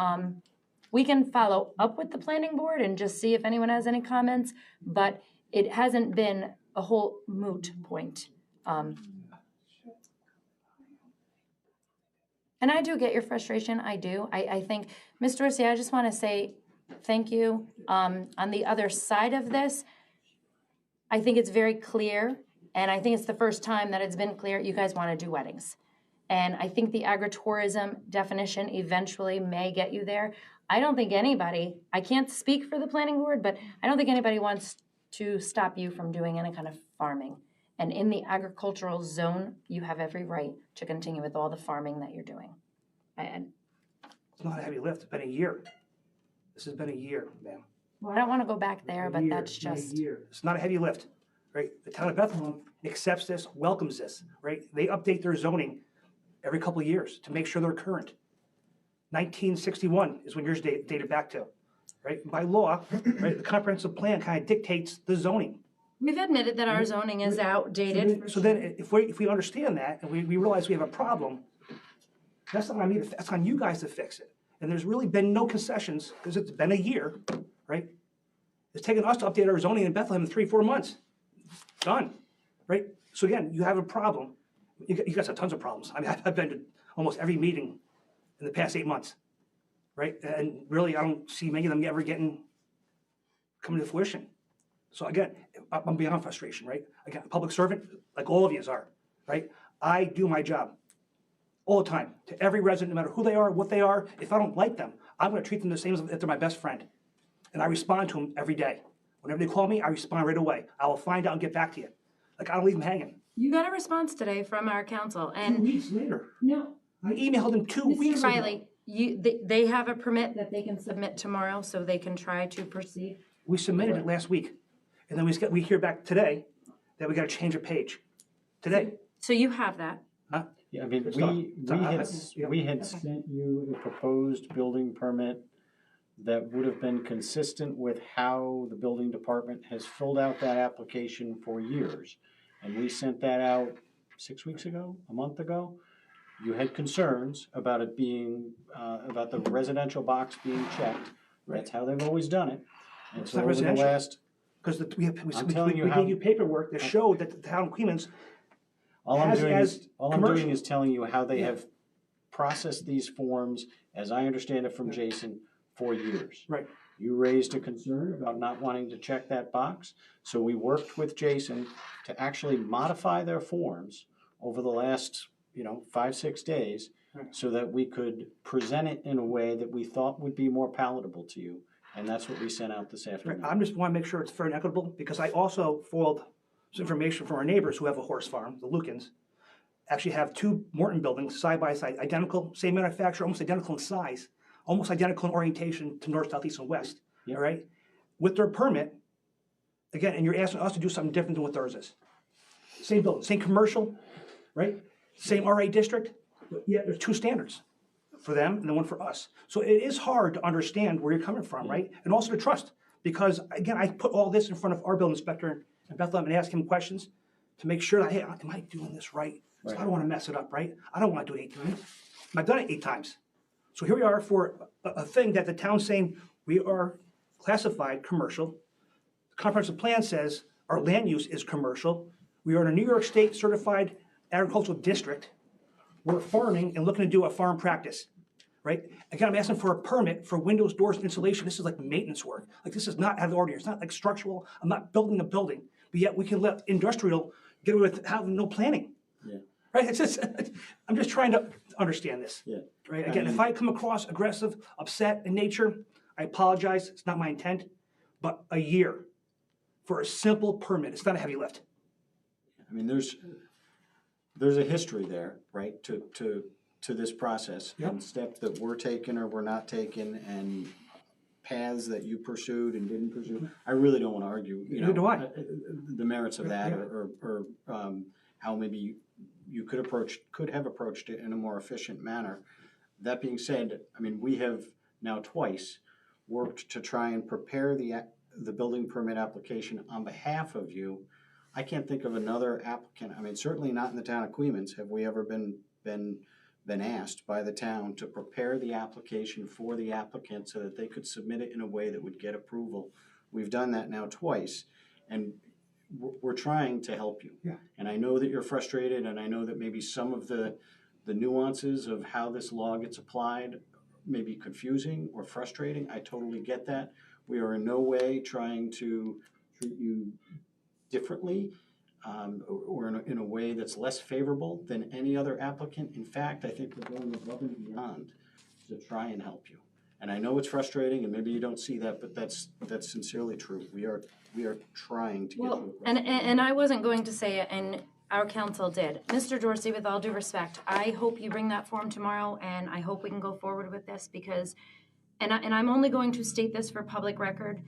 We can follow up with the planning board and just see if anyone has any comments, but it hasn't been a whole moot point. And I do get your frustration, I do. I think, Ms. Dorsey, I just want to say thank you. On the other side of this, I think it's very clear, and I think it's the first time that it's been clear, you guys want to do weddings. And I think the agritourism definition eventually may get you there. I don't think anybody, I can't speak for the planning board, but I don't think anybody wants to stop you from doing any kind of farming. And in the agricultural zone, you have every right to continue with all the farming that you're doing. It's not a heavy lift. It's been a year. This has been a year, ma'am. Well, I don't want to go back there, but that's It's been a just. year. It's not a heavy lift, right? The town of Bethlehem accepts this, welcomes this, right? They update their zoning every couple of years to make sure they're current. 1961 is when yours dated back to, right? By law, right, the comprehensive plan kind of dictates the zoning. We've admitted that our zoning is outdated. So then if we understand that and we realize we have a problem, that's not on me, that's on you guys to fix it. And there's really been no concessions because it's been a year, right? It's taken us to update our zoning in Bethlehem in 3-4 months. Done, right? So again, you have a problem. You guys have tons of problems. I mean, I've been to almost every meeting in the past 8 months, right? And really, I don't see many of them ever coming to fruition. So again, I'm beyond frustration, right? Again, a public servant, like all of you are, right? I do my job all the time to every resident, no matter who they are, what they are. If I don't like them, I'm gonna treat them the same as if they're my best friend. And I respond to them every day. Whenever they call me, I respond right away. I will find out and get back to you. Like, I don't leave them hanging. You got a response today from our council, and 2 weeks later. No. I emailed them 2 weeks Mr. ago. Riley, they have a permit that they can submit tomorrow, so they can try to proceed. We submitted it last week. And then we hear back today that we gotta change a page. Today. So you have that. Huh? Yeah, I mean, It's not- it's not- we had sent you a proposed building permit that would have been consistent with how the building department has filled out that application for years. And we sent that out 6 weeks ago, a month ago. You had concerns about it being, about the residential box being checked. That's how they've always done it. And It's so not over the residential. last, Because we telling you how- gave you paperwork that showed that the town of Queens all I'm has doing as is, telling you how they have processed these forms, as I understand it from Jason, for years. Right. You raised a concern about not wanting to check that box, so we worked with Jason to actually modify their forms over the last, 5, 6 days, so that we could present it in a way that we thought would be more palatable to you, and that's what we sent out this afternoon. I just want to make sure it's fair and equitable, because I also foiled some information from our neighbors who have a horse farm, the Lukens. Actually have 2 Morton buildings side by side, identical, same manufacturer, almost identical in size, almost identical in orientation to north, south, east, and west. Yep. All right? With their permit, again, and you're asking us to do something different than what theirs is. Same building, same commercial, right? Same RA district, but yet there's 2 standards for them and then one for us. So it is hard to understand where you're coming from, right? And also to trust, because again, I put all this in front of our building inspector in Bethlehem and ask him questions to make sure that, hey, am I doing this right? So I don't want to mess it up, right? I don't want to do it 8 times. I've done it 8 times. So here we are for a thing that the town's saying we are classified commercial. The comprehensive plan says our land use is commercial. We are in a New York State certified agricultural district. We're farming and looking to do a farm practice, right? Again, I'm asking for a permit for windows, doors, insulation. This is like maintenance work. Like this is not out of the ordinary. It's not like structural. I'm not building a building, but yet we can let industrial get away with having no planning. Yeah. Right? It's just, I'm just trying to understand this. Yeah. Right? Again, if I come across aggressive, upset in nature, I apologize. It's not my intent. But a year for a simple permit, it's not a heavy lift. I mean, there's a history there, right, to this process. Yep. And steps that were taken or were not taken, and paths that you pursued and didn't pursue. I really don't want to argue, Neither do I. the merits of that, Yeah. or how maybe you could have approached it in a more efficient manner. That being said, I mean, we have now twice worked to try and prepare the building permit application on behalf of you. I can't think of another applicant, I mean, certainly not in the town of Queens, have we ever been asked by the town to prepare the application for the applicant so that they could submit it in a way that would get approval. We've done that now twice, and we're trying to help you. Yeah. And I know that you're frustrated, and I know that maybe some of the nuances of how this law gets applied may be confusing or frustrating. I totally get that. We are in no way trying to treat you differently, or in a way that's less favorable than any other applicant. In fact, I think we're going above and beyond to try and help you. And I know it's frustrating, and maybe you don't see that, but that's sincerely true. We are trying to get you. And I wasn't going to say it, and our council did. Mr. Dorsey, with all due respect, I hope you bring that form tomorrow, and I hope we can go forward with this, because, and I'm only going to state this for public record.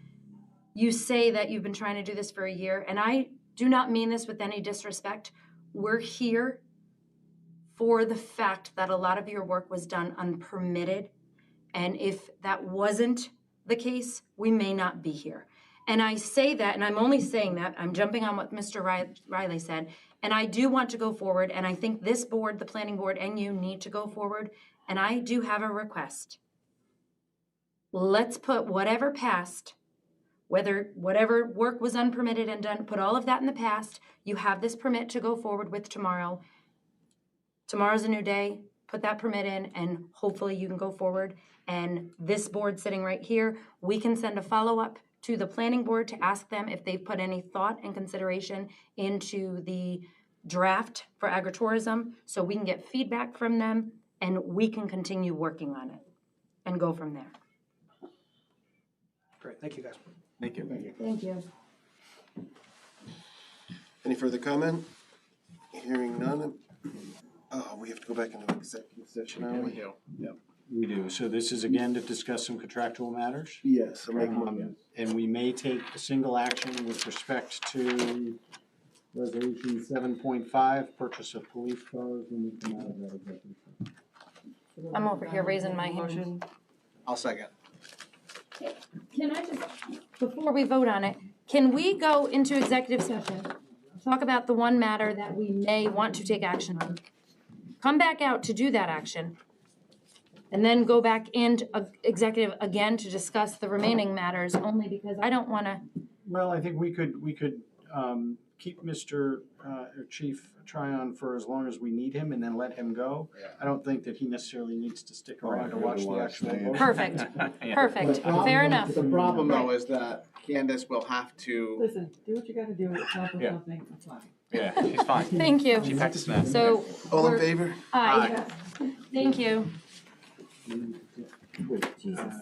You say that you've been trying to do this for a year, and I do not mean this with any disrespect. We're here for the fact that a lot of your work was done unpermitted, and if that wasn't the case, we may not be here. And I say that, and I'm only saying that, I'm jumping on what Mr. Riley said, and I do want to go forward, and I think this board, the planning board, and you need to go forward, and I do have a request. Let's put whatever passed, whatever work was unpermitted and done, put all of that in the past. You have this permit to go forward with tomorrow. Tomorrow's a new day. Put that permit in, and hopefully you can go forward. And this board sitting right here, we can send a follow-up to the planning board to ask them if they've put any thought and consideration into the draft for agritourism, so we can get feedback from them, and we can continue working on it and go from there. Great, thank you guys. Thank you. Thank you. Any further comment? Hearing none. We have to go back into executive session now. We do. Yep, we do. So this is again to discuss some contractual matters. Yes, I'll make a motion. And we may take a single action with respect to resolution 7.5, purchase of police cars when we come out of that executive session. I'm over here raising my hand. I'll second. Can I just, before we vote on it, can we go into executive session, talk about the one matter that we may want to take action on, come back out to do that action, and then go back into executive again to discuss the remaining matters, only because I don't want to. Well, I think we could keep Mr. Or Chief Tryon for as long as we need him and then let him go. I don't think that he necessarily needs to stick around to watch the actual vote. Perfect, Yeah. perfect, The problem- fair enough. The problem though is that Candace will have to, Listen, do what you gotta do, accomplish Yeah. something, it's fine. Yeah, she's fine. Thank you. She packed a snack. So. All in we're- favor? Aye. Thank you. Jesus.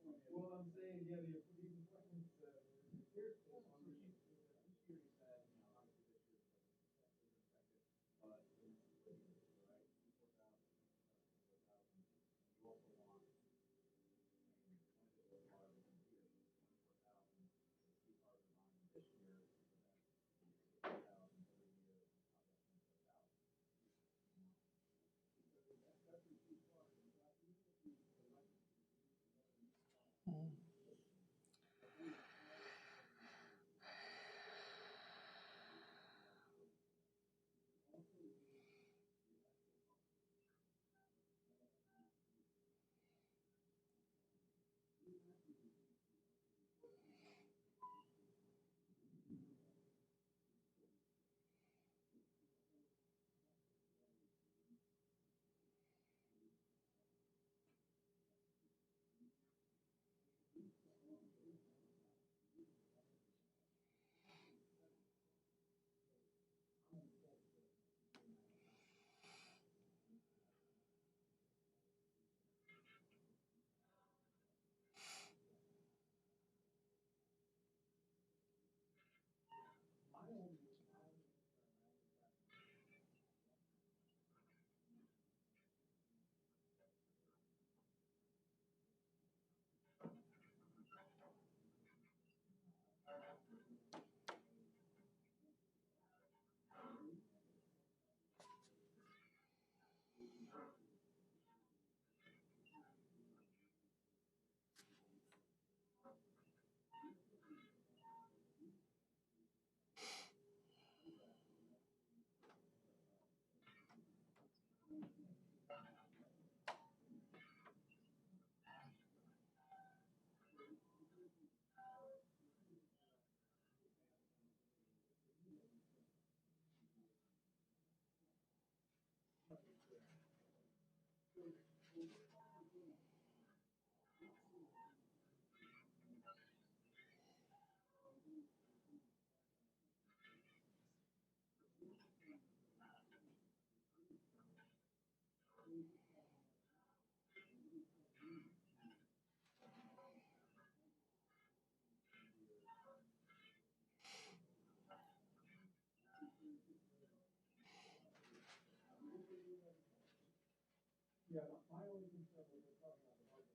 Well, I'm saying, yeah, the appointments, here's on the, this year you said, you know, obviously this year is expected, but in right, 4,000, 4,000. You also want, and one of the requirements here, 24,000, the Steve Harvey line this year, so that's 60,000 every year, on top of that 24,000. That's the key part, is that even if you elect to yeah, my only concern when we're talking about the budget is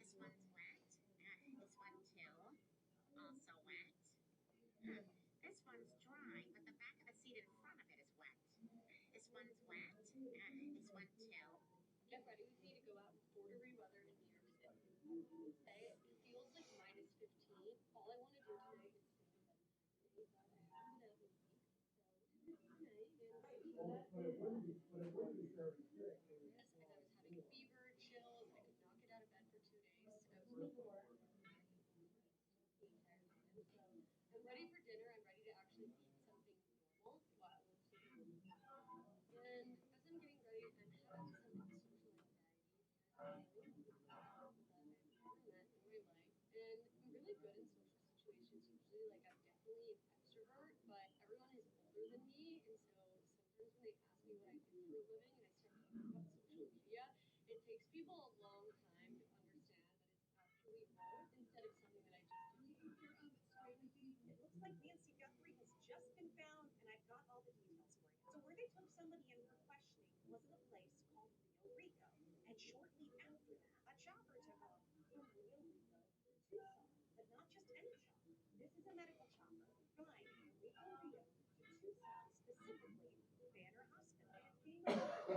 This one's wet. This one too. Also wet. This one's dry, but the back of the seat in front of it is wet. This one's wet. This one too. Get ready with me to go out in bordery weather in New York City. Okay? It feels like minus 15. All I want to do today is stay in bed. But I haven't been out in a week. So tonight, yes, and I was having a fever, chills, I could not get out of bed for 2 days. I was I'm ready for dinner. I'm ready to actually eat something normal while I'm sleeping. And as I'm getting ready, I'm having some social anxiety. And I'm met in my life. And I'm really good in social situations. Usually, like, I'm definitely an extrovert, but everyone is older than me. And so sometimes when they ask me what I do for a living and I start talking about social media, it takes people a long time to understand that it's actually work instead of something that I just do. It looks like Nancy Guthrie has just been found, and I've got all the details for you. So where they took somebody in for questioning was in a place called Rio Rico. And shortly after that, a chopper took off from Rio Rico to Tucson. But not just any chopper. This is a medical chopper flying from Rio Rico to Tucson, specifically Banner Hospital. And it's being reported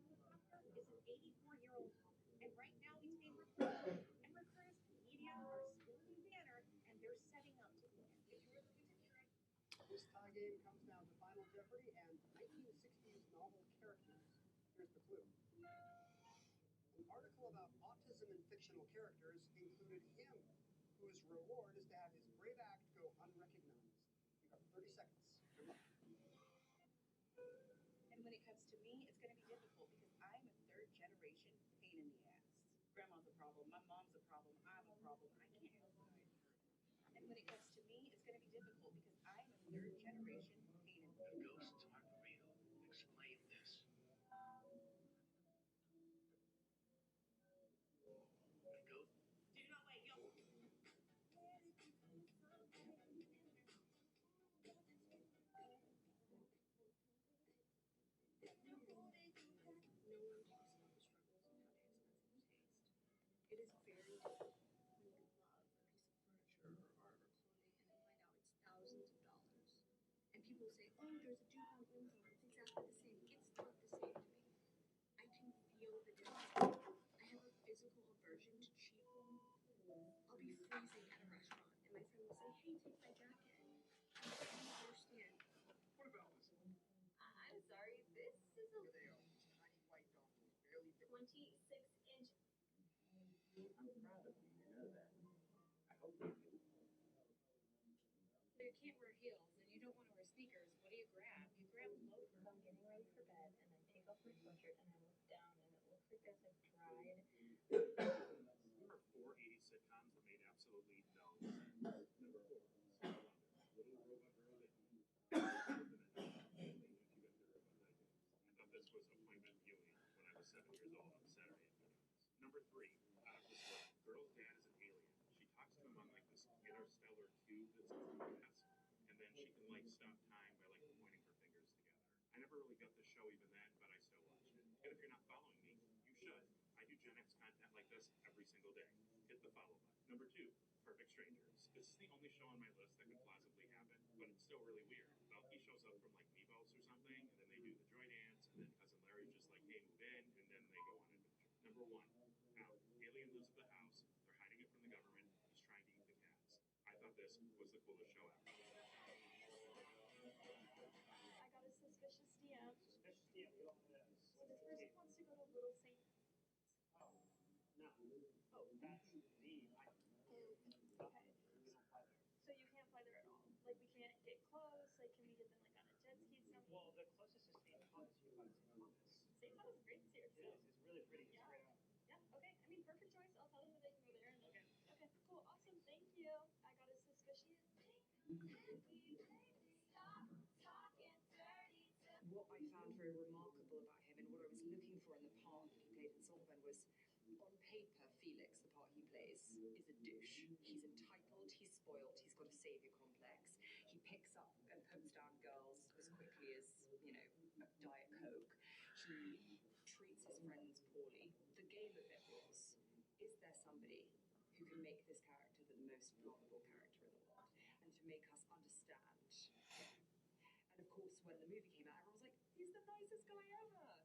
that helicopter is an 84-year-old woman. And right now it's being reported, and recruiters and media are spooking Banner, and they're setting up to begin. This tie game comes down to Final Jeopardy and 1960s novel characters. Here's the clue. An article about autism in fictional characters included him, whose reward is to have his brave act go unrecognized. You got 30 seconds. Good luck. And when it comes to me, it's going to be difficult because I'm a third-generation pain in the ass. Grandma's a problem, my mom's a problem, I'm a problem, I can't help it. And when it comes to me, it's going to be difficult because I'm a third-generation pain in the ass. Ghosts aren't real. Explain this. Go. Do not wait, yo. No one talks about the struggles of having expensive taste. It is very difficult when you love a piece of furniture or art or clothing and then find out it's thousands of dollars. And people say, oh, there's a DuPont Window, it's exactly the same. It's not the same to me. I can feel the difference. I have a physical aversion to cheap. I'll be freezing at a restaurant and my friend will say, hey, take my jacket. I don't understand. What about this? I'm sorry, this is a... Here they are, tiny white donkeys, barely 26 inch. I'm proud of you, you know that. I hope you do. can't wear heels and you don't want to wear sneakers, what do you grab? You grab loafers. I'm getting ready for bed and I take off my sweatshirt and I look down and it looks like there's like dried. Number 4, 80s sitcoms that made absolutely no sense. Number 4, Little Robot Girl that I thought this was appointment viewing when I was 7 years old on Saturday afternoons. Number 3, this one, girl's dad is an alien. She talks to him on like this interstellar cube that's gas, and then she can like stop time by like pointing her fingers together. I never really got the show even then, but I still watched it. And if you're not following me, you should. I do Gen X content like this every single day. Hit the follow button. Number 2, Perfect Strangers. This is the only show on my list that could plausibly happen, but it's still really weird. He shows up from like Mevos or something, and then they do the joy dance, and then Cousin Larry's just like, hey, move in, and then they go on an adventure. Number 1, now, alien lives at the house. They're hiding it from the government. He's trying to eat the cats. I thought this was the coolest show ever. I got a suspicious DM. Suspicious DM, get on this. So this person wants to go to Little Saint. Oh, no. Oh, that's the item. Okay. So you can't fly there at all. Like we can't get close. Like can we get them like on a jet ski or something? Well, the closest is St. Thomas. You can go to St. Thomas. St. Thomas is great here. It is. It's really pretty. It's straight up. Yeah. Okay. I mean, perfect choice. I'll tell them that they can go there. And okay. Okay. Cool. Awesome. Thank you. I got a suspicious. What I found very remarkable about him and what I was looking for in the part that he played in Saltburn was, on paper, Felix, the part he plays, is a douche. He's entitled, he's spoiled, he's got a saviour complex. He picks up and puts down girls as quickly as, you know, a Diet Coke. He treats his friends poorly. The game of it was, is there somebody who can make this character the most lovable character in the world and to make us understand? And of course, when the movie came out, everyone was like, he's the nicest guy ever,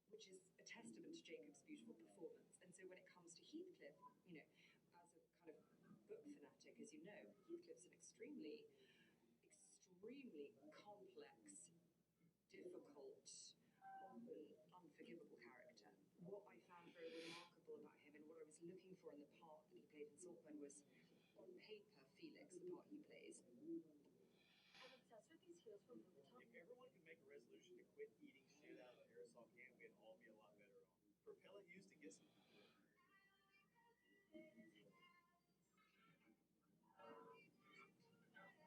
which is a testament to Jacob's beautiful performance. And so when it comes to Heathcliff, you know, as a kind of book fanatic, as you know, Heathcliff's an extremely complex, difficult, often unforgivable character. What I found very remarkable about him and what I was looking for in the part that he played in Saltburn was, on paper, Felix, the part he plays. I'm obsessed with these heels from Louis Vuitton. If everyone could make a resolution to quit eating shit out of an aerosol can, we'd all be a lot better off. Propellant used to get some. You don't want to take over, oh, I can't find this in the stove.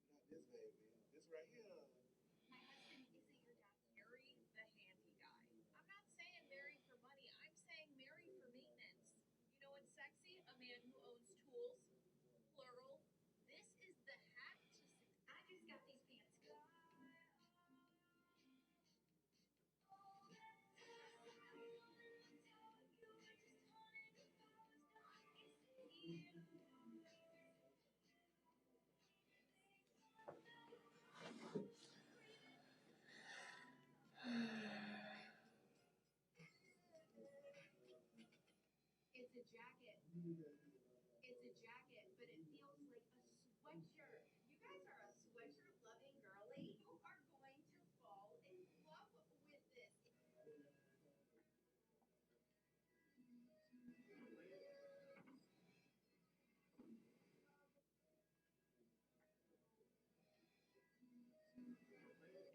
Not this baby. This right here. My husband isn't your dad. Marry the handy guy. I'm not saying marry for money. I'm saying marry for maintenance. You know what's sexy? A man who owns tools. Plural. This is the hack to I just got these pants. It's a jacket. It's a jacket, but it feels like a sweatshirt. You guys are a sweatshirt loving girly. You are going to fall in love with this.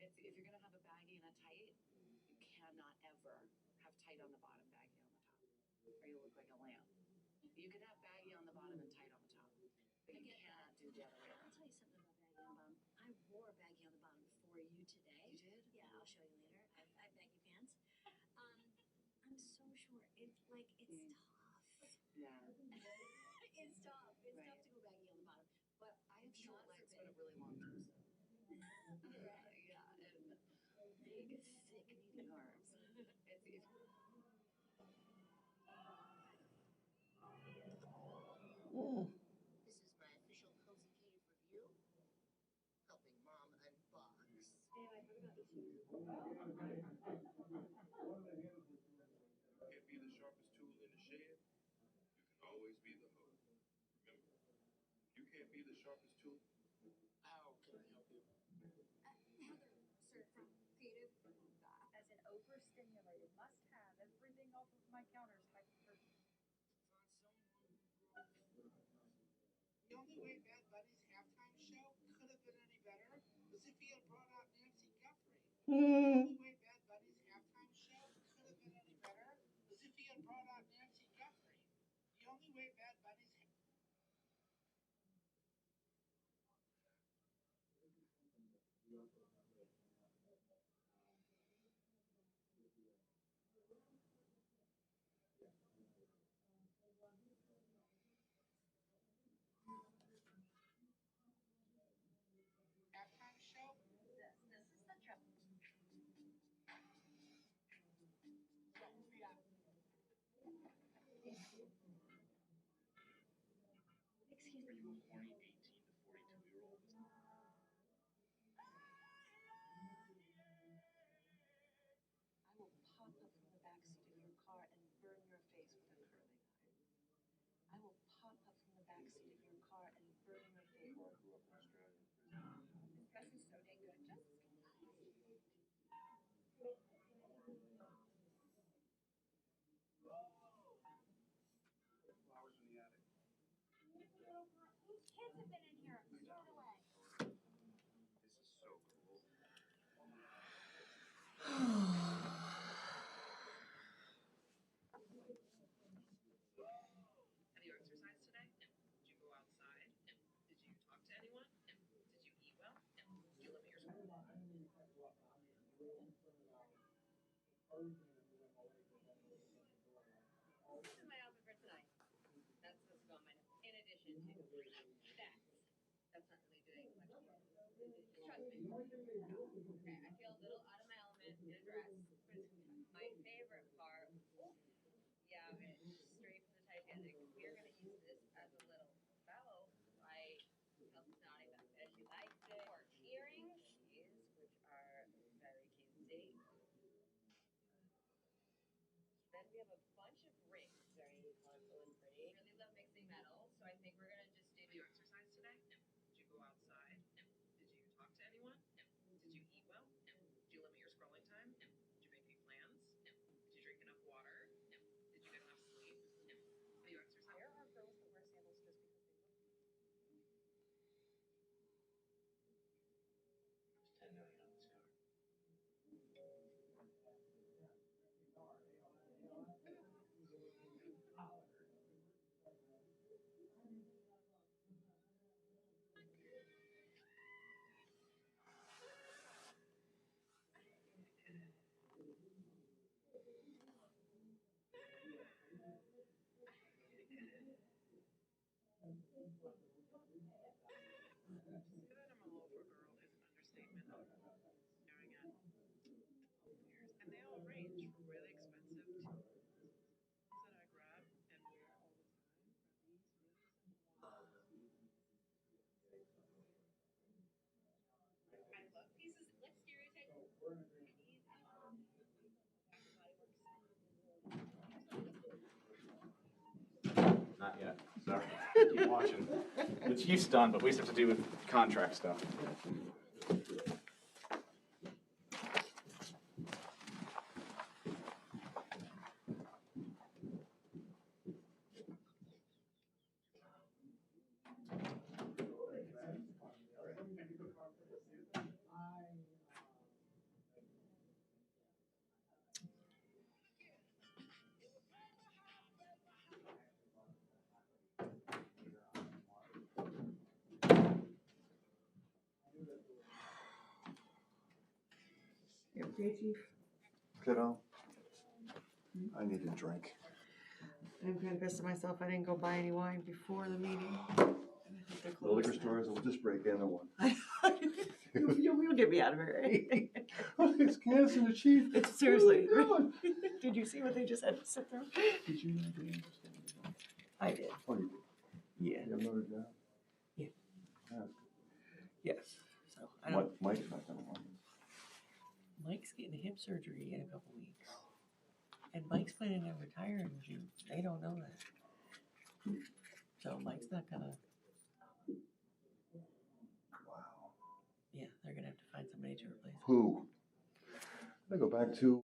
If you're gonna have a baggy and a tight, you cannot ever have tight on the bottom, baggy on the top, or you'll look like a lamb. You can have baggy on the bottom and tight on the top, but you cannot do the other way I'll around. tell you something about baggy on the bottom. I wore a baggy on the bottom for you today. You did? Yeah, I'll show you later. I have baggy pants. I'm so short. It's tough. Yeah. It's tough. It's Right. tough to go baggy on the bottom. But I have short not legs, forbidden. but a really long torso. Yeah, and big, thick, meaty arms. It's This is my official Cozy Cave review. Helping Mom unbox. Yeah, I heard about this. You can't be the sharpest tool in the shed. You can always be the hoe. Remember, you can't be the sharpest tool. answer from creative. As an overstimulated must-have, everything off of my counter is hyper-perfect. The only way Bad Bunny's halftime show could have been any better was if he had brought out Nancy Guthrie. The only way Bad Bunny's halftime show could have been any better was if he had brought out Nancy Guthrie. The only way Bad Bunny's halftime show. This is the joke. Excuse me. Horny 18 to 42-year-old. I will pop up from the backseat of your car and burn your face with a curling iron. I will pop up from the backseat of your car and burn your face. I grew up in Australia. This dress is so dang good. Just Flowers in the attic. these kids have been in here. Throw it away. This is so cool. Have you exercised today? No. Did you go outside? No. Did you talk to anyone? No. Did you eat well? No. Did you limit your school? This is my outfit for tonight. That's supposed to go on my nose. In addition to that. That's not really doing much. Trust me. Okay, I feel a little out of my element in a dress. My favorite part, yeah, okay, straight from the Titanic. We're gonna use this as a little bow, right? Kelsey's nodding back there. She likes it. Or earrings, which are very cutesy. Then we have a bunch of rings, very colorful and pretty. Really love mixing metals, so I think we're gonna just do. Have you exercised today? No. Did you go outside? No. Did you talk to anyone? No. Did you eat well? No. Did you limit your scrolling time? No. Did you make any plans? No. Did you drink enough water? No. Did you get enough sleep? No. Have you exercised? There are girls that wear sandals just because they look. There's 10 million on this card. Say that I'm a loafer girl is an understatement. Staring at pairs, and they all range from really expensive to ones that I grab and wear all the time are these really simple ones. I love pieces. Let's stereotype. Not yet, sorry. Keep watching. The chief's done, but we still have to do with contract stuff. You okay, Chief? Kiddo, I need a drink. I'm kind of pissed at myself. I didn't go buy any wine before the meeting. The liquor stores will just break into one. You'll get me out of here. It's Candace and the Chief. It's seriously. Did you see what they just had to sit through? Did you know they I did. Oh, you did? Yeah. You have another job? Yeah. Yeah. Yes. So I don't. Mike's not gonna want it. Mike's getting hip surgery in a couple weeks, and Mike's planning on retiring in June. They don't know that. So Mike's not gonna. Wow. Yeah, they're gonna have to find somebody to replace. Who? I go back to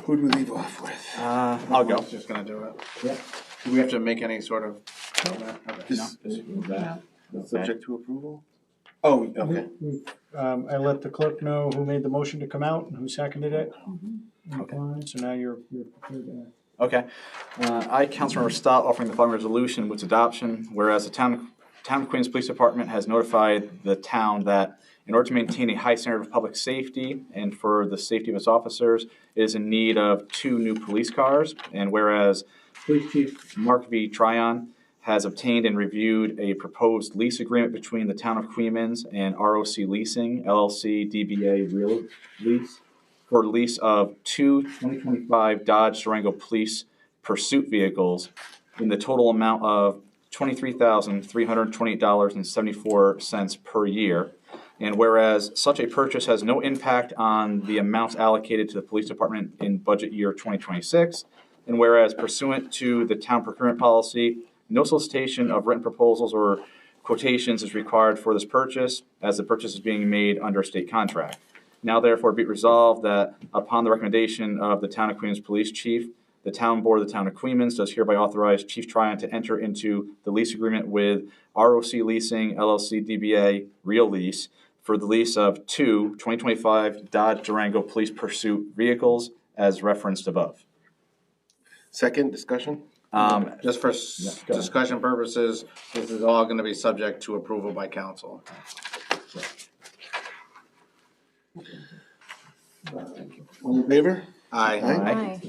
Who'd we leave off with? I'll go. I was just gonna do it. Yeah. Do we have to make any sort of comment? Okay. Subject to approval? Oh, okay. I let the clerk know who made the motion to come out and who seconded it. Okay. So now you're prepared to act. Okay. I, Councilmember Stott, offering the following resolution with its adoption, whereas the town of Queens Police Department has notified the town that in order to maintain a high standard of public safety and for the safety of its officers, it is in need of 2 new police cars. And whereas Police Chief Mark V. Tryon has obtained and reviewed a proposed lease agreement between the town of Queens and ROC Leasing, LLC, DBA Real Lease, for lease of 2 2025 Dodge Durango Police Pursuit vehicles in the total amount of $23,328.74 per year. And whereas such a purchase has no impact on the amounts allocated to the police department in budget year 2026, and whereas pursuant to the town procurement policy, no solicitation of written proposals or quotations is required for this purchase, as the purchase is being made under state contract. Now therefore be it resolved that upon the recommendation of the Town of Queens Police Chief, the Town Board of the Town of Queens does hereby authorize Chief Tryon to enter into the lease agreement with ROC Leasing, LLC, DBA Real Lease for the lease of 2 2025 Dodge Durango Police Pursuit vehicles as referenced above. Second, discussion? Just for go ahead. discussion purposes, this is all gonna be subject to approval by council. All in favor? Aye. Aye.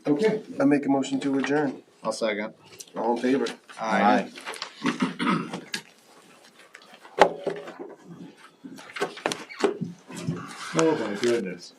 Okay, I make a motion to adjourn. I'll second. All in favor? Aye. Oh, my goodness.